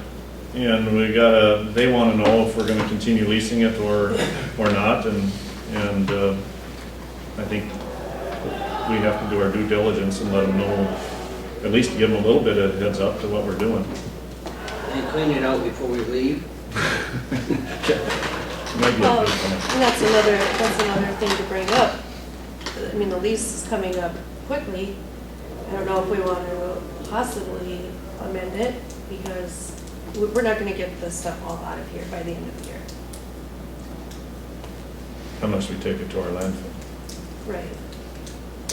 S13: And they wanna know if we're gonna continue leasing it or not, and I think we have to do our due diligence and let them know, at least give them a little bit of heads up to what we're doing.
S5: And clean it out before we leave.
S13: Might be a
S18: Well,
S13: good point.
S18: and that's another thing to bring up. I mean, the lease is coming up quickly. I don't know if we want to possibly amend it, because we're not gonna get this stuff all out of here by the end of the year.
S13: Unless we take it to our landfill.
S18: Right.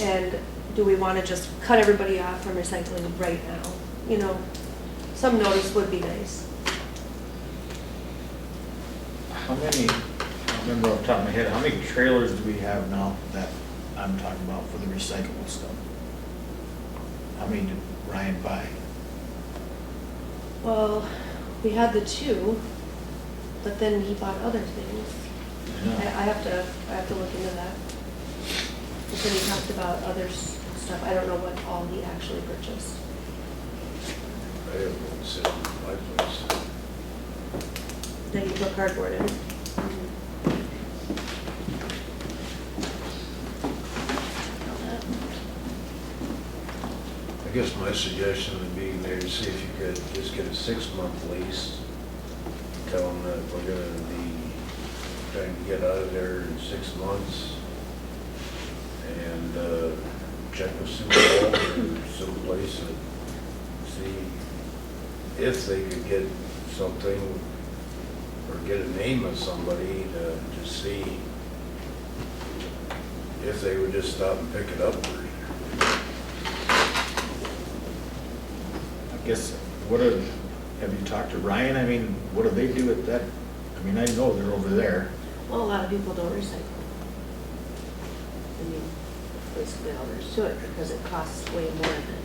S18: And do we wanna just cut everybody off from recycling right now? You know, some notice would be nice.
S2: How many, I don't remember off the top of my head, how many trailers do we have now that I'm talking about for the recyclable stuff? How many did Ryan buy?
S18: Well, we had the 2, but then he bought other things. I have to look into that. But then he talked about other stuff. I don't know what all he actually purchased.
S3: I have one sitting in my place.
S18: That you put cardboard in.
S3: I guess my suggestion would be maybe see if you could just get a 6-month lease. Tell them that we're gonna be trying to get out of there in 6 months. And check with Sioux Falls or someplace and see if they could get something or get a name of somebody to see if they would just stop and pick it up.
S2: I guess, have you talked to Ryan? I mean, what do they do at that? I mean, I know they're over there.
S18: Well, a lot of people don't recycle. I mean, basically all there is to it, because it costs way more than,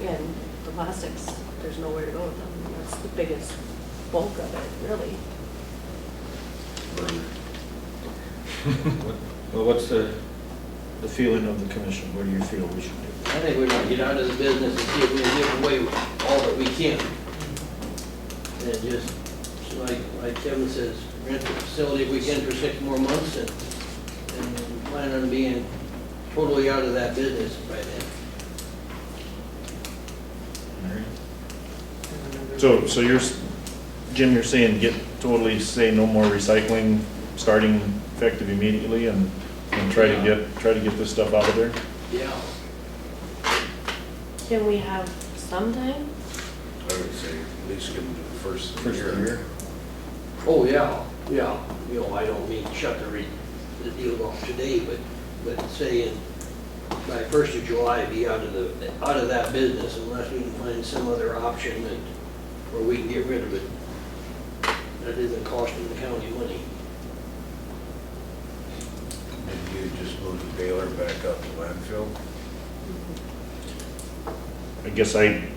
S18: and the plastics, there's nowhere to go with them. That's the biggest bulk of it, really.
S2: Well, what's the feeling of the commission? What do you feel we should do?
S5: I think we want to get out of the business and see if we can give away all that we can. And just, like Kevin says, rent the facility if we can for 6 more months and plan on being totally out of that business by then.
S13: So you're, Jim, you're saying totally say no more recycling, starting effective immediately and try to get this stuff out of there?
S5: Yeah.
S18: Can we have some time?
S3: I would say at least give them the first
S2: year.
S5: Oh, yeah. You know, I don't mean shut the deal off today, but say by 1st of July, be out of that business unless we can find some other option where we can get rid of it. That isn't costing the county money.
S3: Maybe you just move the baler back up to landfill.
S13: I guess I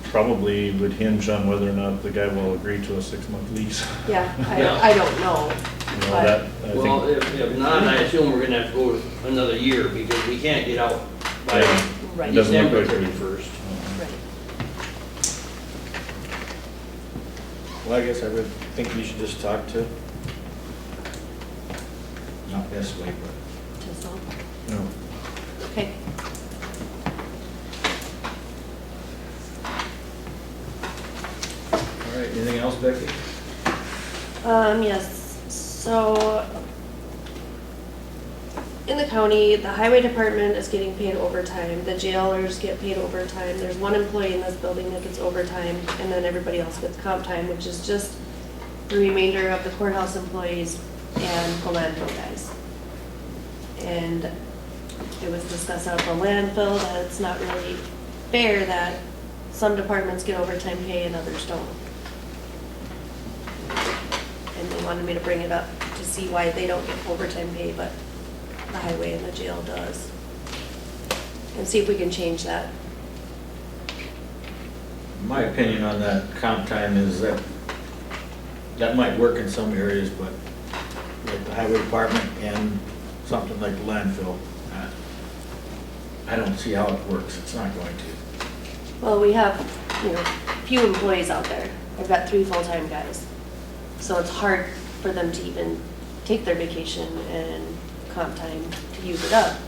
S13: probably would hinge on whether or not the guy will agree to a 6-month lease.
S18: Yeah, I don't know.
S13: You know,
S18: But-
S13: that, I
S5: Well,
S13: think,
S5: if not, I assume we're gonna have to go another year because we can't get out by
S13: Yeah.
S18: Right.
S13: Doesn't look
S5: December
S13: like it.
S5: 31st.
S18: Right.
S2: Well, I guess I would think we should just talk to, not this way, but.
S18: Tissot.
S2: No.
S18: Okay.
S2: All right, anything else, Becky?
S18: Yes, so in the county, the highway department is getting paid overtime, the jailers get paid overtime, there's one employee in this building that gets overtime, and then everybody else gets comp time, which is just the remainder of the courthouse employees and the landfill guys. And it was discussed out of the landfill that it's not really fair that some departments get overtime pay and others don't. And they wanted me to bring it up to see why they don't get overtime pay, but the highway and the jail does. And see if we can change that.
S2: My opinion on that comp time is that might work in some areas, but like the highway department and something like the landfill, I don't see how it works. It's not going to.
S18: Well, we have, few employees out there. I've got 3 full-time guys. So it's hard for them to even take their vacation and comp time to use it up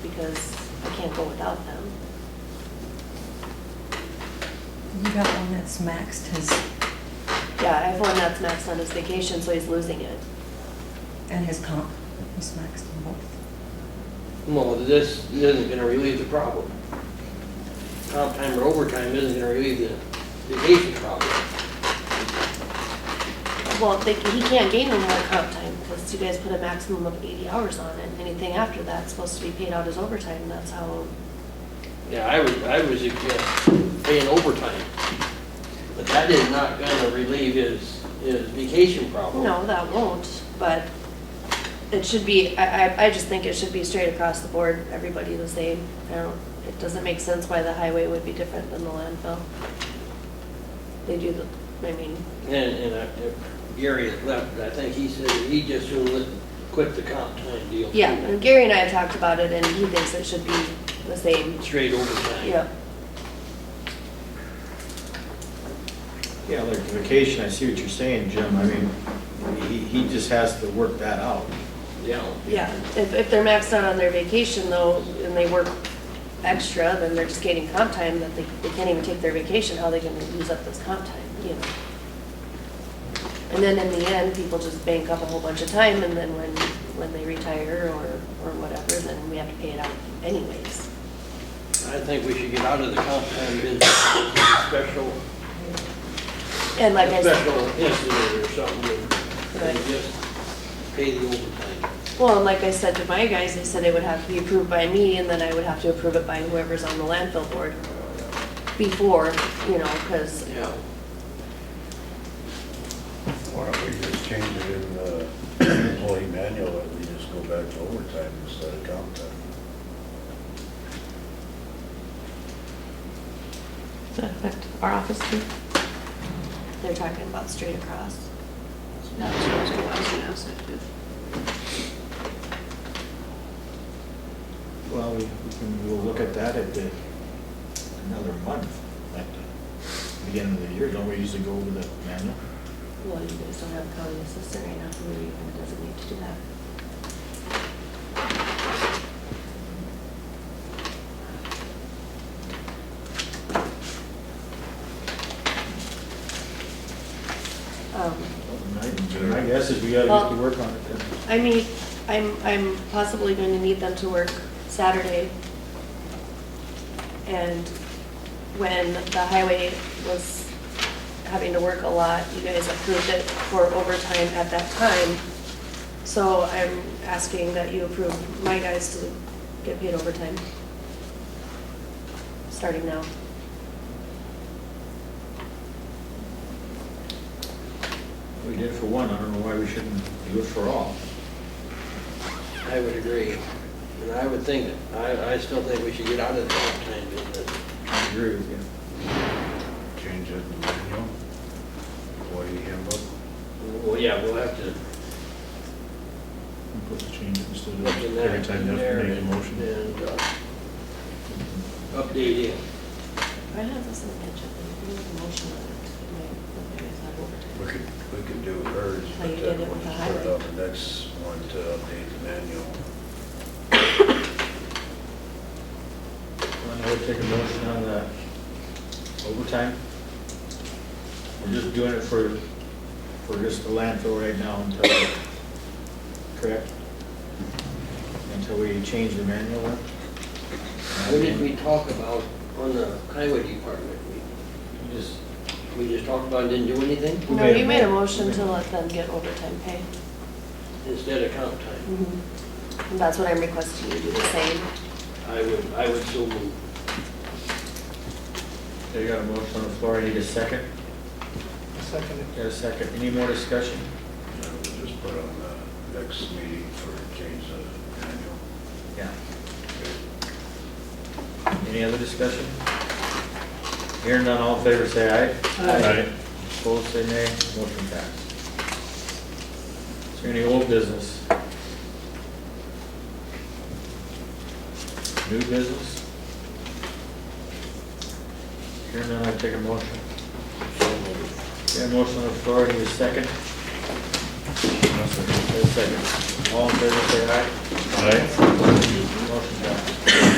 S18: because I can't go without them.
S11: You got one that's maxed his,
S18: Yeah, I have one that's maxed on his vacation, so he's losing it.
S11: and his comp, he's maxed on both.
S5: Well, this isn't gonna relieve the problem. Comp time or overtime isn't gonna relieve the vacation problem.
S18: Well, he can't gain no more comp time because you guys put a maximum of 80 hours on it. Anything after that's supposed to be paid out as overtime, and that's how,
S5: Yeah, I would suggest paying overtime. But that is not gonna relieve his vacation problem.
S18: no, that won't, but it should be, I just think it should be straight across the board, everybody the same. It doesn't make sense why the highway would be different than the landfill. They do
S5: And Gary had left, I think he said he just soon quit the comp time deal.
S18: yeah, and Gary and I have talked about it, and he thinks it should be the same.
S5: Straight overtime.
S18: Yeah.
S2: Yeah, like the vacation, I see what you're saying, Jim. I mean, he just has to work that out.
S5: Yeah.
S18: Yeah, if they're maxed out on their vacation though, and they work extra, then they're just getting comp time that they can't even take their vacation, how are they gonna use up this comp time, And then in the end, people just bank up a whole bunch of time, and then when they retire or whatever, then we have to pay it out anyways.
S5: I think we should get out of the comp time business, special,
S18: And like I said,
S5: special incident or something,
S18: Right.
S5: and just pay the overtime.
S18: well, and like I said to my guys, they said it would have to be approved by me, and then I would have to approve it by whoever's on the landfill board before, because
S5: Yeah.
S3: Why don't we just change it in the employee manual, that we just go back to overtime instead of comp time.
S18: Does that affect our office too? They're talking about straight across.
S4: That's what I was gonna ask it too.
S2: Well, we'll look at that at another month, at the beginning of the year. Don't we usually go over the manual?
S18: Well, you guys don't have a county assistant right now, who are you gonna designate to do that?
S2: My guess is we gotta get to work on it then.
S18: I mean, I'm possibly going to need them to work Saturday. And when the highway was having to work a lot, you guys approved it for overtime at that time. So I'm asking that you approve my guys to get paid overtime, starting now.
S2: We did for one, I don't know why we shouldn't do it for all.
S5: I would agree. And I would think, I still think we should get out of the overtime business.
S2: I agree with you.
S3: Change it in the manual, employee handbook.
S5: Well, yeah, we'll have to
S13: Put the change instead of
S5: look in that
S13: every time you
S5: in
S13: have
S5: there
S13: to make a
S5: and
S13: motion.
S5: update it.
S18: I have this in the agenda, you can make a motion on it. You might look at it as not overtime.
S3: We could do hers,
S18: How
S3: but
S18: you
S3: then
S18: did it
S3: we'll
S18: with the
S3: just put it
S18: highway.
S3: on the next one to update the manual.
S2: I would take a motion on the overtime. We're just doing it for just the landfill right now until, correct? Until we change the manual then?
S5: What did we talk about on the highway department? We just talked about it, didn't do anything?
S18: No, you made a motion to let them get overtime pay.
S5: Instead of comp time.
S18: And that's what I'm requesting you do the same.
S5: I would still move.
S2: Okay, you got a motion on the floor, I need a second.
S6: Second it.
S2: Got a second, any more discussion?
S3: We'll just put on the next meeting for change the manual.
S2: Yeah. Any other discussion? Hearing none, all in favor say aye.
S13: Aye.
S2: Opposed say nay, motion passed. Is there any old business? New business? Hearing none, I take a motion. Got a motion on the floor, need a second? Got a second. All in favor say aye.
S13: Aye.
S2: Motion passed.